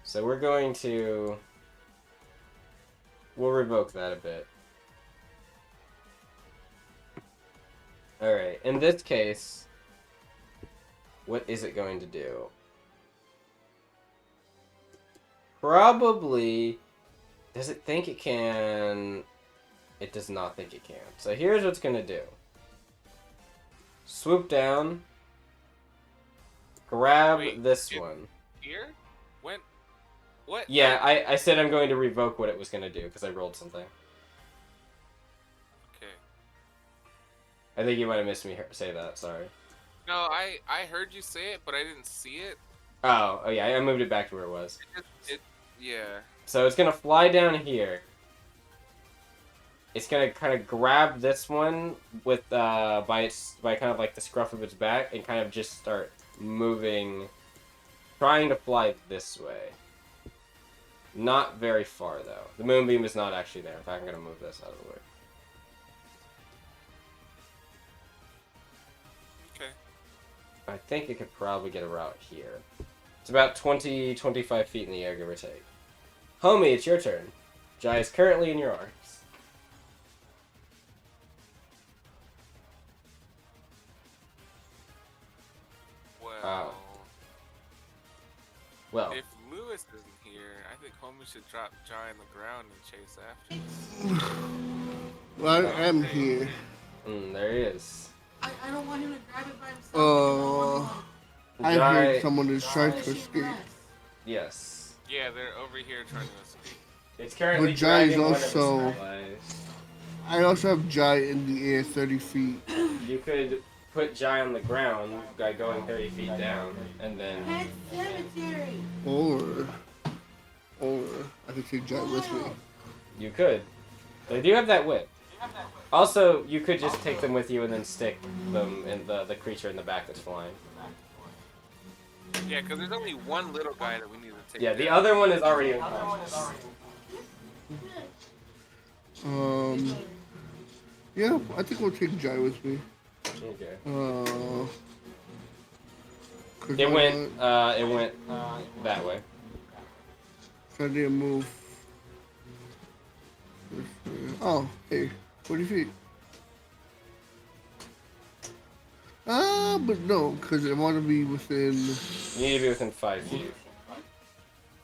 So we're going to... We'll revoke that a bit. Alright, in this case, what is it going to do? Probably... Does it think it can... It does not think it can. So here's what's going to do. Swoop down. Grab this one. Here? When? What? Yeah, I said I'm going to revoke what it was going to do because I rolled something. Okay. I think you might have missed me say that, sorry. No, I heard you say it, but I didn't see it. Oh yeah, I moved it back to where it was. Yeah. So it's going to fly down here. It's going to kind of grab this one with by kind of like the scruff of its back and kind of just start moving, trying to fly this way. Not very far though. The moonbeam is not actually there. In fact, I'm going to move this out of the way. Okay. I think it could probably get a route here. It's about 20-25 feet in the air, give or take. Homie, it's your turn. Jai is currently in your arms. Well, if Lewis isn't here, I think Homie should drop Jai on the ground and chase after him. Well, I am here. There he is. I don't want him to grab it by himself. I heard someone is trying to escape. Yes. Yeah, they're over here trying to escape. It's currently but Jai is dragging also... one of his allies. I also have Jai in the air 30 feet. You could put Jai on the ground by going 30 feet down, and then... Pet cemetery. Or I could take Jai with me. You could. They do have that whip. Also, you could just take them with you and then stick them in the creature in the back that's flying. Yeah, because there's only one little guy that we need to take. Yeah, the other one is already unconscious. Yeah, I think we'll take Jai with me. Okay. It went that way. So I didn't move. Oh, hey, 40 feet. But no, because I want to be within... You need to be within 5 feet.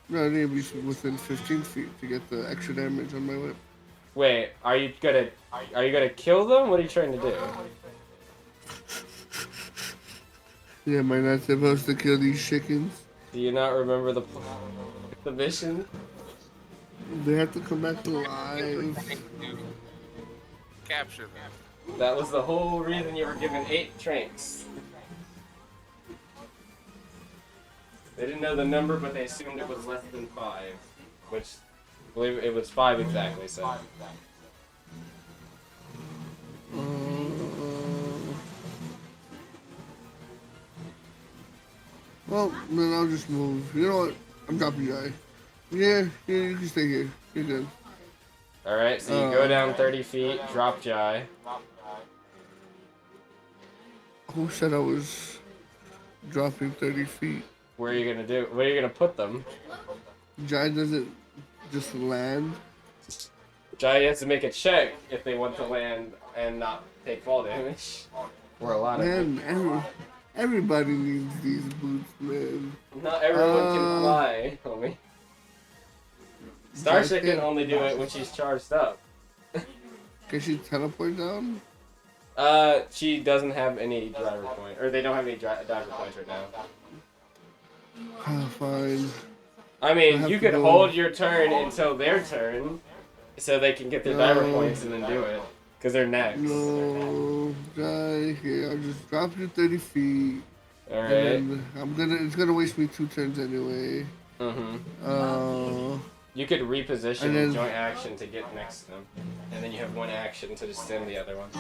No, I need to be within 15 feet to get the extra damage on my whip. Wait, are you gonna kill them? What are you trying to do? Yeah, am I not supposed to kill these chickens? Do you not remember the mission? They have to come back alive. Capture them. That was the whole reason you were given 8 tranks. They didn't know the number, but they assumed it was less than 5, which I believe it was 5 exactly. So. Well, then I'll just move. You know what? I'm dropping Jai. Yeah, you can stay here. You're good. Alright, so you go down 30 feet, drop Jai. Who said I was dropping 30 feet? Where are you gonna do? Where are you gonna put them? Jai doesn't just land. Jai has to make a check if they want to land and not take fall damage. Or a lot of it. Man, everybody needs these boots, man. Not everyone can fly, homie. Starship can only do it when she's charged up. Can she teleport down? She doesn't have any driver point, or they don't have any driver points right now. Fine. I mean, you could hold your turn until their turn, so they can get their diver points and then do it, because they're next. No, guy, here, I'll just drop you 30 feet. Alright. It's gonna waste me 2 turns anyway. You could reposition and joint action to get next to them, and then you have one action to just send the other one.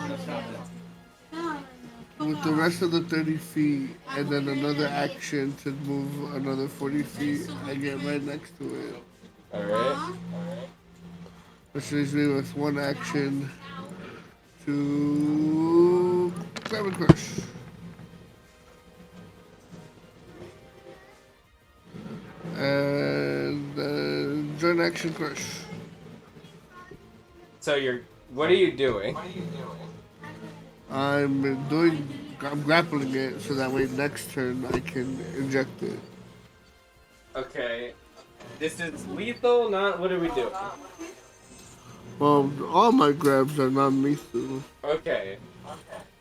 With the rest of the 30 feet, and then another action to move another 40 feet, I get right next to it. Alright. Which leaves me with one action to grab and crush. And joint action crush. So what are you doing? I'm grappling it so that way next turn I can inject it. Okay. This is lethal, not what are we doing? Well, all my grabs are non-lethal. Okay.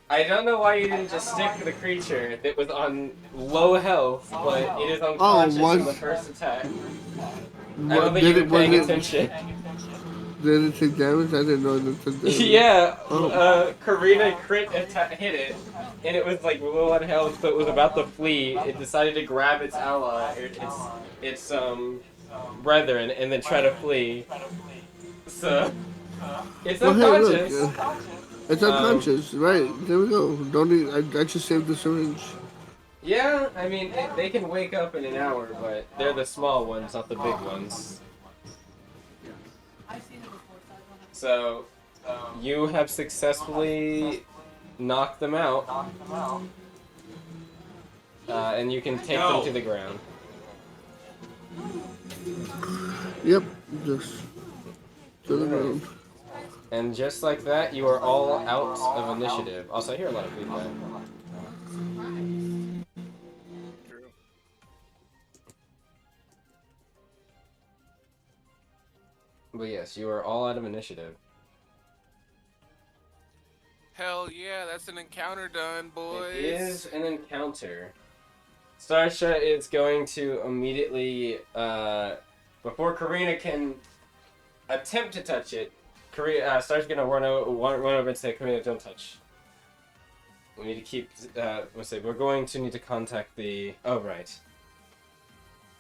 I don't know why you didn't just stick to the creature that was on low health, but it is unconscious in the first attack. I don't think you were paying attention. Did it take damage? I didn't know it took damage. Yeah, Karina hit it, and it was like low on health, but was about to flee. It decided to grab its ally, its brethren, and then try to flee. So, it's unconscious. Hey, look, it's unconscious, right? There we go. I just saved the syringe. Yeah, I mean, they can wake up in an hour, but they're the small ones, not the big ones. So, you have successfully knocked them out, and you can take them to the ground. Yep, just to the ground. And just like that, you are all out of initiative. Also, I hear a lot of feedback. But yes, you are all out of initiative. Hell yeah, that's an encounter done, boys. It is an encounter. Starsha is going to immediately, before Karina can attempt to touch it, Starsha's going to run over and say, Karina, don't touch. We need to keep, we're going to need to contact the, oh right.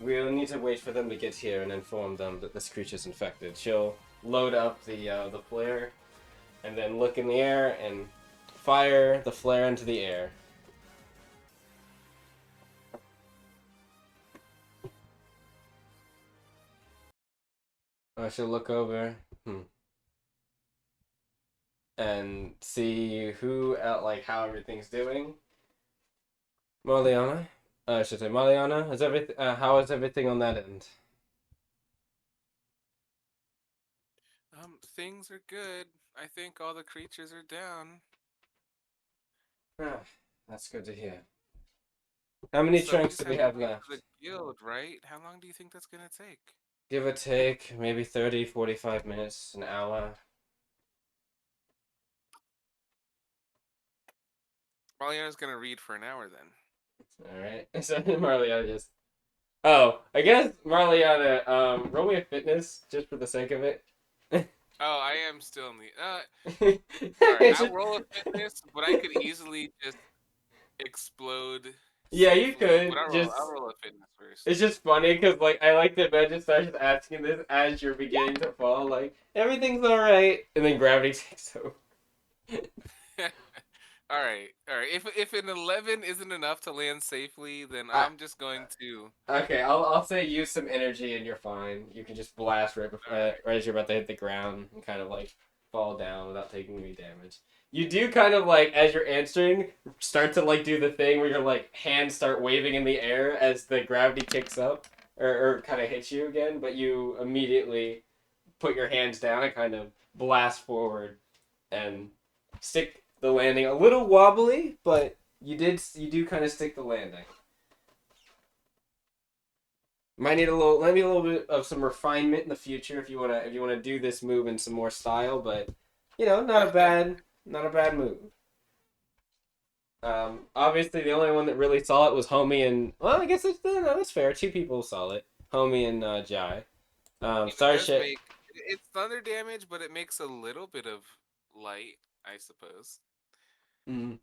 We'll need to wait for them to get here and inform them that this creature's infected. She'll load up the flare, and then look in the air and fire the flare into the air. I should look over and see how everything's doing. Marliana, I should say Marliana. How is everything on that end? Things are good. I think all the creatures are down. Ah, that's good to hear. How many chunks do we have left? The guild, right? How long do you think that's gonna take? Give or take, maybe 30, 45 minutes, an hour. Marliana's gonna read for an hour then. Alright. So Marliana just... Oh, I guess Marliana, roll me a fitness, just for the sake of it. Oh, I am still in the... Alright, I'll roll a fitness, but I could easily just explode. Yeah, you could. I'll roll a fitness first. It's just funny, because, I like to imagine Sasha's asking this as you're beginning to fall, everything's alright, and then gravity takes over. Alright. If an 11 isn't enough to land safely, then I'm just going to... Okay, I'll say use some energy and you're fine. You can just blast right as you're about to hit the ground and kind of, fall down without taking any damage. You do kind of, as you're answering, start to, do the thing where your, hands start waving in the air as the gravity kicks up, or kind of hits you again, but you immediately put your hands down and kind of blast forward and stick the landing. A little wobbly, but you do kind of stick the landing. Might need a little bit of some refinement in the future if you wanna do this move in some more style, but not a bad move. Obviously the only one that really saw it was Homie and, well, I guess that's fair. 2 people saw it. Homie and Jai. Starship. It's thunder damage, but it makes a little bit of light, I suppose. Mm.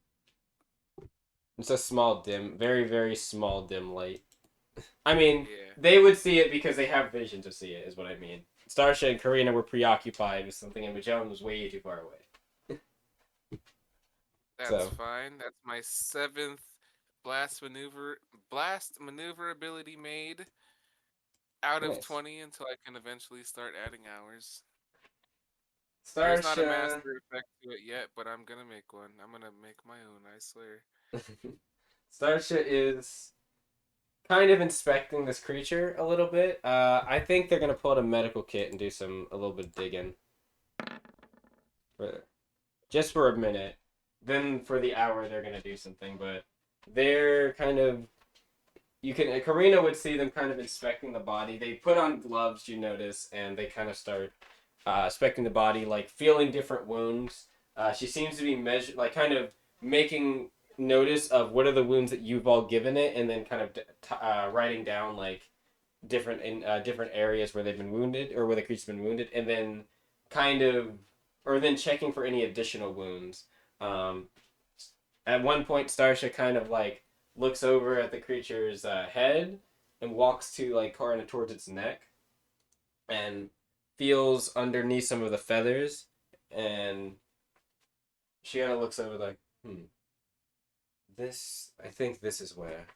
It's a small dim, very, very small dim light. I mean, They would see it because they have vision to see it, is what I mean. Starsha and Karina were preoccupied with something, and Magellan was way too far away. That's fine. That's my 7th blast maneuver ability made out of 20 until I can eventually start adding hours. There's not a master effect to it yet, but I'm gonna make one. I'm gonna make my own, I swear. Starsha is kind of inspecting this creature a little bit. I think they're gonna pull out a medical kit and do a little bit of digging. Just for a minute. Then for the hour they're gonna do something, but they're kind of Karina would see them kind of inspecting the body. They put on gloves, you notice, and they kind of start inspecting the body, like feeling different wounds. She seems to be kind of making notice of what are the wounds that you've all given it, and then kind of writing down like different areas where they've been wounded or where the creature's been wounded, and then then checking for any additional wounds. At one point, Starsha kind of like looks over at the creature's head and walks to like kind of towards its neck and feels underneath some of the feathers, and she kind of looks over like, I think this is where.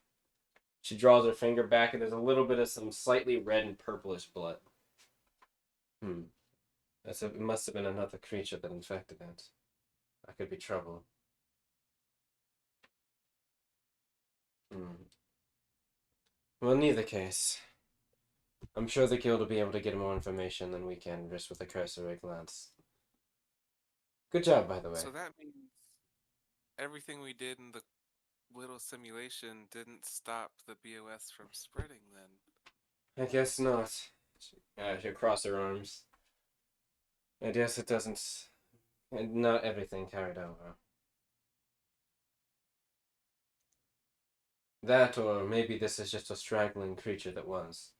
She draws her finger back, and there's a little bit of some slightly red and purplish blood. It must have been another creature that infected it. That could be trouble. Well, in either case, I'm sure the guild will be able to get more information than we can just with a cursory glance. Good job, by the way. So that means everything we did in the little simulation didn't stop the BOS from spreading, then? I guess not. She'll cross her arms. I guess it doesn't... Not everything carried over. That, or maybe this is just a straggling creature that was.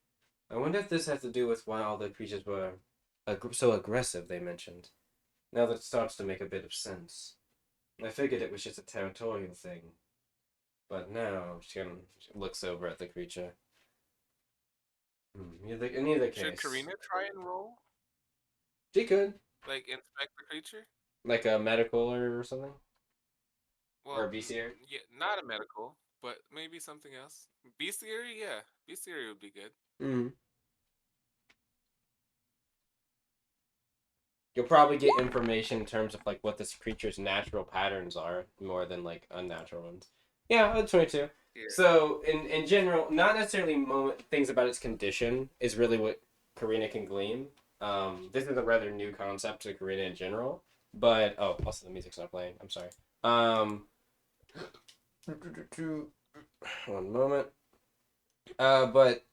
I wonder if this has to do with why all the creatures were so aggressive, they mentioned. Now that starts to make a bit of sense. I figured it was just a territorial thing. But now, she looks over at the creature. In either case... Should Karina try and roll? She could. Like, inspect the creature? Like a medical or something? Well, or a bestiary? Yeah, not a medical, but maybe something else. Bestiary? Yeah. Bestiary would be good. You'll probably get information in terms of like what this creature's natural patterns are more than like unnatural ones. Yeah, 22. Yeah. So in general, not necessarily things about its condition is really what Karina can glean. This is a rather new concept to Karina in general, but also the music's not playing. I'm sorry. One moment. But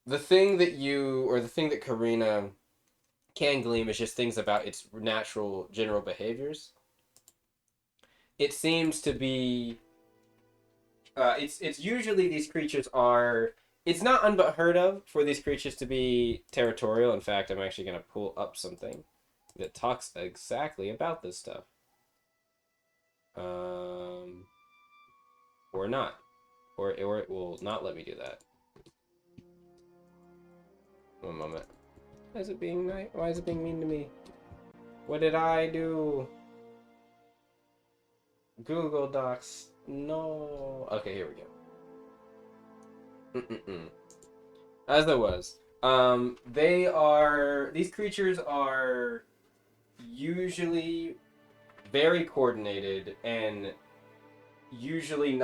the thing that Karina can glean is just things about its natural general behaviors. It seems to be it's usually these creatures are... It's not unheard of for these creatures to be territorial. In fact, I'm actually going to pull up something that talks exactly about this stuff. Or not. Or it will not let me do that. One moment. Why is it being nice? Why is it being mean to me? What did I do? Google Docs. No. Okay, here we go. As there was. These creatures are usually very coordinated and usually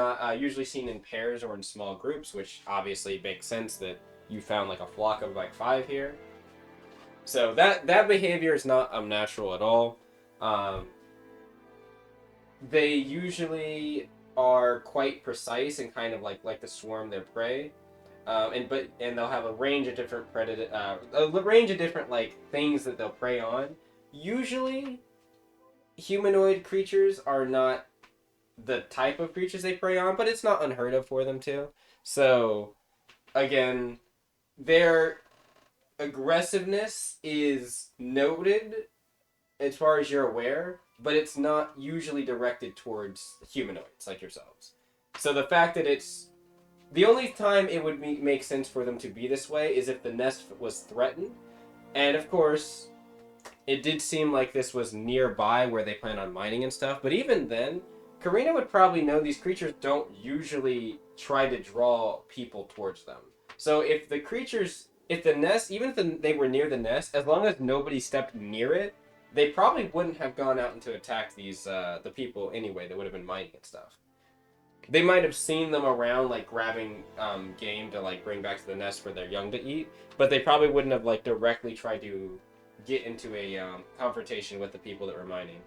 seen in pairs or in small groups, which obviously makes sense that you found like a flock of like 5 here. So that behavior is not unnatural at all. They usually are quite precise and kind of like to swarm their prey. And they'll have a range of different like things that they'll prey on. Usually, humanoid creatures are not the type of creatures they prey on, but it's not unheard of for them to. So, again, their aggressiveness is noted as far as you're aware, but it's not usually directed towards humanoids like yourselves. So the fact that it's... The only time it would make sense for them to be this way is if the nest was threatened. And of course, it did seem like this was nearby where they plan on mining and stuff, but even then, Karina would probably know these creatures don't usually try to draw people towards them. So if the creatures... If the nest, even if they were near the nest, as long as nobody stepped near it, they probably wouldn't have gone out and to attack these the people anyway that would have been mining and stuff. They might have seen them around, like, grabbing game to, like, bring back to the nest for their young to eat, but they probably wouldn't have, like, directly tried to get into a confrontation with the people that were mining.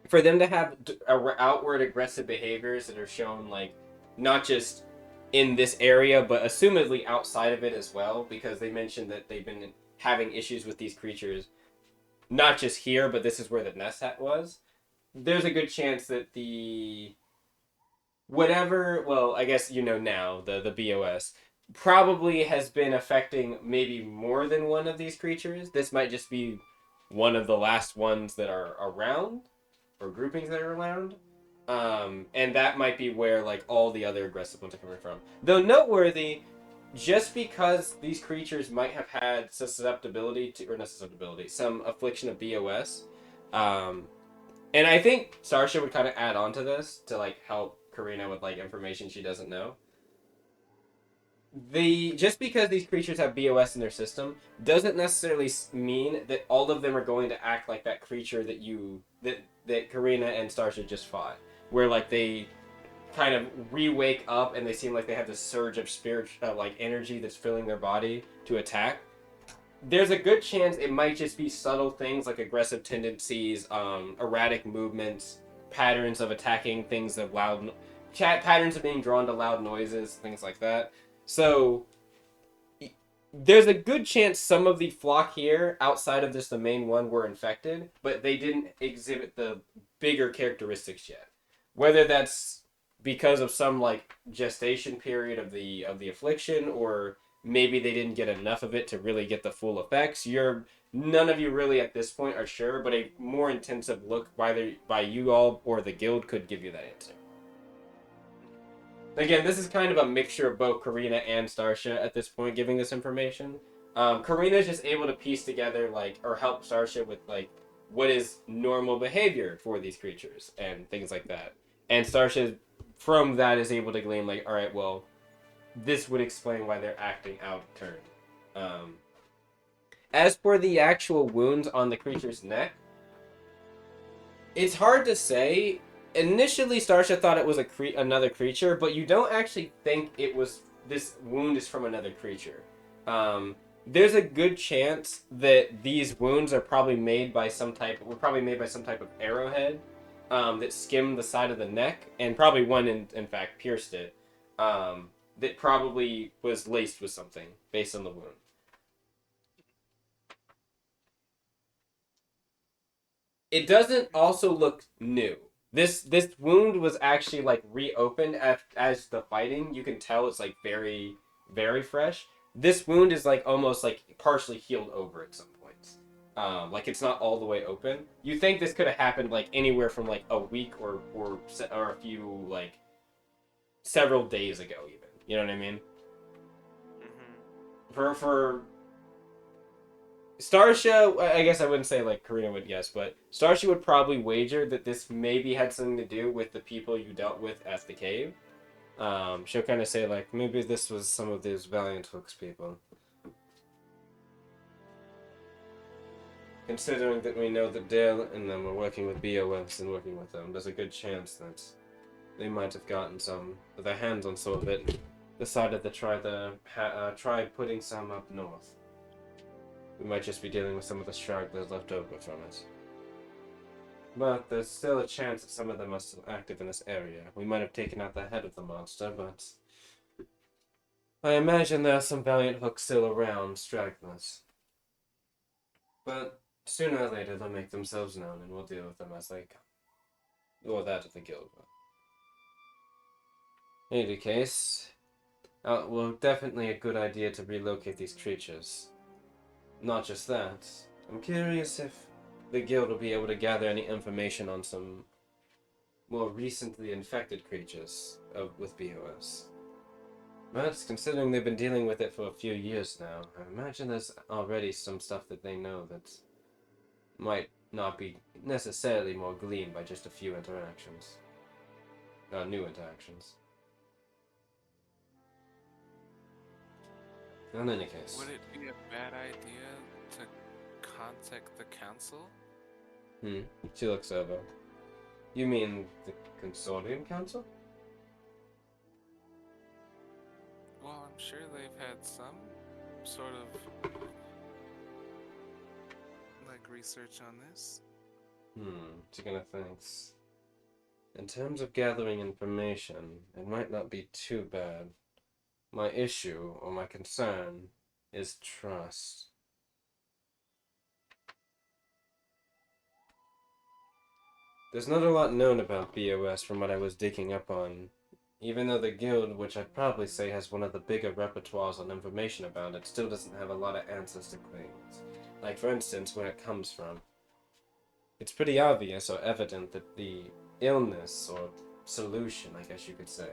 For them to have outward aggressive behaviors that are shown, like, not just in this area, but assumedly outside of it as well, because they mentioned that they've been having issues with these creatures, not just here, but this is where the nest was. There's a good chance that the... Whatever, well, I guess you know now, the BOS, probably has been affecting maybe more than one of these creatures. This might just be one of the last ones that are around, or groupings that are around. And that might be where, like, all the other aggressive ones are coming from. Though noteworthy, just because these creatures might have had susceptibility to, or not susceptibility, some affliction of BOS, and I think Sarsha would kind of add on to this to, like, help Karina with, like, information she doesn't know. Just because these creatures have BOS in their system doesn't necessarily mean that all of them are going to act like that creature that Karina and Starsha just fought, where, like, they kind of re-wake up and they seem like they have this surge of like, energy that's filling their body to attack. There's a good chance it might just be subtle things like aggressive tendencies, erratic movements, patterns of attacking things of patterns of being drawn to loud noises, things like that. So there's a good chance some of the flock here, outside of just the main one, were infected, but they didn't exhibit the bigger characteristics yet. Whether that's because of some, like, gestation period of the affliction, or maybe they didn't get enough of it to really get the full effects. None of you really at this point are sure, but a more intensive look by you all or the guild could give you that answer. Again, this is kind of a mixture of both Karina and Starsha at this point giving this information. Karina's just able to piece together, like, or help Starsha with, like, what is normal behavior for these creatures and things like that. And Starsha, from that, is able to glean, like, alright, well, this would explain why they're acting out of turn. As for the actual wounds on the creature's neck, it's hard to say. Initially, Starsha thought it was another creature, but you don't actually think it was... This wound is from another creature. There's a good chance that these wounds are probably made by some type of arrowhead that skimmed the side of the neck, and probably one, in fact, pierced it. That probably was laced with something based on the wound. It doesn't also look new. This wound was actually, like, reopened as the fighting. You can tell it's, like, very, very fresh. This wound is, like, almost, like, partially healed over at some points. Like, it's not all the way open. You think this could have happened, like, anywhere from, like, a week or a few, like, several days ago, even. You know what I mean? Mm-hmm. For Starsha, I guess I wouldn't say, like, Karina would guess, but Starsha would probably wager that this maybe had something to do with the people you dealt with at the cave. She'll kind of say, like, maybe this was some of these Valiant Hooks people. Considering that we know that Dale and them were working with BOS and working with them, there's a good chance that they might have gotten their hands on some of it, decided to try putting some up north. We might just be dealing with some of the stragglers left over from it. But there's still a chance that some of them are still active in this area. We might have taken out the head of the monster, but I imagine there are some Valiant Hooks still around, stragglers. But sooner or later they'll make themselves known, and we'll deal with them as they come. Or that of the guild will. In any case, well, definitely a good idea to relocate these creatures. Not just that, I'm curious if the guild will be able to gather any information on some more recently infected creatures with BOS. But considering they've been dealing with it for a few years now, I imagine there's already some stuff that they know that might not be necessarily more gleaned by just a few interactions. New interactions. In any case. Would it be a bad idea to contact the council? She looks over. You mean the Consortium Council? Well, I'm sure they've had some sort of like research on this. She kinda thinks. In terms of gathering information, it might not be too bad. My issue, or my concern, is trust. There's not a lot known about BOS from what I was digging up on. Even though the guild, which I'd probably say has one of the bigger repertoires on information about it, still doesn't have a lot of answers to things. Like, for instance, where it comes from. It's pretty obvious or evident that the illness, or solution, I guess you could say,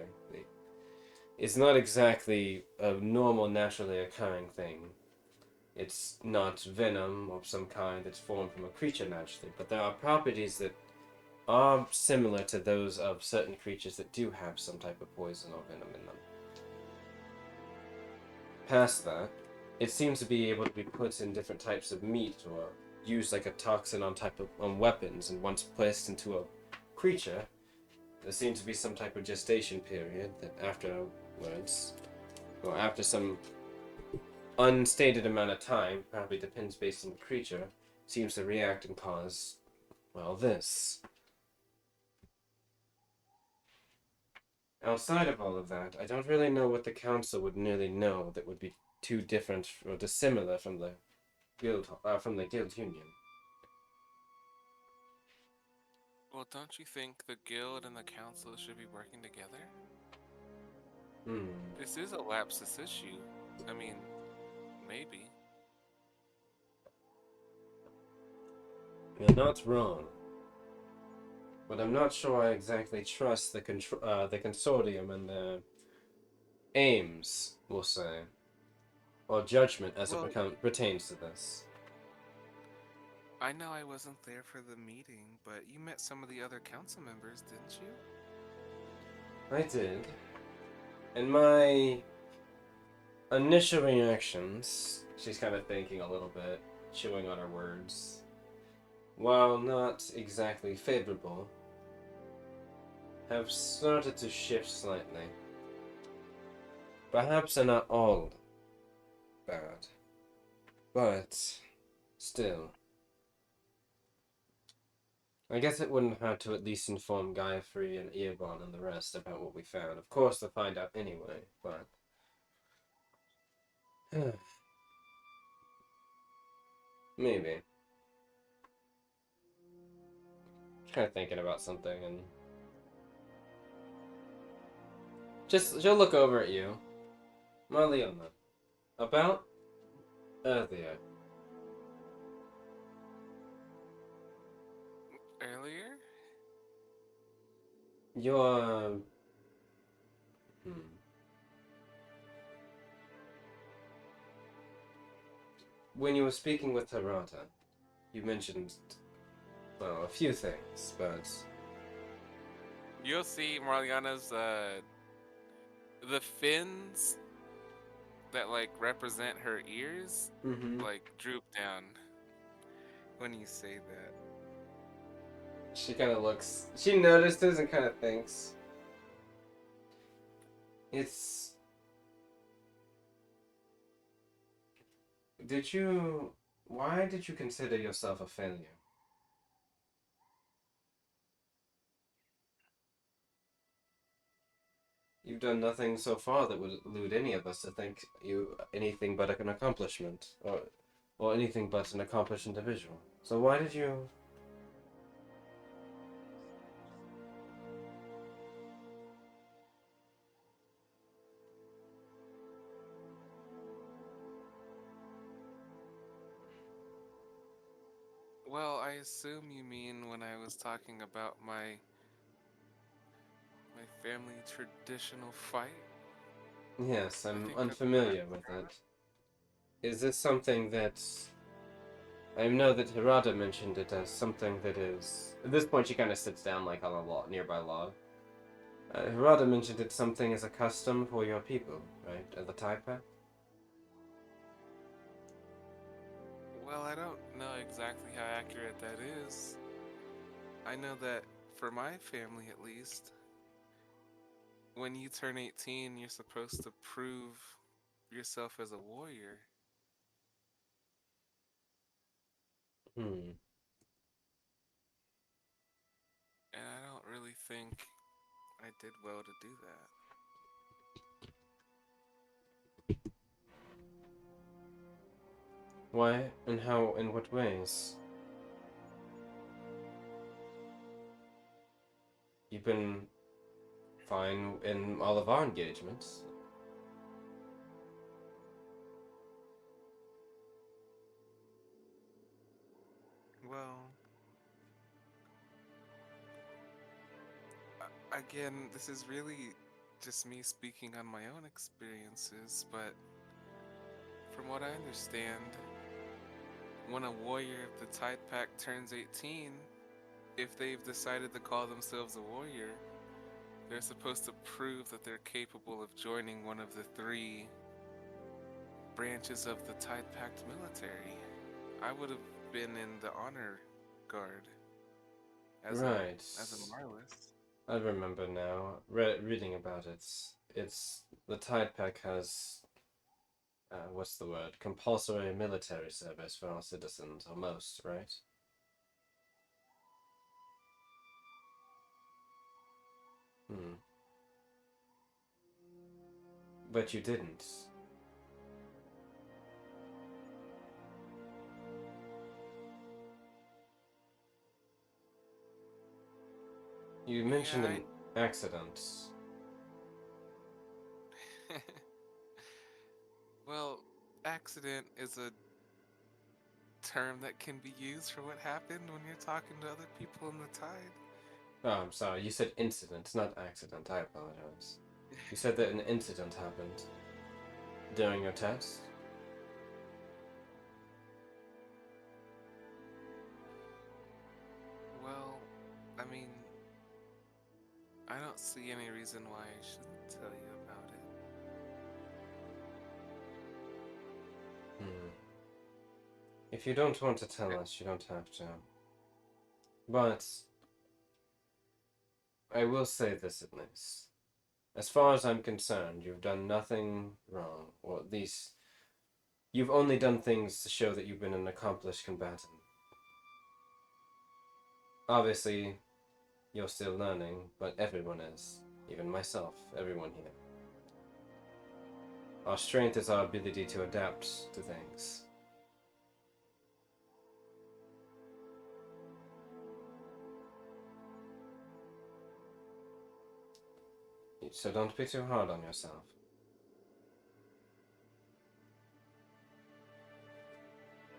is not exactly a normal, naturally occurring thing. It's not venom of some kind that's formed from a creature naturally, but there are properties that are similar to those of certain creatures that do have some type of poison or venom in them. Past that, it seems to be able to be put in different types of meat or used like a toxin on weapons, and once placed into a creature, there seems to be some type of gestation period that afterwards, or after some unstated amount of time, probably depends based on the creature, seems to react and cause, well, this. Outside of all of that, I don't really know what the council would nearly know that would be too different or dissimilar from the guild union. Well, don't you think the guild and the council should be working together? This is a lapsus issue. I mean, maybe. You're not wrong. But I'm not sure I exactly trust the consortium and their aims, we'll say, or judgment as it pertains to this. I know I wasn't there for the meeting, but you met some of the other council members, didn't you? I did. And my initial reactions, she's kind of thinking a little bit, chewing on her words, while not exactly favorable, have started to shift slightly. Perhaps they're not all bad, but still. I guess it wouldn't hurt to at least inform Giafree and Iabon and the rest about what we found. Of course, they'll find out anyway, but... maybe. Kind of thinking about something, and... she'll look over at you. Marliana. About... earlier. Earlier? Your... When you were speaking with Hirrata, you mentioned, well, a few things, but... You'll see Marliana's, the fins that, like, represent her ears, like, droop down when you say that. She kind of looks... she notices and kind of thinks. It's... why did you consider yourself a failure? You've done nothing so far that would lead any of us to think you anything but an accomplishment, or anything but an accomplished individual. So why did you... Well, I assume you mean when I was talking about my family traditional fight? Yes, I'm think that's what unfamiliar with it. Is this something that... I know that Hirrata mentioned it as something that is... At this point, she kind of sits down like on a nearby log. Hirrata mentioned it's something as a custom for your people, right? At the Taipa? Well, I don't know exactly how accurate that is. I know that for my family at least, when you turn 18, you're supposed to prove yourself as a warrior. Hmm. And I don't really think I did well to do that. Why and how, in what ways? You've been fine in all of our engagements. Well, again, this is really just me speaking on my own experiences, but from what I understand, when a warrior of the Tide Pack turns 18, if they've decided to call themselves a warrior, they're supposed to prove that they're capable of joining one of the 3 branches of the Tide Pact military. I would have been in the honor guard as Right. a Marlis. I remember now, reading about it. It's the Tide Pack has, what's the word? Compulsory military service for our citizens, or most, right? Hmm. But you didn't. You mentioned Yeah, an accident. Well, accident is a term that can be used for what happened when you're talking to other people in the tide. Oh, I'm sorry. You said incident, not accident. I apologize. You said that an incident happened during your test? Well, I mean, I don't see any reason why I shouldn't tell you about it. Hmm. If you don't want to tell us, you don't have to. But I will say this at least. As far as I'm concerned, you've done nothing wrong, or at least you've only done things to show that you've been an accomplished combatant. Obviously, you're still learning, but everyone is. Even myself, everyone here. Our strength is our ability to adapt to things. So don't be too hard on yourself.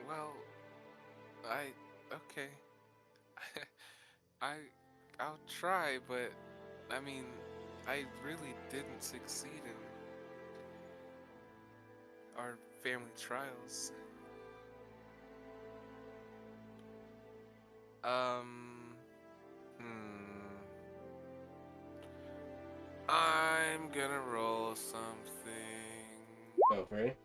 Well, okay. I, I'll try, but I mean, I really didn't succeed in our family trials. Hmm. I'm gonna roll something. Go for it.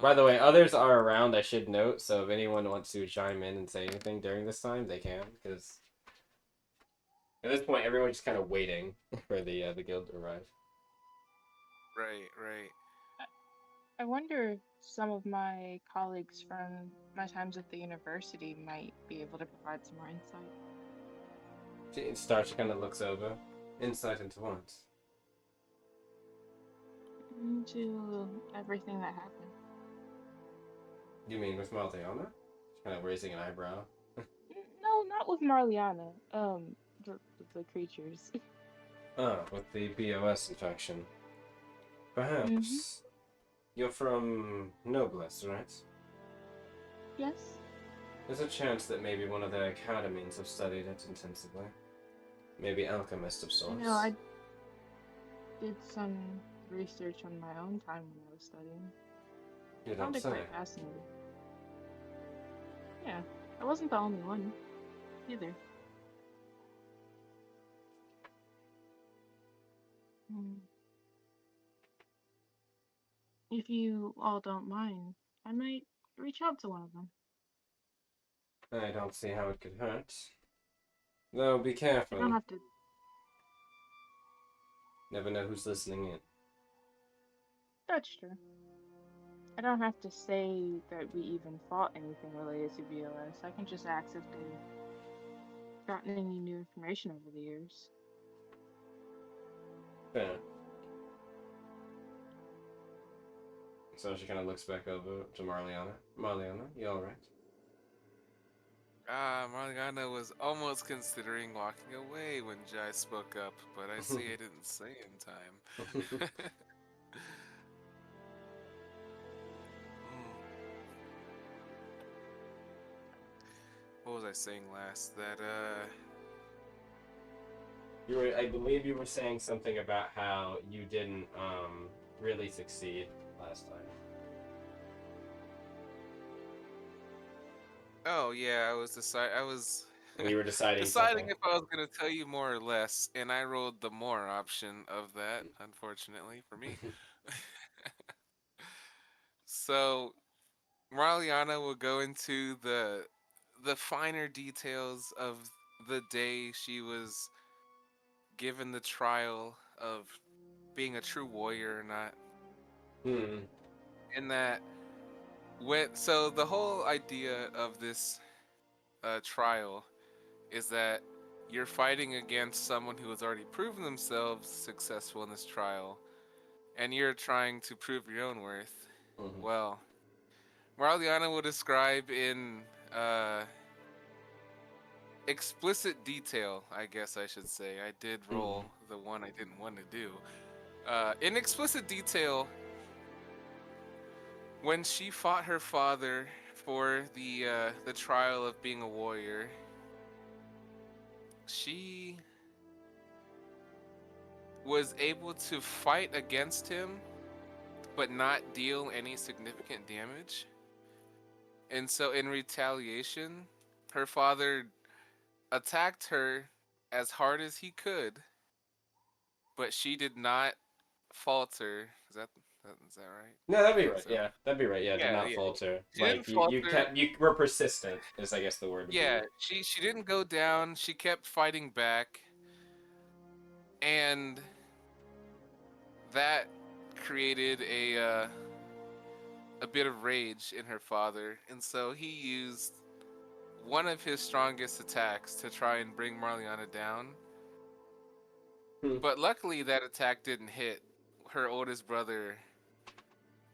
By the way, others are around, I should note, so if anyone wants to chime in and say anything during this time, they can, because at this point, everyone's just kind of waiting for the guild to arrive. Right. I wonder if some of my colleagues from my times at the university might be able to provide some more insight. Starch kind of looks over. Insight into what? Into everything that happened. You mean with Marliana? Kind of raising an eyebrow. No, not with Marliana. The creatures. Oh, with the BOS infection. Mm-hmm. Perhaps. You're from Noblesse, right? Yes. There's a chance that maybe one of their academies have studied it intensively. Maybe alchemist of sorts. I did some research on my own time when I was studying. You Found don't it say. quite fascinating. Yeah, I wasn't the only one, either. Hmm. If you all don't mind, I might reach out to one of them. I don't see how it could hurt. Though, be I careful. don't have to. Never know who's listening in. That's true. I don't have to say that we even fought anything related to BOS. I can just ask if they've gotten any new information over the years. Fair. So she kind of looks back over to Marliana. Marliana, you alright? Marliana was almost considering walking away when Jai spoke up, but I see I didn't say in time. What was I saying last? That, I believe you were saying something about how you didn't, really succeed last time. Oh, yeah, I was We were deciding deciding something. if I was going to tell you more or less, and I rolled the more option of that, unfortunately, for me. So, Marliana will go into the finer details of the day she was given the trial of being a true warrior or not. In that, so the whole idea of this trial is that you're fighting against someone who has already proven themselves successful in this trial, and you're trying to prove your own worth. Well, Marliana will describe in explicit detail, I guess I should say. I did roll the one I didn't want to do. In explicit detail, when she fought her father for the trial of being a warrior, she was able to fight against him, but not deal any significant damage. And so, in retaliation, her father attacked her as hard as he could, but she did not falter. Is that right? No, that'd be right. So. Yeah, that'd be right. Yeah, did not Yeah. falter. She Like didn't you were persistent. Is I guess the word. Yeah, she didn't go down. She kept fighting back, and that created a bit of rage in her father, and so he used one of his strongest attacks to try and bring Marliana down. But luckily, that attack didn't hit. Her oldest brother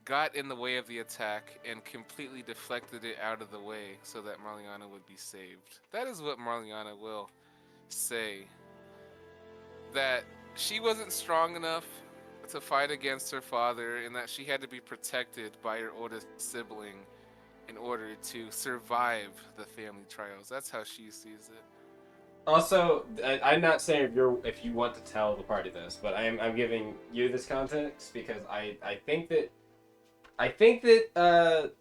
got in the way of the attack and completely deflected it out of the way so that Marliana would be saved. That is what Marliana will say. That she wasn't strong enough to fight against her father, and that she had to be protected by her oldest sibling in order to survive the family trials. That's how she sees it. Also, I'm not saying if you want to tell the party this, but I'm giving you this context because I think that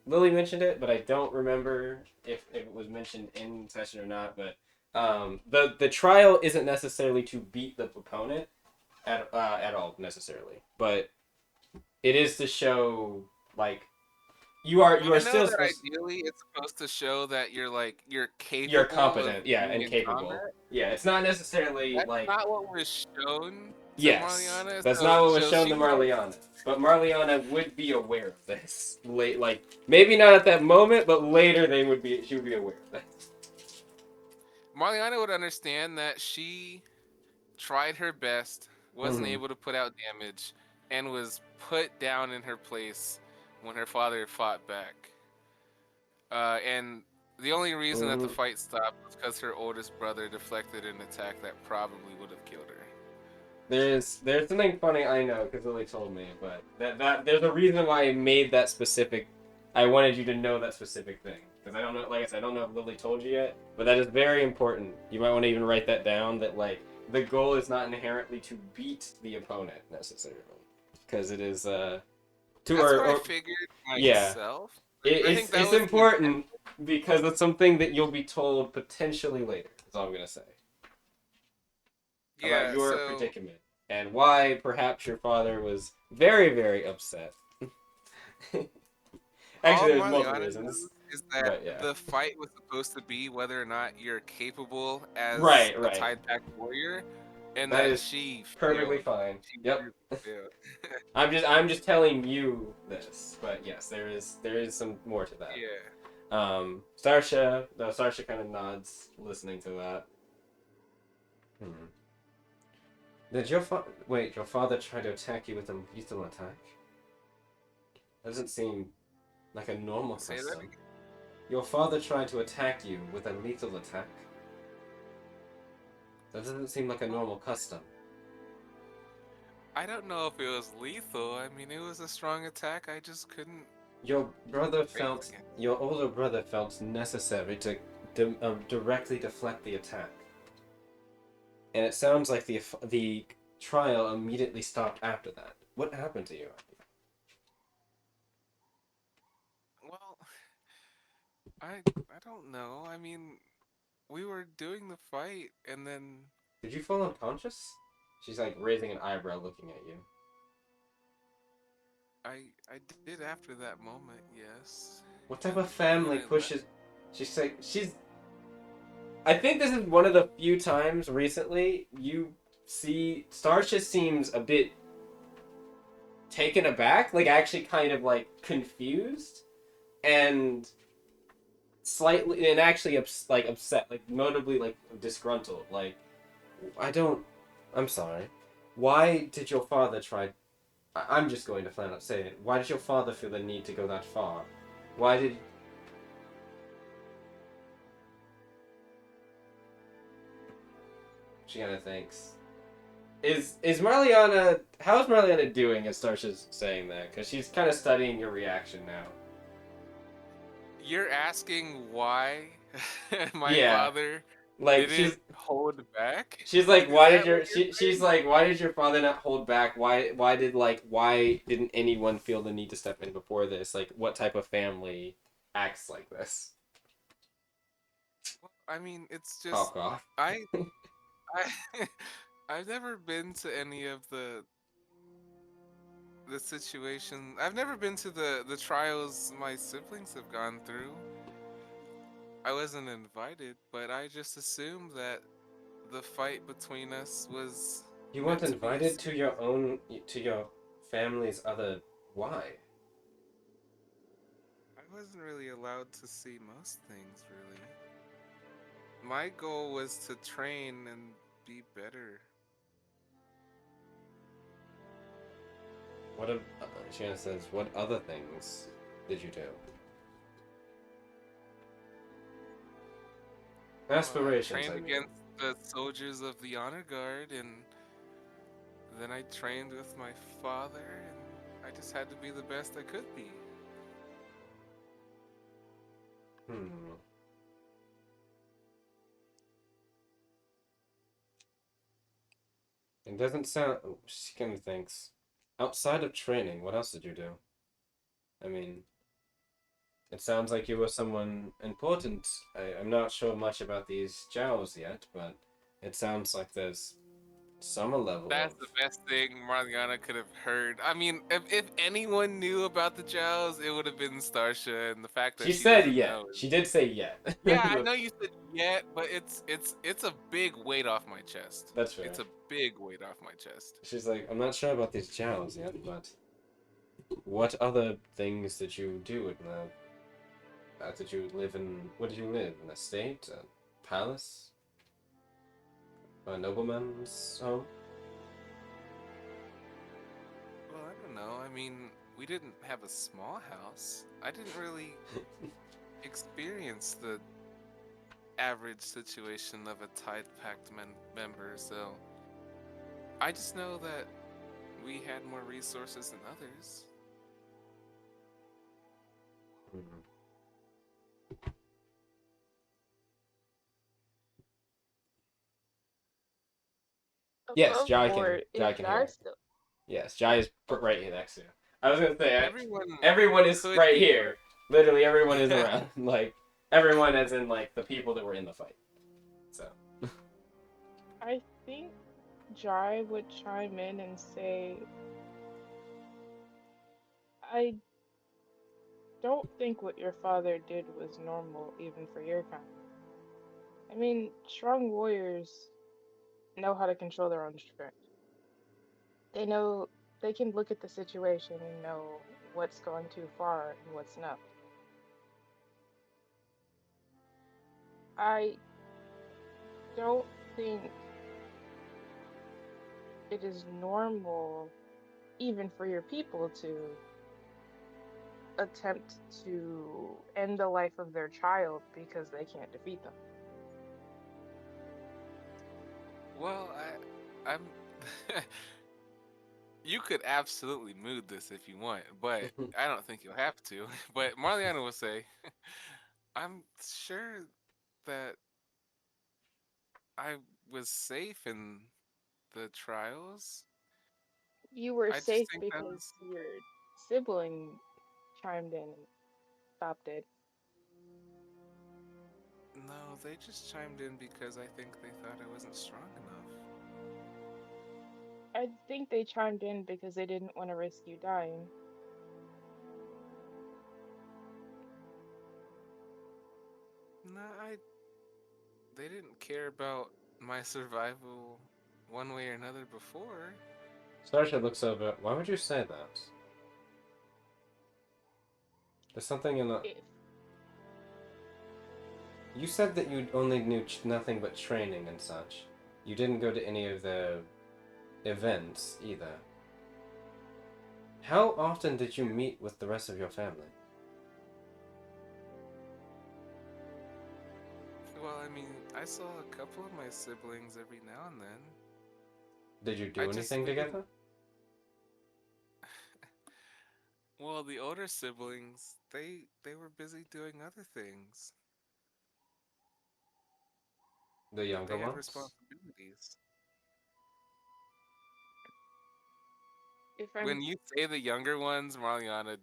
Lily mentioned it, but I don't remember if it was mentioned in session or not. But the trial isn't necessarily to beat the opponent at all necessarily, but it is to show like you are still supposed. Ideally, it's supposed to show that you're capable. You're competent, of and capable. Yeah, it's not necessarily That's not what was shown. Yes, Marliana, that's not what was shown to Marliana. But Marliana would be aware of this. Maybe not at that moment, but later she would be aware of that. Marliana would understand that she tried her best, wasn't able to put out damage, and was put down in her place when her father fought back. And the only reason that the Ooh. fight stopped was because her oldest brother deflected an attack that probably would have killed her. There's something funny, I know, because Lily told me, but that there's a reason why I made that specific. I wanted you to know that specific thing because I don't know. Like I said, I don't know if Lily told you yet, but that is very important. You might want to even write that down. That like the goal is not inherently to beat the opponent necessarily, because it is to That's what I figured yeah. myself. I think that It's was important because it's something that you'll be told potentially later. That's all I'm gonna say. About your predicament and why perhaps your father was very, very upset. Actually, there's multiple reasons. Is that but, yeah. the fight was supposed to be whether or not you're capable as right. a tide pack warrior, and that that is she perfectly failed. fine. She Yep. failed. I'm just telling you this, but yes, there is some more to that. Yeah. Starsha kind of nods, listening to that. Did your father try to attack you with a lethal attack? Doesn't seem like a normal custom. Your father tried to attack you with a lethal attack? That doesn't seem like a normal custom. I don't know if it was lethal. I mean, it was a strong attack. I just couldn't. Your older brother felt necessary to directly deflect the attack. And it sounds like the trial immediately stopped after that. What happened to you? Well, I don't know. I mean, we were doing the fight, and then. Did you fall unconscious? She's like raising an eyebrow, looking at you. I did after that moment, yes. What type of family pushes? She's. I think this is one of the few times recently you see Starsha seems a bit taken aback, like actually kind of like confused and slightly and actually upset, like notably like disgruntled. Like I'm sorry. Why did your father try? I'm just going to flat out say it. Why did your father feel the need to go that far? Why did? She kind of thinks. Is Marliana? How's Marliana doing? As Starsha's saying that, because she's kind of studying your reaction now. You're asking why my father like didn't hold back? She's like, why did your she's like, why did your father not hold back? Why didn't anyone feel the need to step in before this? Like, what type of family acts like this? Well, I mean, it's just I've never been to any of the situation. I've never been to the trials my siblings have gone through. I wasn't invited, but I just assumed that the fight between us was. You weren't invited to your family's other. Why? I wasn't really allowed to see most things, really. My goal was to train and be better. Shanna says, what other things did you do? Aspirations. I trained against the soldiers of the honor guard, and then I trained with my father, and I just had to be the best I could be. It doesn't sound. She kind of thinks. Outside of training, what else did you do? I mean, it sounds like you were someone important. I'm not sure much about these Jows yet, but it sounds like there's some level. That's the best thing Marliana could have heard. I mean, if anyone knew about the Jows, it would have been Starsha, and the fact that she said yet. She did say yet. Yeah, I know you said yet, but it's a big weight off my chest. That's fair. It's a big weight off my chest. She's like, I'm not sure about these Jows yet, but what other things did you do in the? Did you live in? What did you live? An estate? A palace? A nobleman's home? Well, I don't know. I mean, we didn't have a small house. I didn't really. experience the average situation of a Tide Pact member, so I just know that we had more resources than others. Mhm. Yes, Above Jai board, Jai is can hear Jai you. still? Yes, Jai is right here next to you. I was gonna say, Everyone everyone is could right be. here. Literally, everyone is around. Like, everyone as in, like, the people that were in the fight. So. I think Jai would chime in and say, I don't think what your father did was normal, even for your kind. I mean, strong warriors know how to control their own strength. They know they can look at the situation and know what's going too far and what's not. I don't think it is normal, even for your people, to attempt to end the life of their child because they can't defeat them. Well, I'm. You could absolutely mood this if you want, but I don't think you'll have to. But Marliana will say, I'm sure that I was safe in the trials. You were I just safe think that because was. your sibling chimed in and stopped it. No, they just chimed in because I think they thought I wasn't strong enough. I think they chimed in because they didn't want to risk you dying. No, they didn't care about my survival one way or another before. Starsha looks over. Why would you say that? There's something in the. If You said that you only knew nothing but training and such. You didn't go to any of the events either. How often did you meet with the rest of your family? Well, I mean, I saw a couple of my siblings every now and then. Did you do anything We didn't. together? Well, the older siblings, they were busy doing other things. The younger They had ones? responsibilities. if I'm When you say the younger ones, Marliana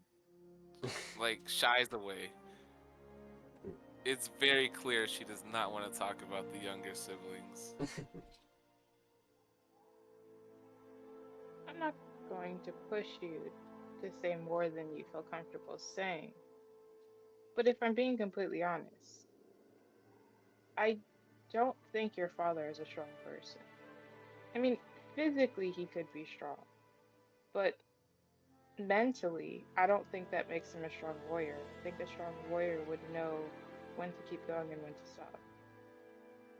like shies away. It's very clear she does not want to talk about the younger siblings. I'm not going to push you to say more than you feel comfortable saying, but if I'm being completely honest, I don't think your father is a strong person. I mean, physically he could be strong, but mentally, I don't think that makes him a strong warrior. I think a strong warrior would know when to keep going and when to stop.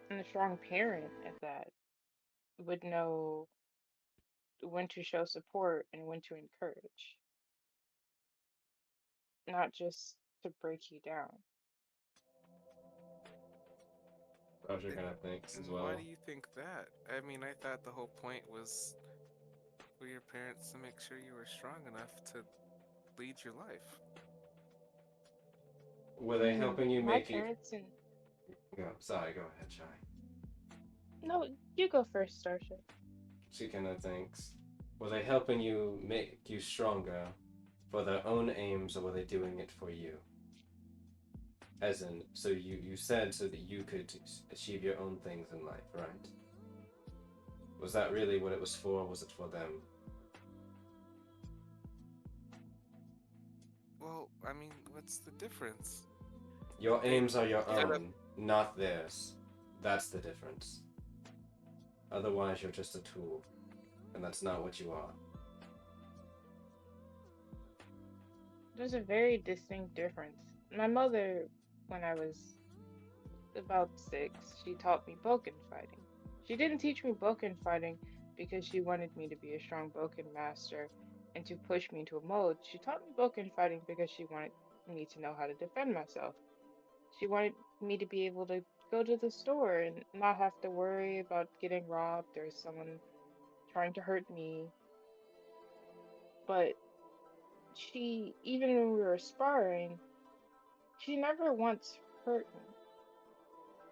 And a strong parent at that would know when to show support and when to encourage, not just to break you down. Starsha kind of thinks as And why well. do you think that? I mean, I thought the whole point was for your parents to make sure you were strong enough to lead your life. Were they helping you My make you? parents and Go. Sorry, go ahead, Chai. no, you go first, Starship. She kind of thinks. Were they helping you make you stronger for their own aims, or were they doing it for you? As in, so you said so that you could achieve your own things in life, right? Was that really what it was for? Or was it for them? Well, I mean, what's the difference? Your They aims are your set up. own, not theirs. That's the difference. Otherwise, you're just a tool, and that's not what you are. There's a very distinct difference. My mother, when I was about 6, she taught me Boken fighting. She didn't teach me Boken fighting because she wanted me to be a strong Boken master and to push me into a mold. She taught me Boken fighting because she wanted me to know how to defend myself. She wanted me to be able to go to the store and not have to worry about getting robbed or someone trying to hurt me. But even when we were sparring, she never once hurt me.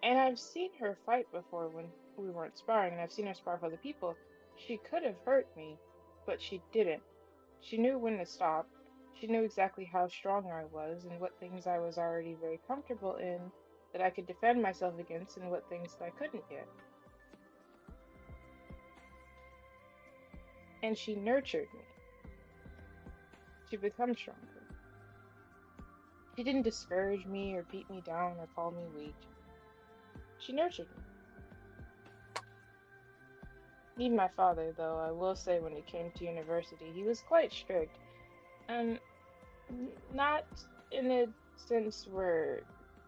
And I've seen her fight before when we weren't sparring, and I've seen her spar with other people. She could have hurt me, but she didn't. She knew when to stop. She knew exactly how strong I was and what things I was already very comfortable in that I could defend myself against and what things that I couldn't yet. And she nurtured me to become stronger. She didn't discourage me or beat me down or call me weak. She nurtured me. Even my father, though, I will say when it came to university, he was quite strict. And not in a sense where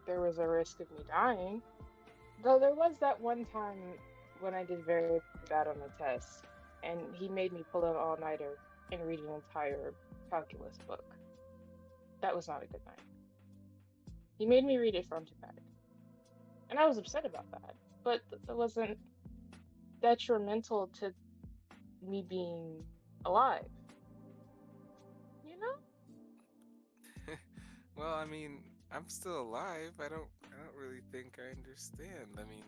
there was a risk of me dying, though there was that one time when I did very bad on a test, and he made me pull an all-nighter and read an entire calculus book. That was not a good night. He made me read it front to back. And I was upset about that, but that wasn't detrimental to me being alive. You know? Well, I mean, I'm still alive. I don't really think I understand. I mean,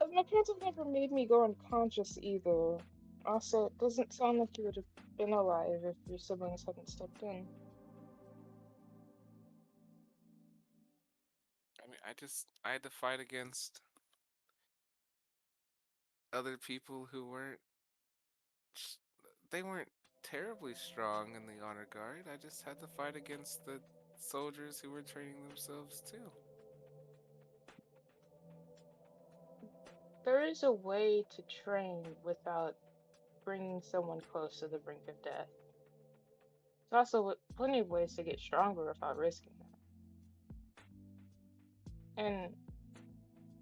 My parents have never made me go unconscious either. Also, it doesn't sound like you would have been alive if your siblings hadn't stepped in. I had to fight against other people who they weren't terribly strong in the honor guard. I just had to fight against the soldiers who were training themselves too. There is a way to train without bringing someone close to the brink of death. There's also plenty of ways to get stronger without risking that. And,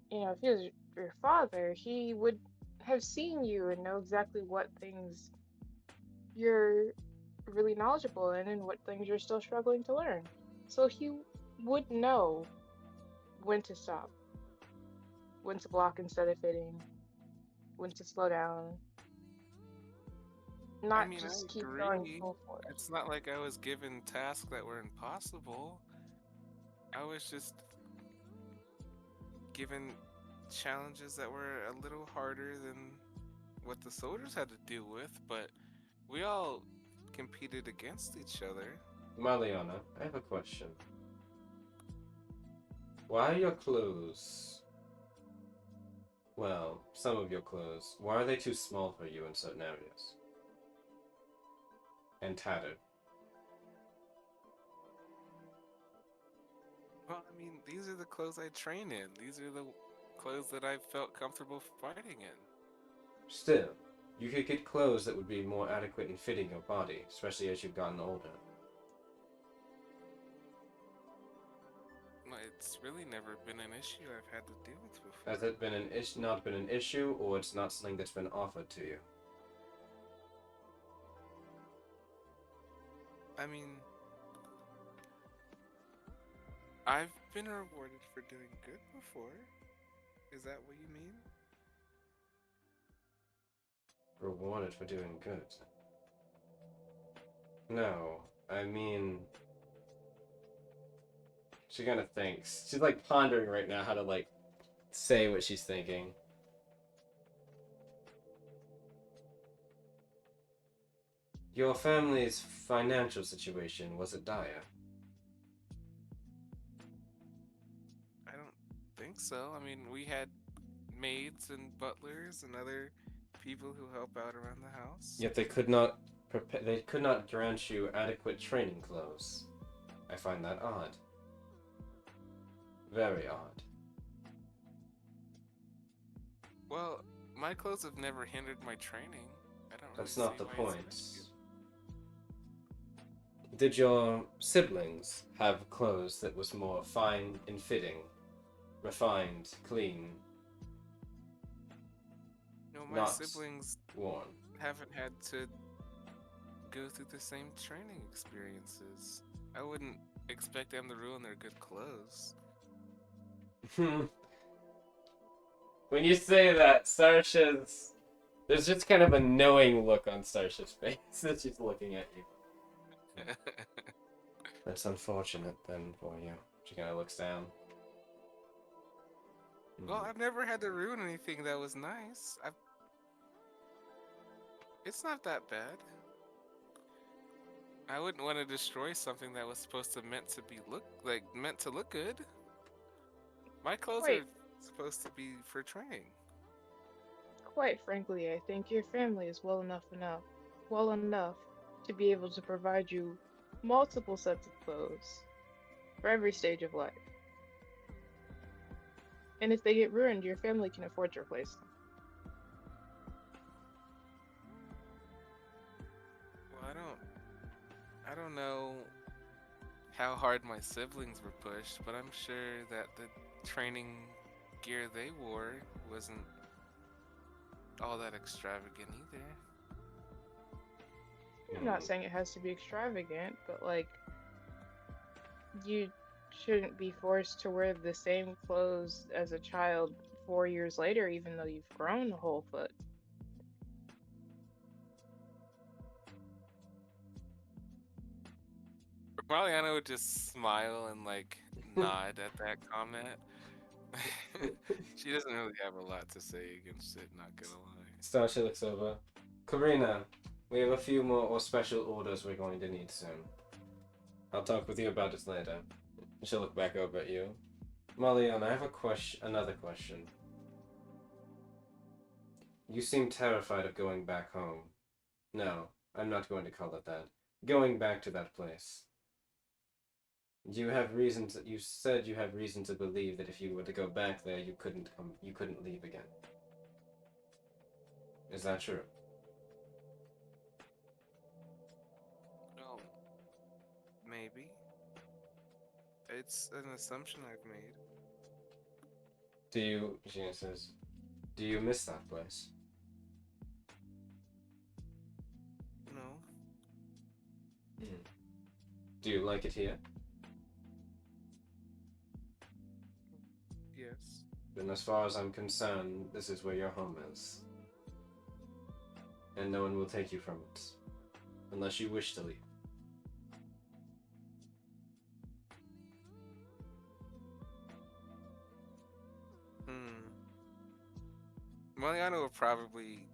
if he was your father, he would have seen you and know exactly what things you're really knowledgeable in and what things you're still struggling to learn. So he would know when to stop, when to block instead of hitting, when to slow down. Not just keep going full force. It's not like I was given tasks that were impossible. I was just given challenges that were a little harder than what the soldiers had to deal with, but we all competed against each other. Marliana, I have a question. Why are your clothes... Well, some of your clothes, why are they too small for you in certain areas? And tattered. Well, I mean, these are the clothes I train in. These are the clothes that I felt comfortable fighting in. Still, you could get clothes that would be more adequate in fitting your body, especially as you've gotten older. Well, it's really never been an issue I've had to deal with before. Has it been not been an issue, or it's not something that's been offered to you? I mean, I've been rewarded for doing good before. Is that what you mean? Rewarded for doing good? No, I mean... She kind of thinks. She's like pondering right now how to like say what she's thinking. Your family's financial situation, was it dire? I don't think so. I mean, we had maids and butlers and other people who help out around the house. Yet they could not grant you adequate training clothes. I find that odd. Very odd. Well, my clothes have never hindered my training. I don't. That's really not see the why it's an point. issue. Did your siblings have clothes that was more fine in fitting, refined, clean, No, my not siblings worn? haven't had to go through the same training experiences. I wouldn't expect them to ruin their good clothes. When you say that, Starsha's... There's just kind of a knowing look on Starsha's face that she's looking at you. That's unfortunate, then, for you. She kind of looks down. Well, I've never had to ruin anything that was nice. It's not that bad. I wouldn't want to destroy something that was supposed to meant to look good. My clothes are supposed to be for training. Quite frankly, I think your family is well enough to be able to provide you multiple sets of clothes for every stage of life. And if they get ruined, your family can afford to replace them. Well, I don't know how hard my siblings were pushed, but I'm sure that the training gear they wore wasn't all that extravagant either. I'm not saying it has to be extravagant, but like, you shouldn't be forced to wear the same clothes as a child 4 years later, even though you've grown a whole foot. Marliana would just smile and like nod at that comment. She doesn't really have a lot to say against it, not gonna lie. Starsha looks over. Karina, we have a few more special orders we're going to need soon. I'll talk with you about it later. She'll look back over at you. Marliana, I have another question. You seem terrified of going back home. No, I'm not going to call it that. Going back to that place. You said you have reason to believe that if you were to go back there, you couldn't leave again. Is that true? Well, maybe. It's an assumption I've made. She says, do you miss that place? No. Do you like it here? Yes. Then as far as I'm concerned, this is where your home is. And no one will take you from it. Unless you wish to leave. Marliana will probably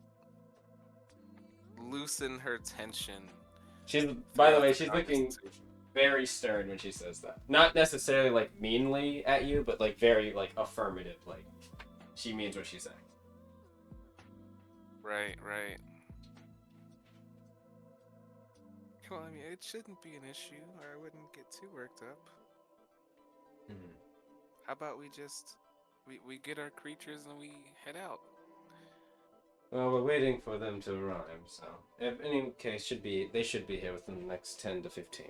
loosen her tension. By the way, she's looking very stern when she says that. Not necessarily like meanly at you, but like very like affirmative, like she means what she's saying. Right. Well, I mean, it shouldn't be an issue, or I wouldn't get too worked up. How about we just we get our creatures and we head out? Well, we're waiting for them to arrive, so in any case, they should be here within the next 10 to 15.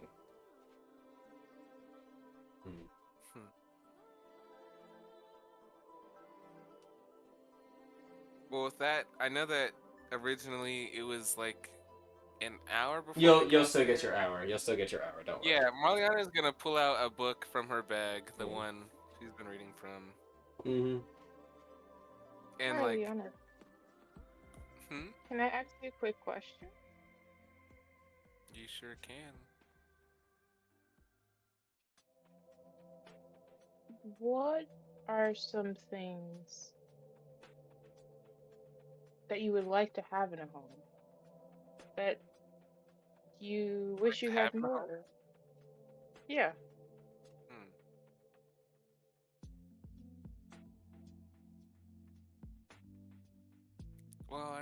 Well, with that, I know that originally it was like an hour before. You'll still get your hour. You'll still get your hour. Don't worry. Yeah, Marliana's gonna pull out a book from her bag, the one she's been reading from. And Marliana, like, can I ask you a quick question? You sure can. What are some things that you would like to have in a home that you wish you had more of? Yeah. Well,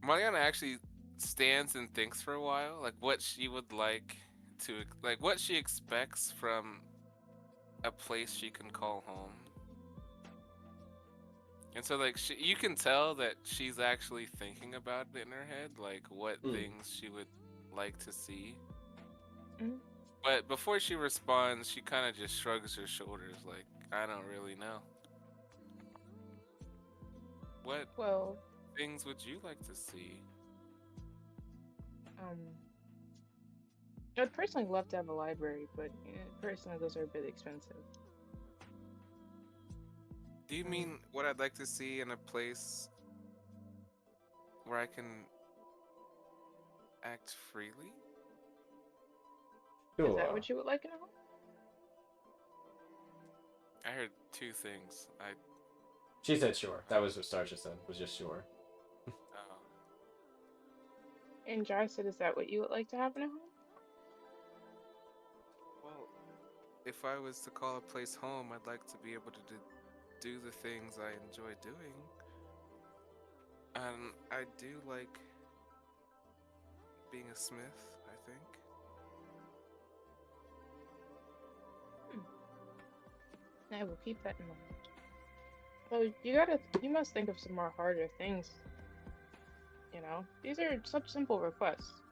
Marliana actually stands and thinks for a while, like what she would like to, like what she expects from a place she can call home. And so, like, you can tell that she's actually thinking about it in her head, like what things she would like to see. But before she responds, she kind of just shrugs her shoulders, like, I don't really know. What things would you like to see? I'd personally love to have a library, but personally, those are a bit expensive. Do you mean what I'd like to see in a place where I can act freely? Is that what you would like in a home? I heard two things. She said sure. That was what Starsha said. Was just sure. And Jai said, is that what you would like to have in a home? Well, if I was to call a place home, I'd like to be able to do the things I enjoy doing. And I do like being a smith, I think. I will keep that in mind. So you must think of some more harder things. You know, these are such simple requests.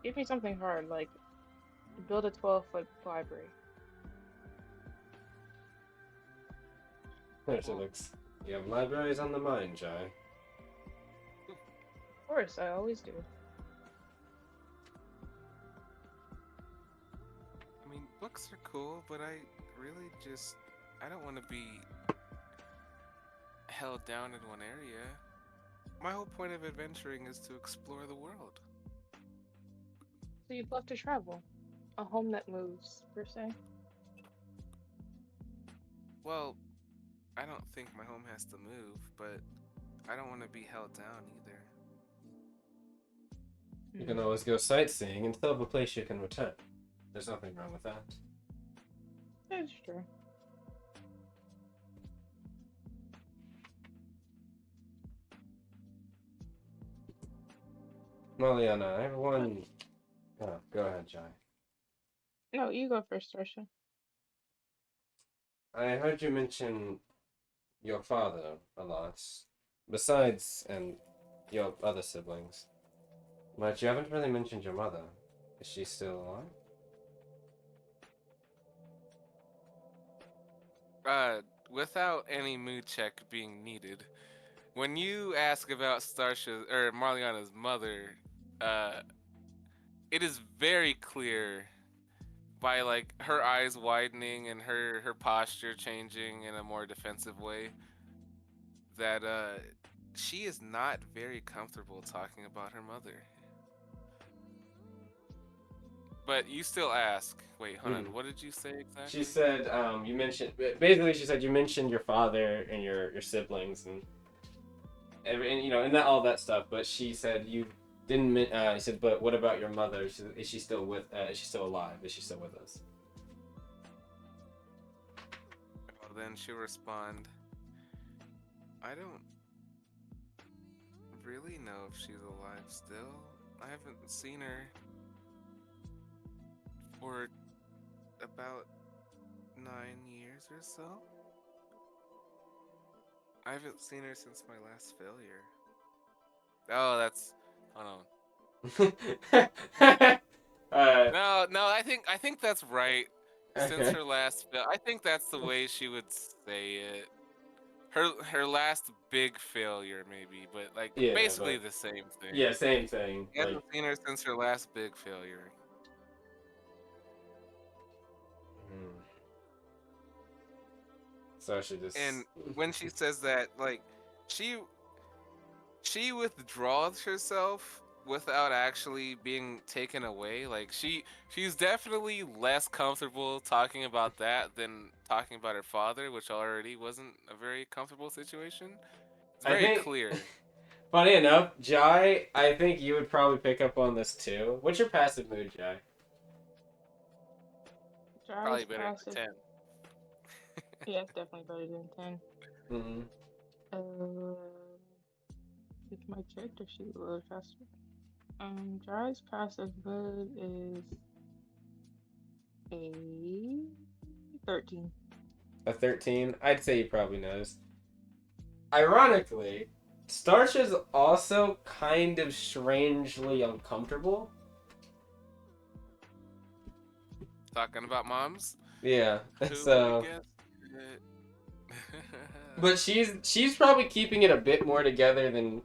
Give me something hard, like build a 12-foot library. There's Alex. You have libraries on the mind, Jai. Of course, I always do. I mean, books are cool, but I don't want to be held down in one area. My whole point of adventuring is to explore the world. So you'd love to travel. A home that moves, per se. Well, I don't think my home has to move, but I don't want to be held down either. You can always go sightseeing and still have a place you can return. There's nothing wrong with that. That's true. Marliana, I have one... Oh, go ahead, Jai. No, you go first, Starsha. I heard you mention your father a lot, besides, and your other siblings. But you haven't really mentioned your mother. Is she still alive? Without any mood check being needed, when you ask about Starsha or Marliana's mother, it is very clear by like her eyes widening and her posture changing in a more defensive way that she is not very comfortable talking about her mother. But you still ask. Wait, hold on. What did you say exactly? She said, you mentioned... Basically, she said you mentioned your father and your siblings and you know, and that, all that stuff. But she said you didn't... He said, but what about your mother? She said, is she still alive? Is she still with us? Well, then she'll respond, I don't really know if she's alive still. I haven't seen her for about 9 years or so. I haven't seen her since my last failure. Oh, that's... Hold on. No, I think that's right. Since her last I think that's the way she would say it. Her last big failure, maybe, but like basically the same thing. Yeah, same thing. I haven't seen her since her last big failure. So she just... And when she says that, like, she withdraws herself without actually being taken away. Like she's definitely less comfortable talking about that than talking about her father, which already wasn't a very comfortable situation. It's very clear. Funny enough, Jai, I think you would probably pick up on this too. What's your passive mood, Jai? Probably better than 10. Yeah, it's definitely better than 10. If my character sheet a little faster. Jai's passive mood is a 13. A 13? I'd say you probably noticed. Ironically, Starsha's also kind of strangely uncomfortable. Talking about moms? Yeah, so... But she's probably keeping it a bit more together than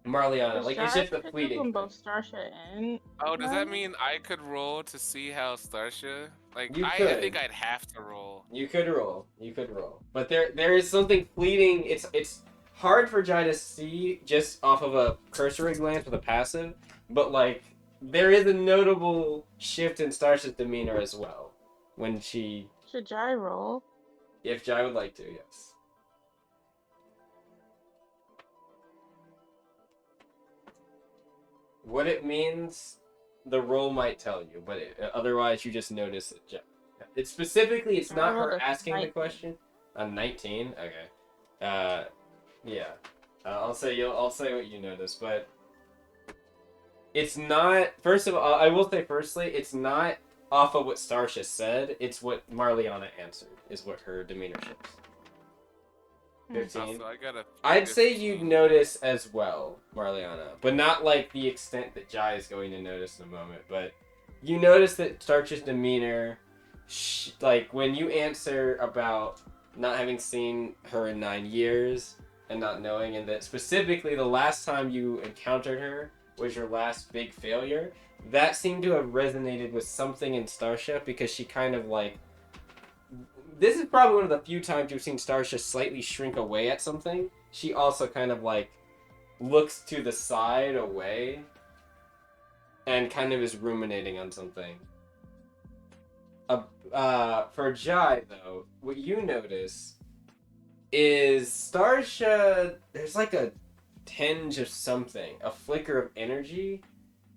Marliana. Like, it's just a Starsha fleeting from thing. both Starsha and Oh, does that Marliana? mean I could roll to see how Starsha? Like, You I could. think I'd have to roll. You could roll. You could roll. But there is something fleeting. It's hard for Jai to see just off of a cursory glance with a passive, but like there is a notable shift in Starsha's demeanor as well when she, Should Jai roll? if Jai would like to, yes. What it means, the roll might tell you, but otherwise you just notice it. It's specifically, it's not rolled her a asking the 19. question. A 19? Okay. Yeah. I'll say what you notice, but it's not. First of all, I will say firstly, it's not off of what Starsha said. It's what Marliana answered. Is what her demeanor shows. 15. Also, I got a I'd say 15. you notice as well, Marliana, but not like the extent that Jai is going to notice in a moment. But you notice that Starsha's demeanor, like when you answer about not having seen her in 9 years and not knowing, and that specifically the last time you encountered her was your last big failure, that seemed to have resonated with something in Starsha because she kind of like. This is probably one of the few times you've seen Starsha slightly shrink away at something. She also kind of like looks to the side away and kind of is ruminating on something. For Jai, though, what you notice is Starsha, there's like a tinge of something, a flicker of energy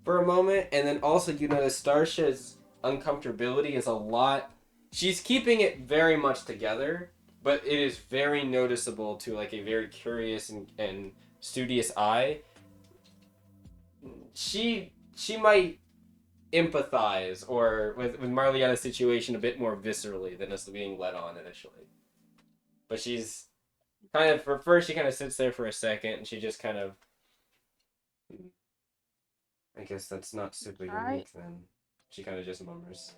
for a moment, and then also you notice Starsha's uncomfortability is a lot. She's keeping it very much together, but it is very noticeable to like a very curious and studious eye. She might empathize or with Marliana's situation a bit more viscerally than us being led on initially. But she's kind of, for first she kind of sits there for a second and she just kind of, I guess that's not super unique then. She kind of just murmurs.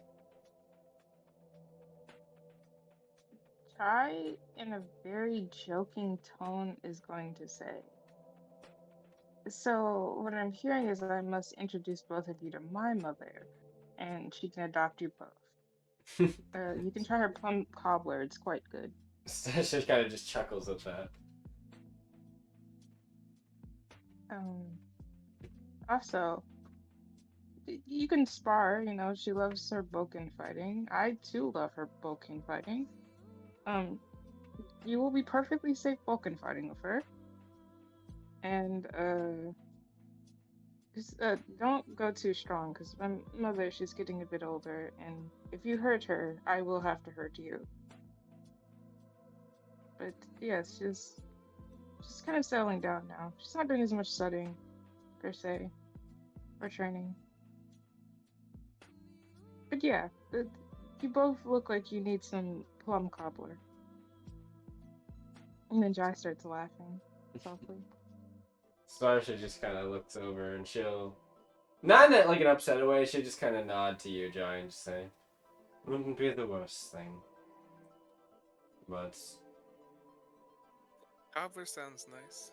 Jai, in a very joking tone, is going to say, so what I'm hearing is that I must introduce both of you to my mother, and she can adopt you both. You can try her plum cobbler, it's quite good. She kind of just chuckles at that. Also, you can spar, she loves her Boken fighting. I too love her Boken fighting. You will be perfectly safe Boken fighting with her. And, just, don't go too strong, because my mother, she's getting a bit older, and if you hurt her, I will have to hurt you. But, yes, she's kind of settling down now. She's not doing as much studying, per se, or training. But yeah, you both look like you need some plum cobbler. And then Jai starts laughing softly. Starsha just kind of looks over and she'll, not in like an upset way, she'll just kind of nod to you, Jai, and just say, wouldn't be the worst thing. But Cobbler sounds nice.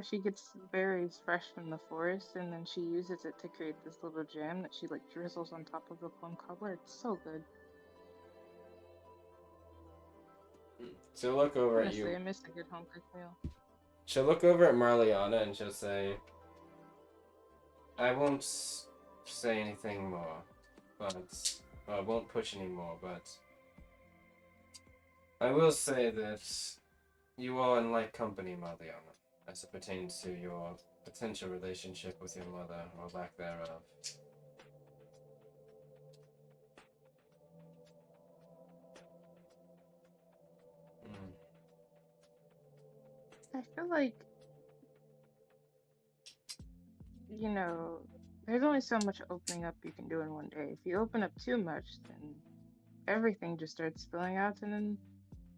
She gets berries fresh from the forest, and then she uses it to create this little jam that she like drizzles on top of the plum cobbler. It's so good. she'll look over Honestly, at you. I miss a good home cooked meal. She'll look over at Marliana and she'll say, I won't say anything more, but I won't push anymore, but I will say that you are in like company, Marliana, as it pertains to your potential relationship with your mother, or lack thereof. I feel like, there's only so much opening up you can do in one day. If you open up too much, then everything just starts spilling out, and then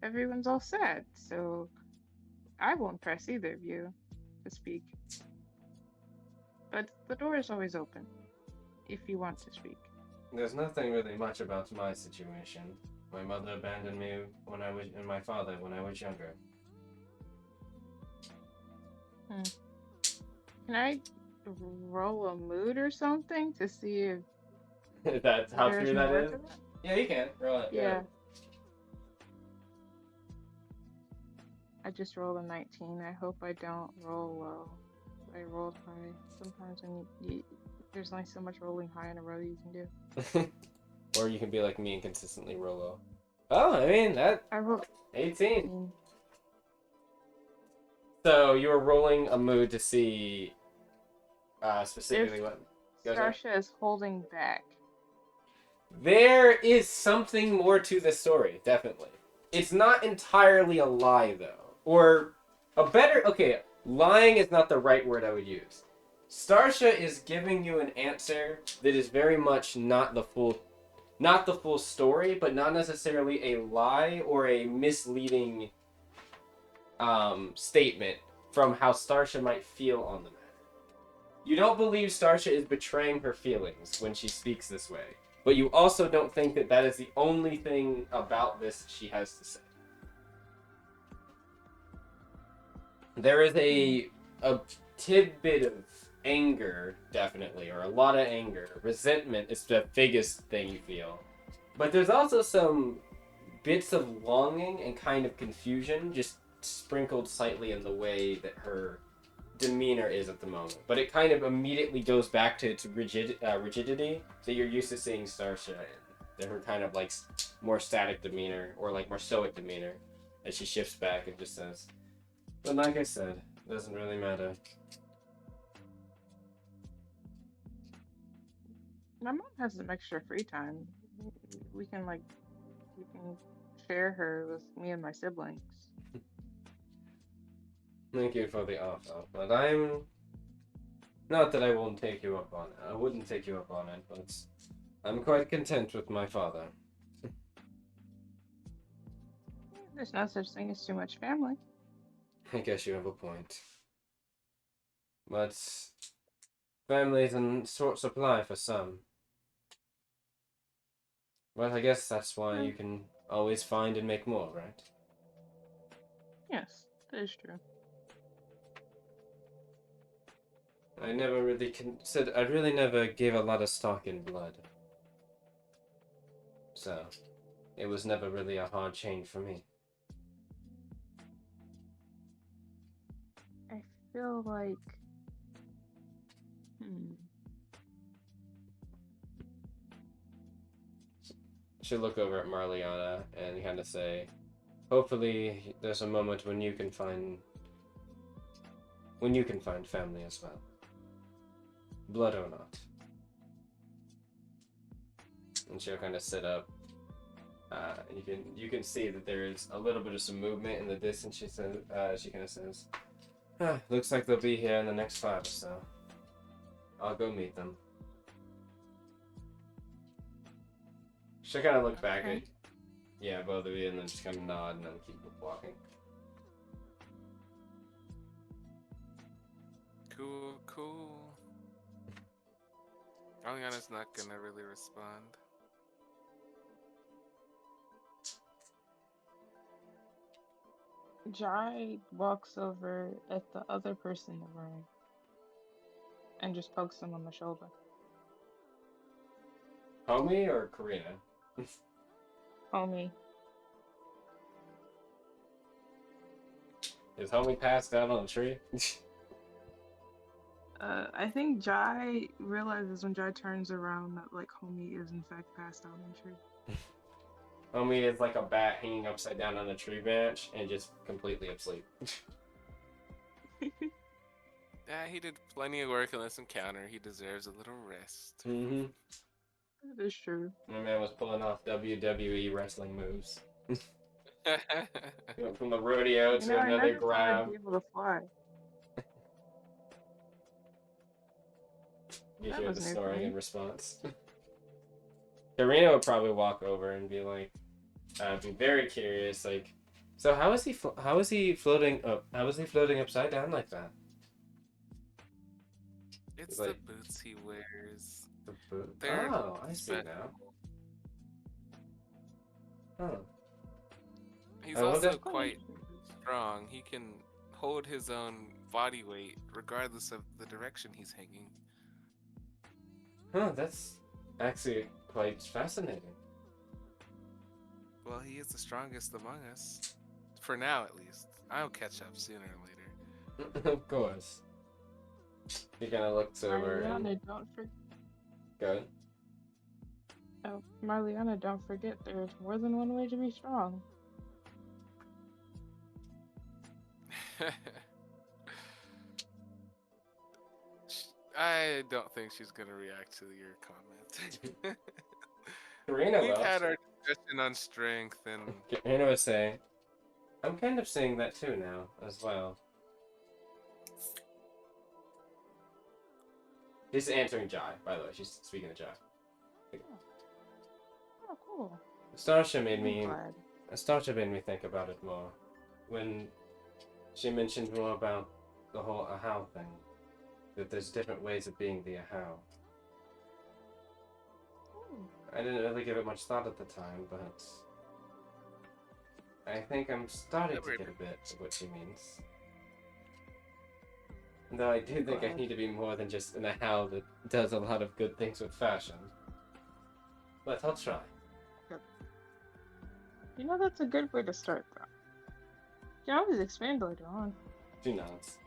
everyone's all sad. So I won't press either of you to speak. But the door is always open if you want to speak. There's nothing really much about my situation. My mother abandoned me when I was, and my father when I was younger. Can I roll a mood or something to see if That's how there's true that more is? to that? Yeah, you can. Roll it. Yeah. I just rolled a 19. I hope I don't roll low. I rolled high. Sometimes when there's only so much rolling high in a row you can do. Or you can be like me and consistently roll low. Oh, I mean, I rolled 18. So you were rolling a mood to see specifically what goes on. Starsha is holding back. There is something more to the story, definitely. It's not entirely a lie, though. Or okay, lying is not the right word I would use. Starsha is giving you an answer that is very much not the full story, but not necessarily a lie or a misleading statement from how Starsha might feel on the matter. You don't believe Starsha is betraying her feelings when she speaks this way, but you also don't think that that is the only thing about this she has to say. There is a tidbit of anger, definitely, or a lot of anger. Resentment is the biggest thing you feel. But there's also some bits of longing and kind of confusion just sprinkled slightly in the way that her demeanor is at the moment. But it kind of immediately goes back to its rigidity that you're used to seeing Starsha in. Her kind of like more static demeanor, or like more stoic demeanor, as she shifts back and just says, but like I said, it doesn't really matter. My mom has some extra free time. We can share her with me and my siblings. Thank you for the offer, but I'm not that I won't take you up on it. I wouldn't take you up on it, but I'm quite content with my father. There's no such thing as too much family. I guess you have a point. But family's in short supply for some. But I guess that's why you can always find and make more, right? Yes, that is true. I never really I really never gave a lot of stock in blood. So, it was never really a hard change for me. I feel like... She'll look over at Marliana and kind of say, hopefully there's a moment when you can find family as well. Blood or not. And she'll kind of sit up. You can see that there is a little bit of some movement in the distance. She says, she kind of says, looks like they'll be here in the next 5 or so. I'll go meet them. She'll kind of look back at both of you, and then just kind of nod and then keep walking. Cool. Marliana's not gonna really respond. Jai walks over at the other person in the room and just pokes him on the shoulder. Homie or Karina? Homie. Is Homie passed out on the tree? I think Jai realizes when Jai turns around that Homie is in fact passed out on the tree. Homie is like a bat hanging upside down on a tree branch and just completely asleep. Yeah, he did plenty of work in this encounter. He deserves a little rest. Mm-hmm. That is true. My man was pulling off WWE wrestling moves. Went from the rodeo to another grab. Be able to fly. You hear the snoring in response. Karina would probably walk over and be like, be very curious, like, so how is he floating upside down like that? It's like, the boots he wears. The boot? They're Oh, I see now. Oh. He's also quite strong. He can hold his own body weight, regardless of the direction he's hanging. Huh, that's actually quite fascinating. Well, he is the strongest among us. For now, at least. I'll catch up sooner or later. Of course. He kind of looks over and... Marliana, don't forget. Go ahead. Oh, Marliana, don't forget there's more than one way to be strong. I don't think she's gonna react to your comment. Karina We've will. had our discussion on strength, and Karina was saying, I'm kind of saying that too now, as well. She's answering Jai, by the way. She's speaking to Jai. Oh, cool. Starsha made me think about it more. When she mentioned more about the whole Ahau thing. That there's different ways of being the Ahau. I didn't really give it much thought at the time, but I think I'm starting to get a bit of what she means. Though I do think I need to be more than just an Ahau that does a lot of good things with fashion. But I'll try. You know, that's a good way to start, though. You can always expand later on. She nods.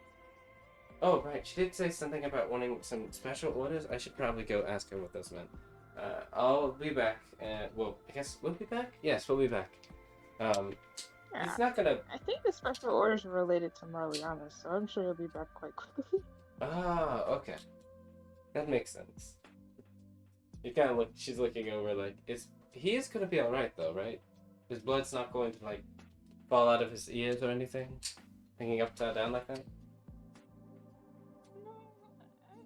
Oh, right. She did say something about wanting some special orders. I should probably go ask her what those meant. I'll be back. Well, I guess we'll be back? Yes, we'll be back. Yeah, He's not gonna... I think the special orders are related to Marliana, so I'm sure he'll be back quite quickly. Ah, okay. That makes sense. You kind of look... She's looking over like... He is gonna be alright, though, right? His blood's not going to, like, fall out of his ears or anything? Hanging upside down like that? No,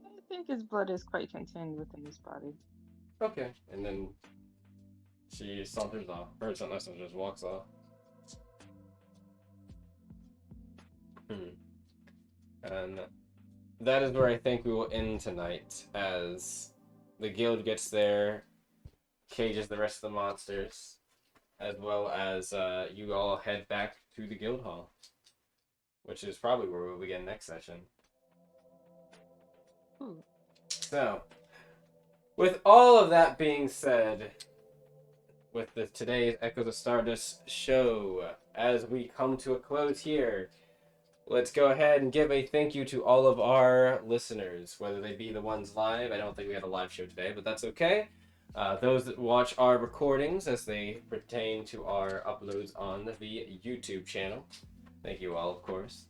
I think his blood is quite contained within his body. Okay. And then she saunters off. Or something else, just walks off. And that is where I think we will end tonight, as the guild gets there, cages the rest of the monsters, as well as you all head back to the Guildhall, which is probably where we'll begin next session. So, with all of that being said, with today's Echoes of Stardust show, as we come to a close here, let's go ahead and give a thank you to all of our listeners, whether they be the ones live. I don't think we had a live show today, but that's okay. Those that watch our recordings as they pertain to our uploads on the YouTube channel. Thank you all, of course.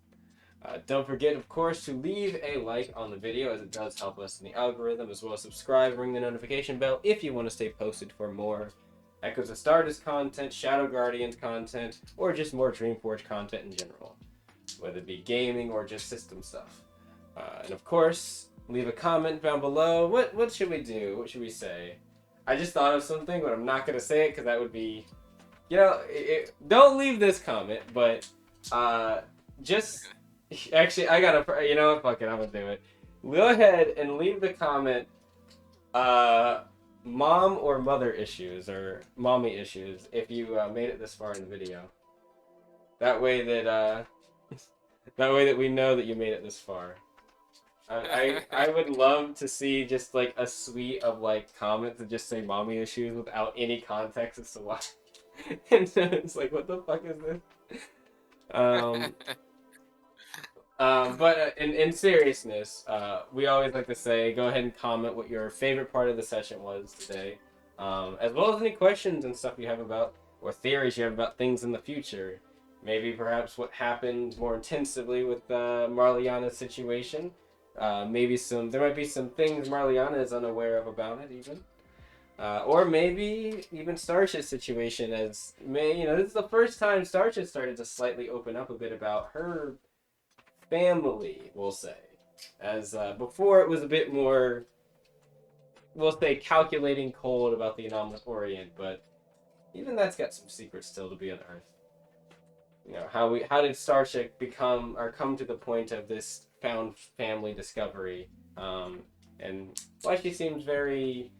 Don't forget, of course, to leave a like on the video, as it does help us in the algorithm, as well as subscribe, ring the notification bell if you want to stay posted for more Echoes of Stardust content, Shadow Guardians content, or just more Dreamforge content in general, whether it be gaming or just system stuff. And of course, leave a comment down below. What should we do? What should we say? I just thought of something, but I'm not going to say it because that would be... You know, don't leave this comment, but just... Actually, I gotta... You know what? Fuck it, I'm going to do it. Go ahead and leave the comment, mom or mother issues, or mommy issues, if you made it this far in the video. That way that we know that you made it this far. I would love to see just like a suite of like comments that just say mommy issues without any context as to why. And so it's like, what the fuck is this? But in seriousness, we always like to say, go ahead and comment what your favorite part of the session was today, as well as any questions and stuff you have about, or theories you have about things in the future. Maybe perhaps what happened more intensively with Marliana's situation. Maybe there might be some things Marliana is unaware of about it, even. Or maybe even Starsha's situation, this is the first time Starsha started to slightly open up a bit about her family, we'll say. As before it was a bit more, we'll say, calculating cold about the anomalous Orient, but even that's got some secrets still to be unearthed. You know, how did Starsha come to the point of this found family discovery, and why she seems very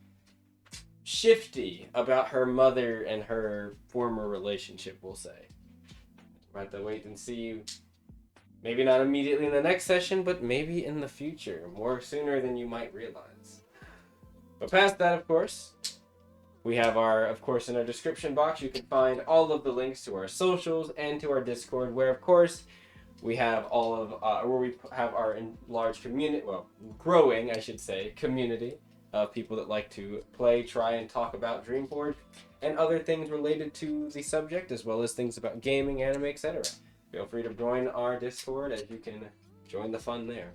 shifty about her mother and her former relationship, we'll say. We'll have to wait and see Maybe not immediately in the next session, but maybe in the future, more sooner than you might realize. But past that, of course, we have of course, in our description box, you can find all of the links to our socials and to our Discord, where, of course, we have all of, where we have our large community, well, growing, I should say, community of people that like to play, try, and talk about Dreamforge and other things related to the subject, as well as things about gaming, anime, etc. Feel free to join our Discord, as you can join the fun there.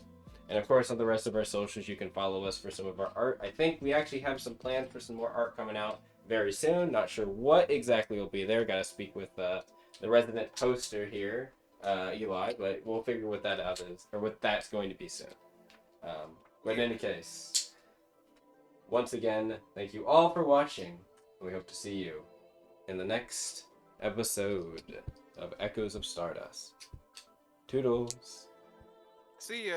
And of course, on the rest of our socials, you can follow us for some of our art. I think we actually have some plans for some more art coming out very soon. Not sure what exactly will be there. Got to speak with the resident poster here, Eli, but we'll figure what that out is, or what that's going to be soon. But in any case, once again, thank you all for watching. We hope to see you in the next episode of Echoes of Stardust. Toodles. See ya.